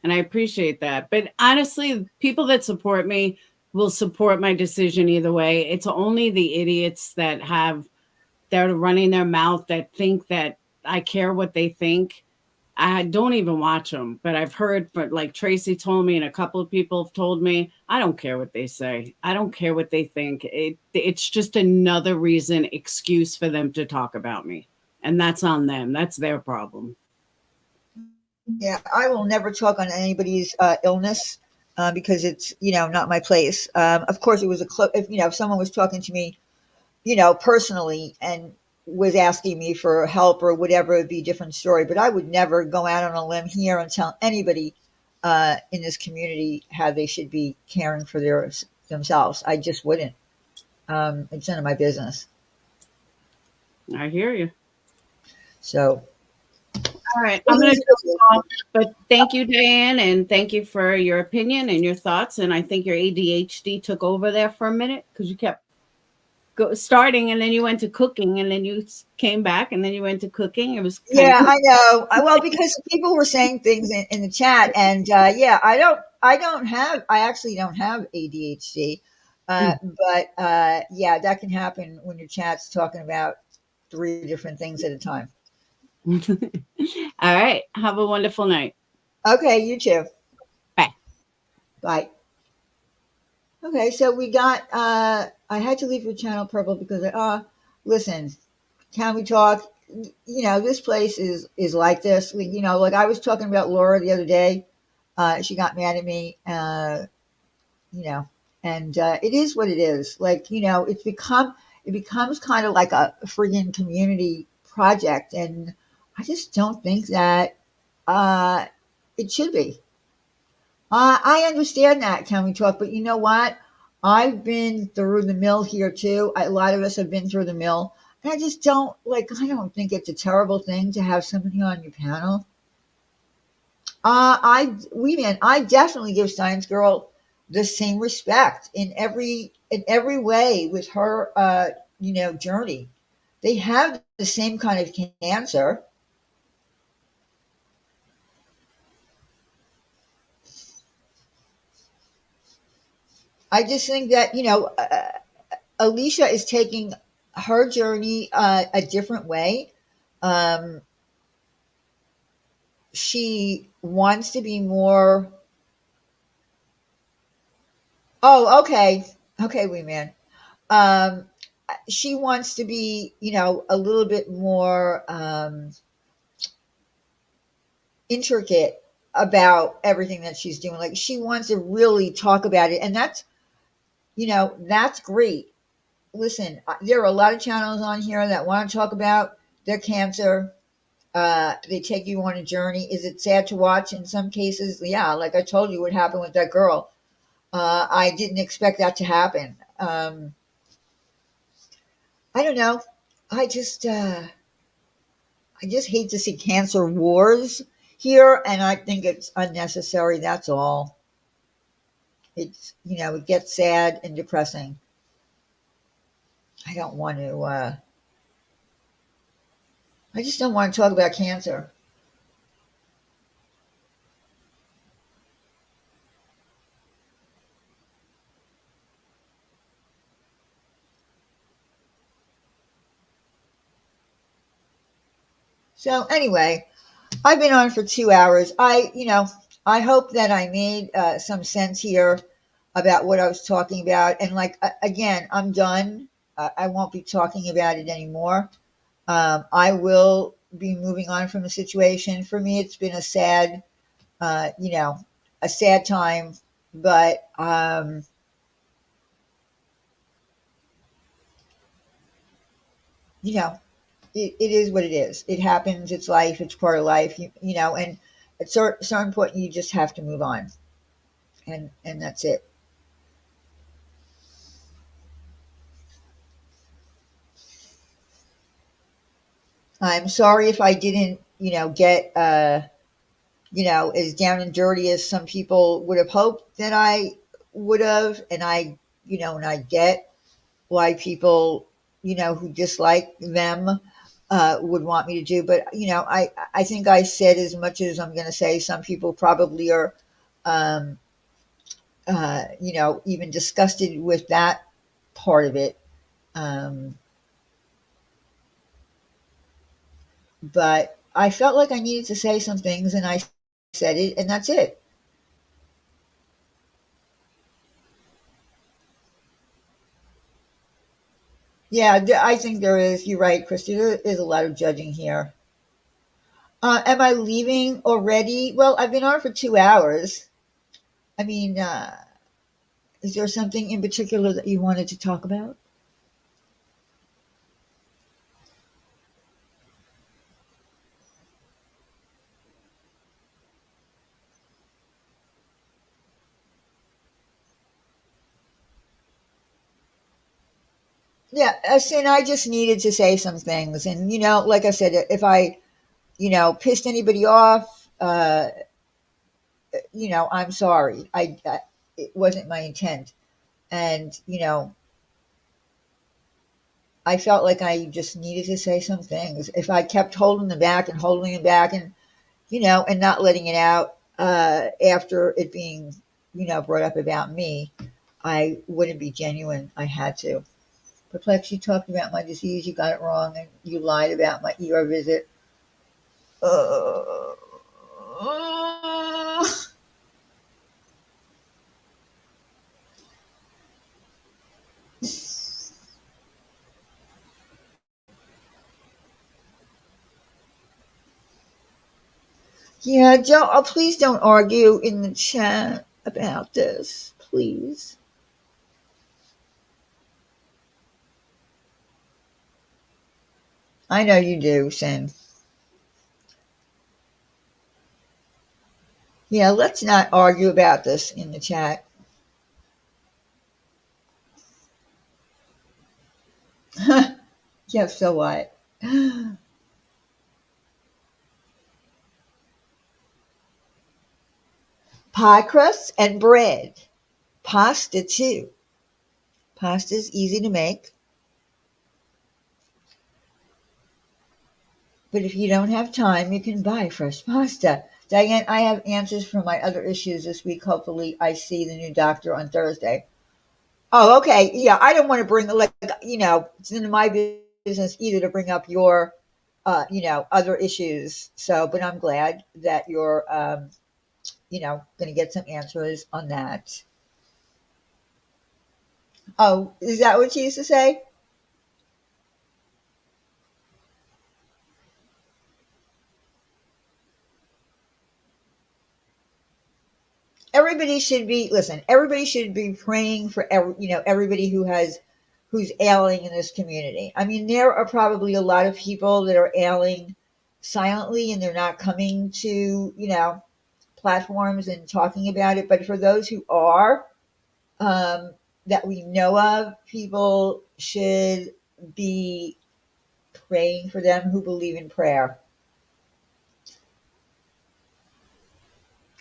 And I appreciate that. But honestly, people that support me will support my decision either way. It's only the idiots that have they're running their mouth that think that I care what they think. I don't even watch them, but I've heard from like Tracy told me, and a couple of people have told me, I don't care what they say. I don't care what they think. It's just another reason, excuse for them to talk about me. And that's on them. That's their problem. Yeah, I will never talk on anybody's illness, because it's, not my place. Of course, it was if someone was talking to me, personally, and was asking me for help or whatever, it'd be a different story. But I would never go out on a limb here and tell anybody in this community how they should be caring for themselves. I just wouldn't. It's none of my business. I hear you. So All right. it I'm going to is what it jump off, but thank you, Diane, and thank you for your opinion and your thoughts. And I think your ADHD took over there for a minute because you kept starting and then you went to cooking and then you came back and then you went to cooking. It was kind of Yeah, I know. Well, because people were saying things in the chat, and yeah, I actually don't have ADHD, but yeah, that can happen when your chat's talking about three different things at a time. All right. Have a wonderful night. Okay, you too. Bye. Bye. Okay, so we got. I had to leave your channel purple because listen, can we talk? This place is like this. Like I was talking about Laura the other day. She got mad at me. You know, and it is what it is. Like, it becomes kind of like a friggin' community project, and I just don't think that uh, it should be. I understand that, can we talk? But you know what? I've been through the mill here too. A lot of us have been through the mill. And I just don't like. I don't think it's a terrible thing to have somebody on your panel. I definitely give Science Girl the same respect in every way with her journey. They have the same kind of cancer. I just think that Alicia is taking her journey a different way. Um, she wants to be more. Oh, okay, okay, wee man. Um, she wants to be, a little bit more intricate about everything that she's doing. Like she wants to really talk about it, and that's great. Listen, there are a lot of channels on here that want to talk about their cancer. They take you on a journey. Is it sad to watch? In some cases, yeah. Like I told you, what happened with that girl. I didn't expect that to happen. I don't know. I just, uh, I just hate to see cancer wars here, and I think it's unnecessary. That's all. It gets sad and depressing. I don't want to. I just don't want to talk about cancer. So anyway, I've been on for 2 hours. I hope that I made some sense here about what I was talking about. And like, again, I'm done. I won't be talking about it anymore. I will be moving on from the situation. For me, it's been a sad, uh, you know, a sad time, but, you know, it is what it is. It happens. It's life. It's part of life. And at certain point, you just have to move on, and that's it. I'm sorry if I didn't, get, as down and dirty as some people would have hoped that I would have, and I get why people, who dislike them, would want me to do. But I think I said as much as I'm going to say. Some people probably are, um, even disgusted with that part of it. Um, but I felt like I needed to say some things, and I said it, and that's it. Yeah, I think there is. You're right, Christy. There is a lot of judging here. Am I leaving already? Well, I've been on for 2 hours. I mean, is there something in particular that you wanted to talk about? Yeah, Sin, I just needed to say some things. And, like I said, if I, pissed anybody off, I'm sorry. It wasn't my intent. And, I felt like I just needed to say some things. If I kept holding them back, and not letting it out after it being, brought up about me, I wouldn't be genuine. I had to. Perplex, you talked about my disease, you got it wrong, and you lied about my ER visit. Uh, yeah, please don't argue in the chat about this, please. I know you do, Sin. Yeah, let's not argue about this in the chat. Yeah, so what? Pie crust and bread. Pasta too. Pasta's easy to make, but if you don't have time, you can buy fresh pasta. Diane, I have answers for my other issues this week. Hopefully, I see the new doctor on Thursday. Oh, okay. Yeah, I don't want to bring, like, it's none of my business either to bring up your, other issues. So, but I'm glad that you're, going to get some answers on that. Oh, is that what you used to say? Everybody should be praying for everybody who's ailing in this community. I mean, there are probably a lot of people that are ailing silently and they're not coming to platforms and talking about it. But for those who are, um, that we know of, people should be praying for them who believe in prayer,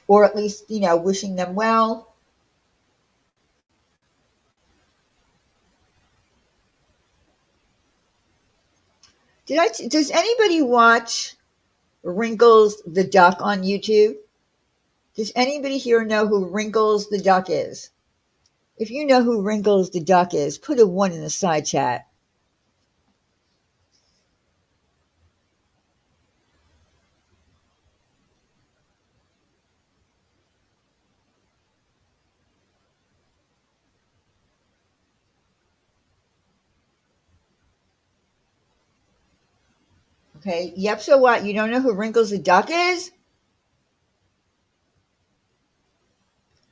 or at least wishing them well. Does anybody watch Wrinkles the Duck on YouTube? Does anybody here know who Wrinkles the Duck is? If you know who Wrinkles the Duck is, put a one in the side chat. Okay. Yep. So what? You don't know who Wrinkles the Duck is?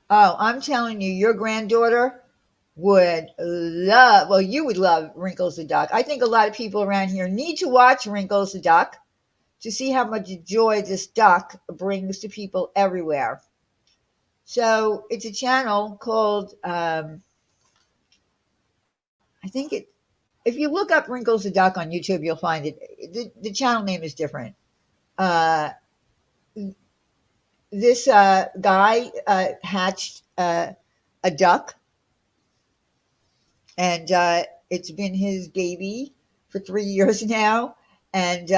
Oh, I'm telling you, your granddaughter would love, well, you would love Wrinkles the Duck. I think a lot of people around here need to watch Wrinkles the Duck to see how much joy this duck brings to people everywhere. So it's a channel called, I think it, if you look up Wrinkles the Duck on YouTube, you'll find it. The channel name is different. Uh, this guy hatched a duck, and it's been his baby for 3 years now. And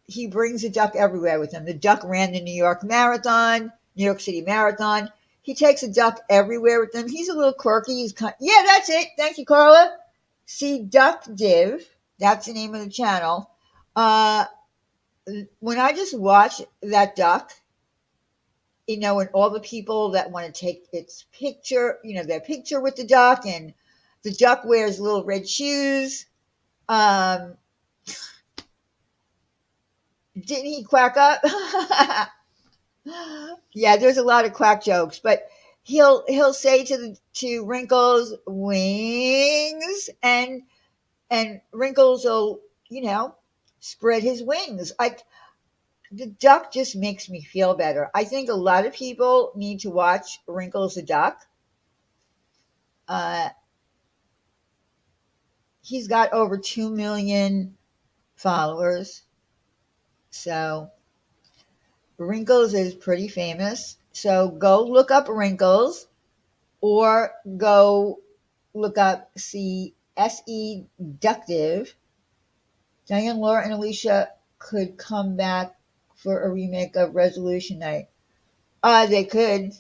he brings the duck everywhere with him. The duck ran the New York City Marathon. He takes a duck everywhere with him. He's a little quirky. Yeah, that's it. Thank you, Carla. See, Duck Div. That's the name of the channel. Uh, when I just watch that duck, and all the people that want to take its picture, their picture with the duck, and the duck wears little red shoes. Um, didn't he quack up? Yeah, there's a lot of quack jokes, but he'll say to Wrinkles wings, and Wrinkles will spread his wings. The duck just makes me feel better. I think a lot of people need to watch Wrinkles the Duck. Uh, he's got over 2 million followers. So Wrinkles is pretty famous. So go look up Wrinkles, or go look up CSE Ductive. Diane, Laura, and Alicia could come back for a remake of Resolution Night. They could.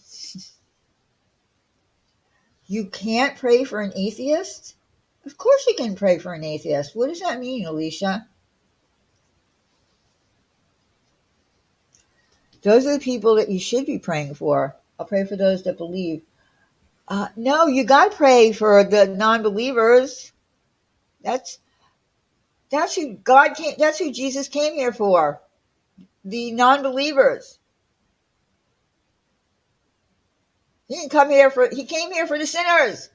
You can't pray for an atheist? Of course you can pray for an atheist. What does that mean, Alicia? Those are the people that you should be praying for. I'll pray for those that believe. No, you got to pray for the non-believers. That's that's who God came. That's who Jesus came here for. The non-believers. He didn't come here for. He came here for the sinners.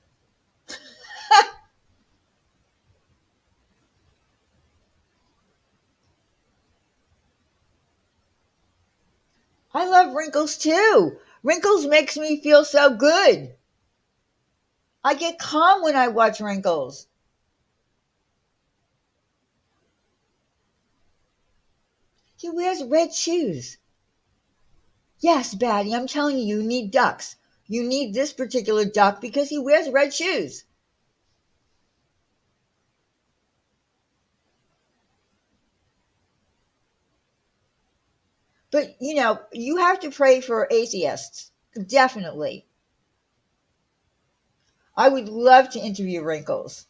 I love Wrinkles too. Wrinkles makes me feel so good. I get calm when I watch Wrinkles. He wears red shoes. Yes, Batty, I'm telling you, you need ducks. You need this particular duck because he wears red shoes. But, you have to pray for atheists. Definitely. I would love to interview Wrinkles.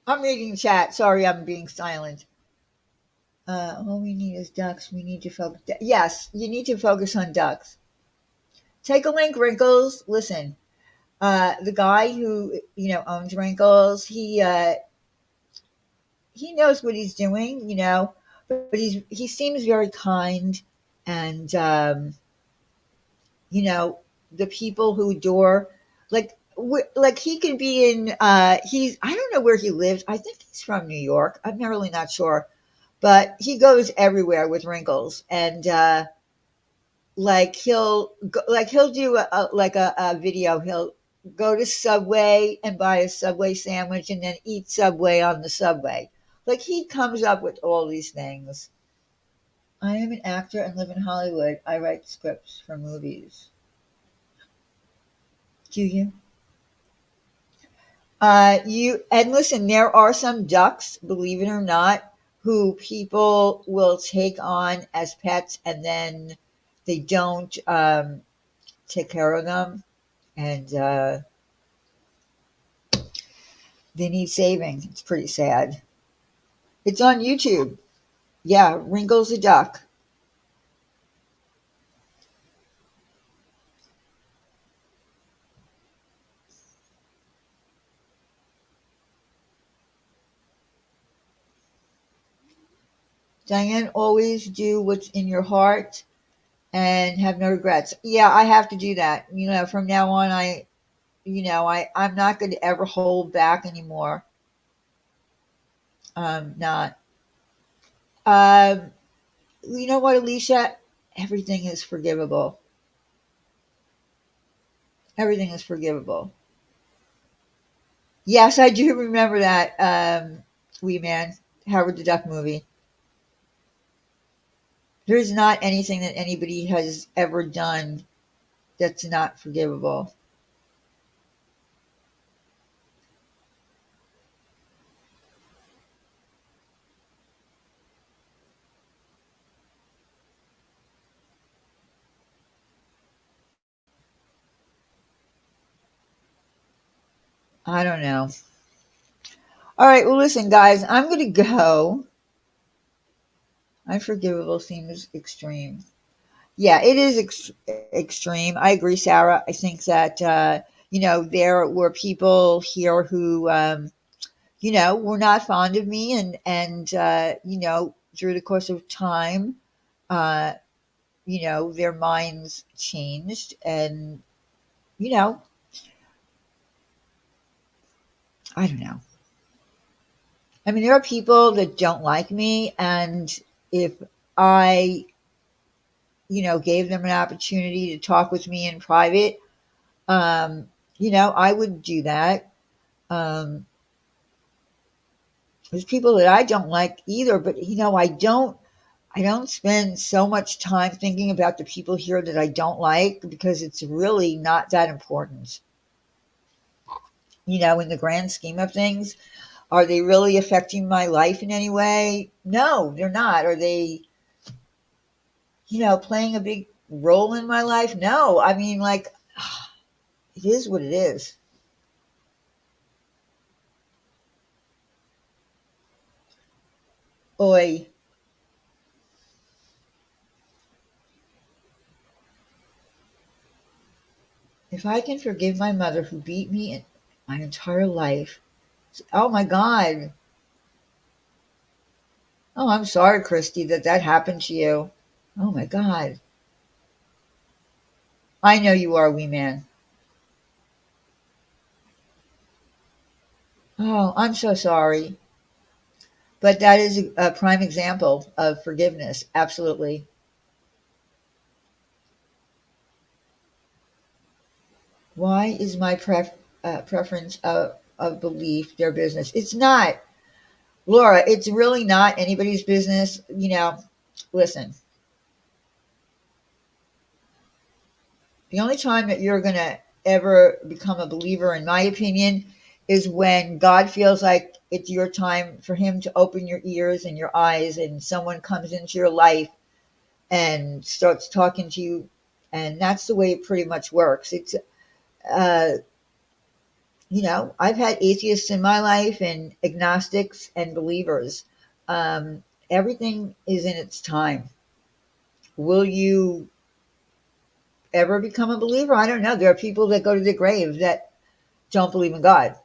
I'm reading chat. Sorry, I'm being silent. All we need is ducks. We need to focus. Yes, you need to focus on ducks. Take a link, Wrinkles. Listen, the guy who owns Wrinkles, he knows what he's doing, but he seems very kind, and the people who adore, like he can be in. He's I don't know where he lives. I think he's from New York. I'm not really not sure, but he goes everywhere with Wrinkles, and he'll do a video. He'll go to Subway and buy a Subway sandwich and then eat Subway on the Subway. Like, he comes up with all these things. I am an actor and live in Hollywood. I write scripts for movies. Do you? You and listen, there are some ducks, believe it or not, who people will take on as pets, and then they don't take care of them. And They need saving. It's pretty sad. It's on YouTube. Yeah, Wrinkles the Duck. Diane, always do what's in your heart and have no regrets. Yeah, I have to do that. From now on, I'm not going to ever hold back anymore. Not. Um, you know what, Alicia? Everything is forgivable. Everything is forgivable. Yes, I do remember that. Wee Man, Howard the Duck movie. There's not anything that anybody has ever done that's not forgivable. I don't know. All right, well, listen, guys, I'm going to go. Unforgivable seems extreme. Yeah, it is extreme. I agree, Sarah. I think that, there were people here who, were not fond of me, and through the course of time, uh, their minds changed, and, you know, I don't know. I mean, there are people that don't like me, and if I, gave them an opportunity to talk with me in private, um, I would do that. Um, there's people that I don't like either, but I don't spend so much time thinking about the people here that I don't like because it's really not that important. In the grand scheme of things, are they really affecting my life in any way? No, they're not. Are they, playing a big role in my life? No. I mean, like, it is what it is. Oi, if I can forgive my mother who beat me my entire life. Oh my God. Oh, I'm sorry, Christy, that happened to you. Oh my God. I know you are, wee man. Oh, I'm so sorry. But that is a prime example of forgiveness. Absolutely. Why is my preference of belief their business? It's not, Laura. It's really not anybody's business. Listen, the only time that you're going to ever become a believer, in my opinion, is when God feels like it's your time for Him to open your ears and your eyes, and someone comes into your life and starts talking to you. And that's the way it pretty much works. Uh, I've had atheists in my life and agnostics and believers. Everything is in its time. Will you ever become a believer? I don't know. There are people that go to the grave that don't believe in God.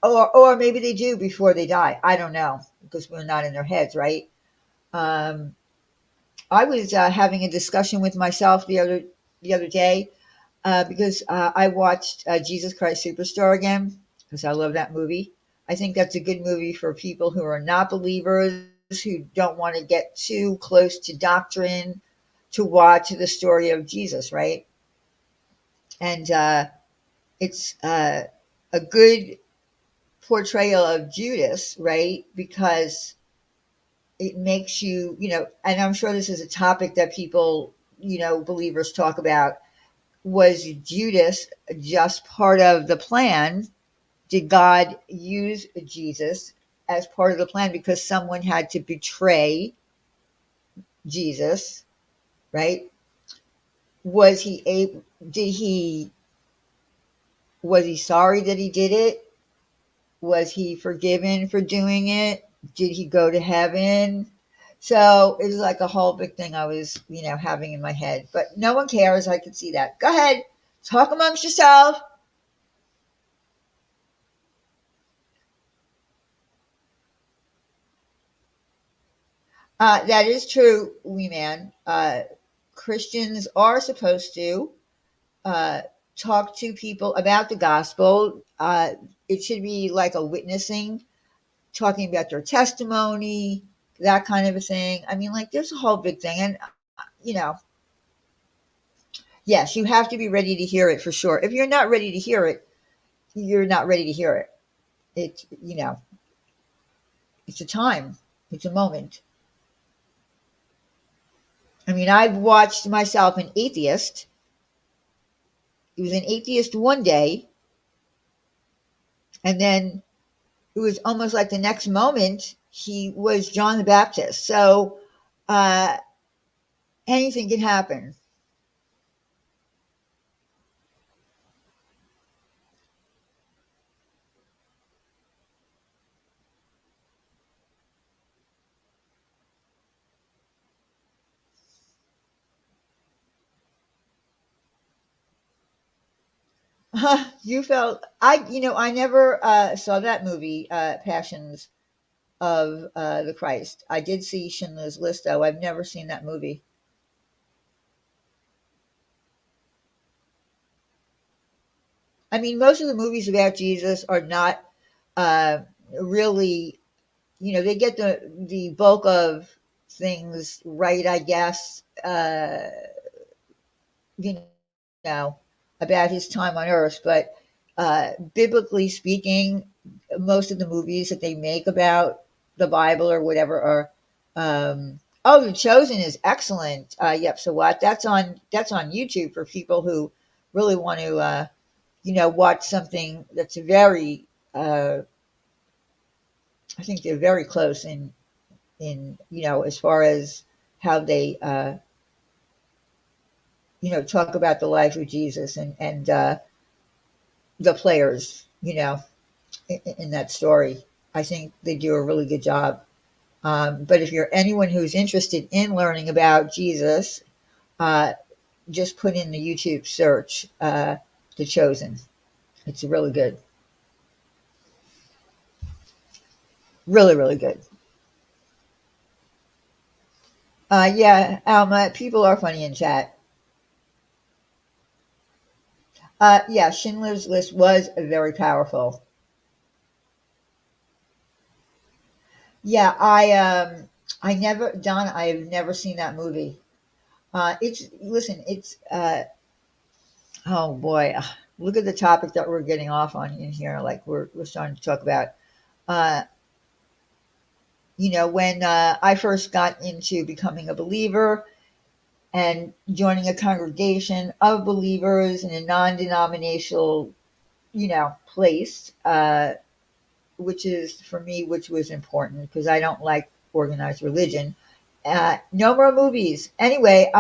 Or maybe they do before they die. I don't know because we're not in their heads, right? Um, I was having a discussion with myself the other day because I watched Jesus Christ Superstar again because I love that movie. I think that's a good movie for people who are not believers, who don't want to get too close to doctrine, to watch the story of Jesus, right? And it's a good portrayal of Judas, right? Because it makes and I'm sure this is a topic that people, believers talk about. Was Judas just part of the plan? Did God use Jesus as part of the plan because someone had to betray Jesus, right? Was he did he, was he sorry that he did it? Was he forgiven for doing it? Did he go to heaven? So it was like a whole big thing I was, having in my head. But no one cares. I could see that. Go ahead. Talk amongst yourself. That is true, wee man. Christians are supposed to uh, talk to people about the gospel. It should be like a witnessing, talking about their testimony, that kind of a thing. I mean, like, there's a whole big thing. And, you know, yes, you have to be ready to hear it for sure. If you're not ready to hear it, you're not ready to hear it. It's a time, it's a moment. I mean, I've watched myself an atheist. He was an atheist one day, and then it was almost like the next moment he was John the Baptist. So uh, anything can happen. You felt I never saw that movie, Passions of the Christ. I did see Schindler's List, though. I've never seen that movie. I mean, most of the movies about Jesus are not uh, really, they get the bulk of things right, I guess. You know, about his time on Earth, but biblically speaking, most of the movies that they make about the Bible or whatever are. Oh, The Chosen is excellent. Yep. So what? That's on YouTube for people who really want to, watch something that's very. I think they're very close in as far as how they talk about the life of Jesus and the players in that story. I think they do a really good job. But if you're anyone who's interested in learning about Jesus, uh, just put in the YouTube search The Chosen. It's really good. Really, really good. Yeah, Alma, people are funny in chat. Yeah, Schindler's List was very powerful. Yeah, I never, Don, I have never seen that movie. It's oh boy, look at the topic that we're getting off on in here. Like we're starting to talk about, uh, when I first got into becoming a believer and joining a congregation of believers in a non-denominational, place, which is for me, which was important because I don't like organized religion. No more movies. Anyway,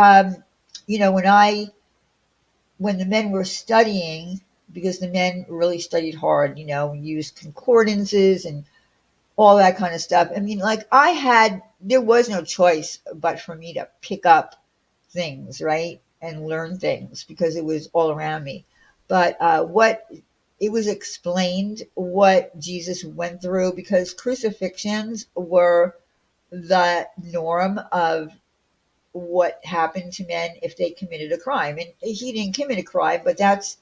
when the men were studying, because the men really studied hard, used concordances and all that kind of stuff. I mean, like there was no choice but for me to pick up things, right? And learn things because it was all around me. But what it was explained what Jesus went through because crucifixions were the norm of what happened to men if they committed a crime. And he didn't commit a crime, but that's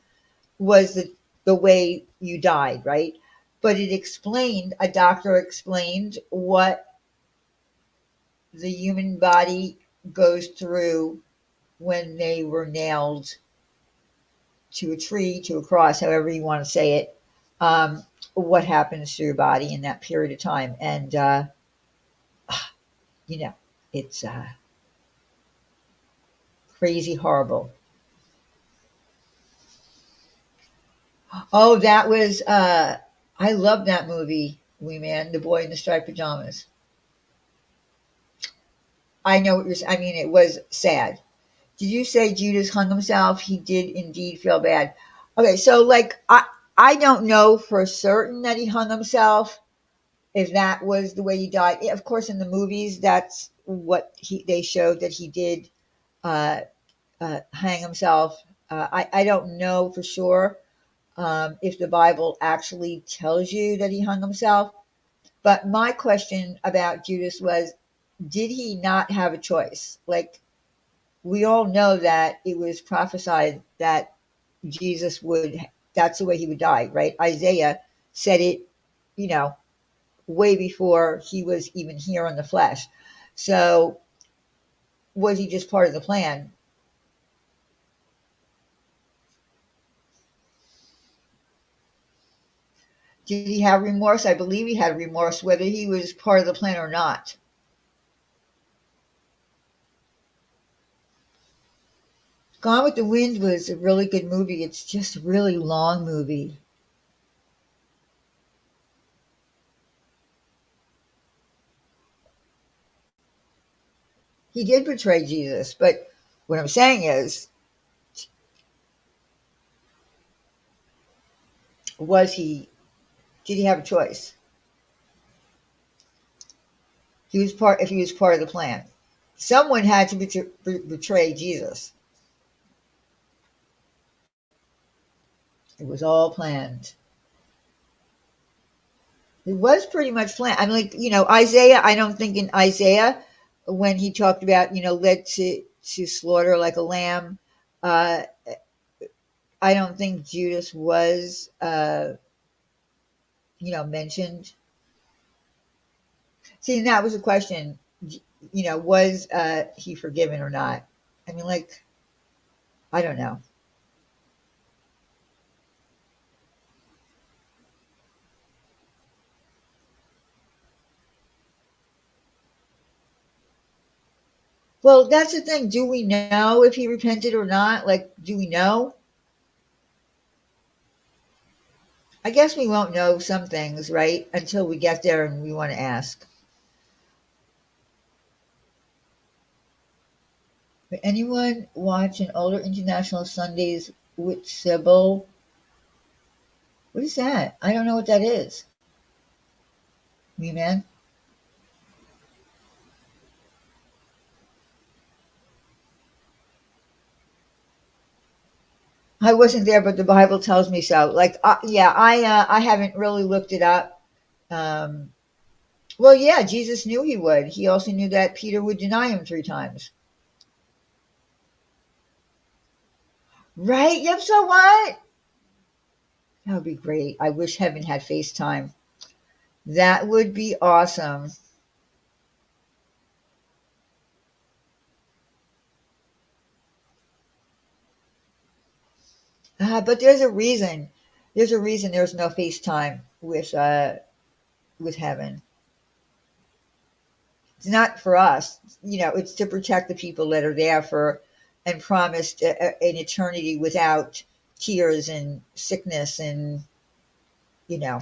was the way you died, right? But a doctor explained what the human body goes through when they were nailed to a tree, to a cross, however you want to say it, what happens to your body in that period of time. And, you know, it's crazy horrible. Oh, that was, I love that movie, Wee Man, The Boy in the Striped Pajamas. I know what you're saying. I mean, it was sad. Did you say Judas hung himself? He did indeed feel bad. Okay, so like I don't know for certain that he hung himself, if that was the way he died. Of course, in the movies, that's what they showed, that he did uh, hang himself. I don't know for sure if the Bible actually tells you that he hung himself. But my question about Judas was, did he not have a choice? Like, we all know that it was prophesied that Jesus would, that's the way he would die, right? Isaiah said it, you know, way before he was even here in the flesh. So, was he just part of the plan? Did he have remorse? I believe he had remorse, whether he was part of the plan or not. Gone with the Wind was a really good movie. It's just a really long movie. He did betray Jesus, but what I'm saying is, was he? Did he have a choice? He was part. If he was part of the plan, someone had to betray Jesus. It was all planned. It was pretty much planned. I mean, like, Isaiah. I don't think in Isaiah, when he talked about, led to slaughter like a lamb. Uh, I don't think Judas was, mentioned. See, and that was a question. Was he forgiven or not? I mean, like, I don't know. Well, that's the thing. Do we know if he repented or not? Like, do we know? I guess we won't know some things, right? Until we get there and we want to ask. Did anyone watch an older International Sundays with Sybil? What is that? I don't know what that is. Me, man. I wasn't there, but the Bible tells me so. Like, yeah, I haven't really looked it up. Um, well, yeah, Jesus knew he would. He also knew that Peter would deny him 3 times. Right? Yep. So what? That would be great. I wish heaven had FaceTime. That would be awesome. But there's a reason. There's a reason there's no FaceTime with heaven. It's not for us. It's to protect the people that are there for and promised an eternity without tears and sickness and you know.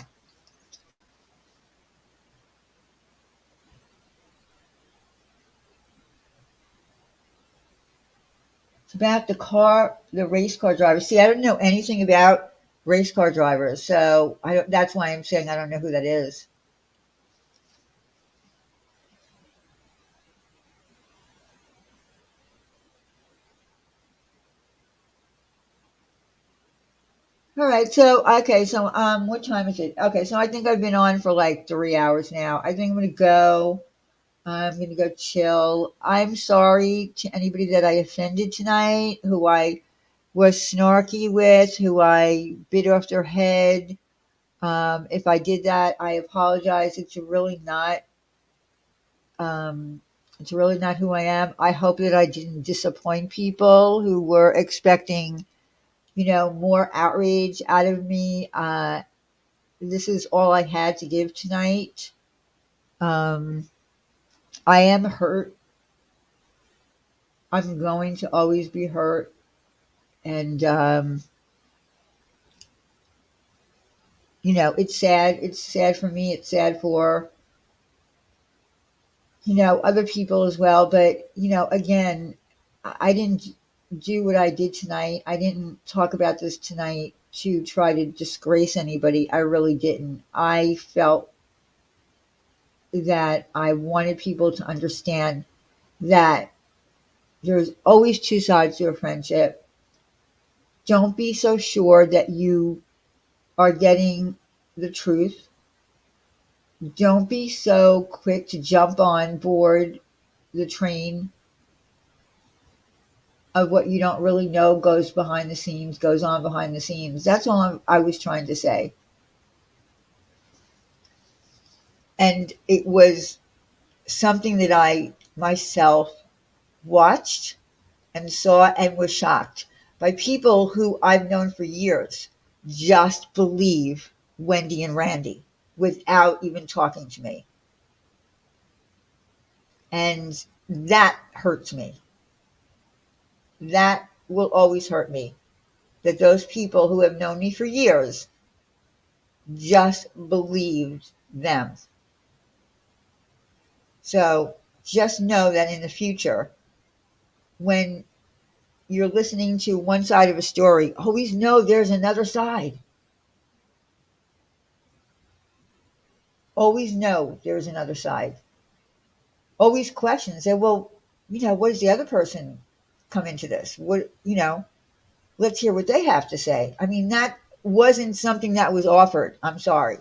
It's about the race car drivers. See, I don't know anything about race car drivers, so I don't. That's why I'm saying I don't know who that is. All right, so okay, so what time is it? Okay, so I think I've been on for like 3 hours now. I think I'm gonna go. I'm gonna go chill. I'm sorry to anybody that I offended tonight, who I was snarky with, who I bit off their head. If I did that, I apologize. Um, it's really not who I am. I hope that I didn't disappoint people who were expecting, more outrage out of me. This is all I had to give tonight. Um, I am hurt. I'm going to always be hurt. And, it's sad. It's sad for me. It's sad for, other people as well. But, again, I didn't do what I did tonight. I didn't talk about this tonight to try to disgrace anybody. I really didn't. I felt that I wanted people to understand that there's always two sides to a friendship. Don't be so sure that you are getting the truth. Don't be so quick to jump on board the train of what you don't really know goes on behind the scenes. That's all I was trying to say. And it was something that I myself watched and saw and was shocked by people who I've known for years just believe Wendy and Randy without even talking to me. And that hurts me. That will always hurt me. That those people who have known me for years just believed them. So just know that in the future, when you're listening to one side of a story, always know there's another side. Always know there's another side. Always question. Say, well, what does the other person come into this? Let's hear what they have to say. I mean, that wasn't something that was offered. I'm sorry.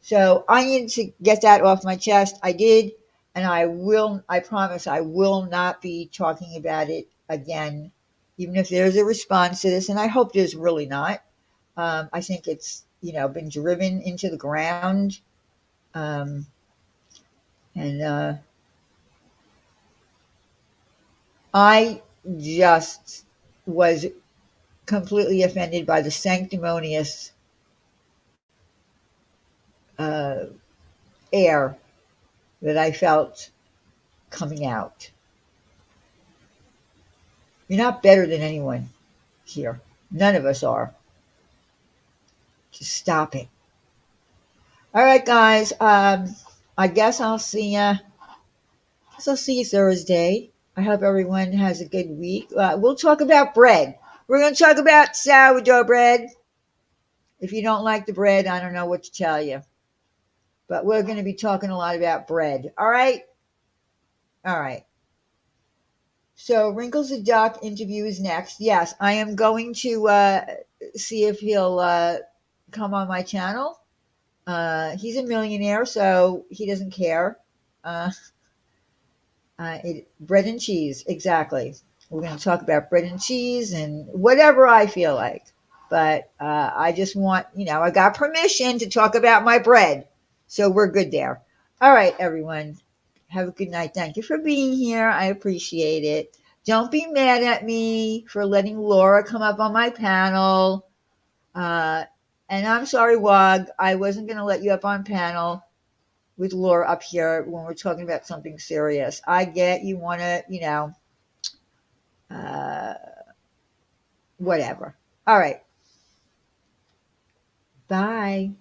So I needed to get that off my chest. I did. And I promise I will not be talking about it again, even if there's a response to this. And I hope there's really not. I think it's, been driven into the ground. Um, and I just was completely offended by the sanctimonious uh, air that I felt coming out. You're not better than anyone here. None of us are. Just stop it. All right, guys. I guess I'll see you. I'll see you Thursday. I hope everyone has a good week. We'll talk about bread. We're going to talk about sourdough bread. If you don't like the bread, I don't know what to tell you. But we're going to be talking a lot about bread. All right? All right. So, Wrinkles the Duck interview is next. Yes, I am going to see if he'll come on my channel. He's a millionaire, so he doesn't care. Uh, bread and cheese, exactly. We're going to talk about bread and cheese and whatever I feel like. But I just want, I got permission to talk about my bread. So we're good there. All right, everyone. Have a good night. Thank you for being here. I appreciate it. Don't be mad at me for letting Laura come up on my panel. Uh, and I'm sorry, Wog. I wasn't going to let you up on panel with Laura up here when we're talking about something serious. I get you want to, uh, whatever. All right. Bye.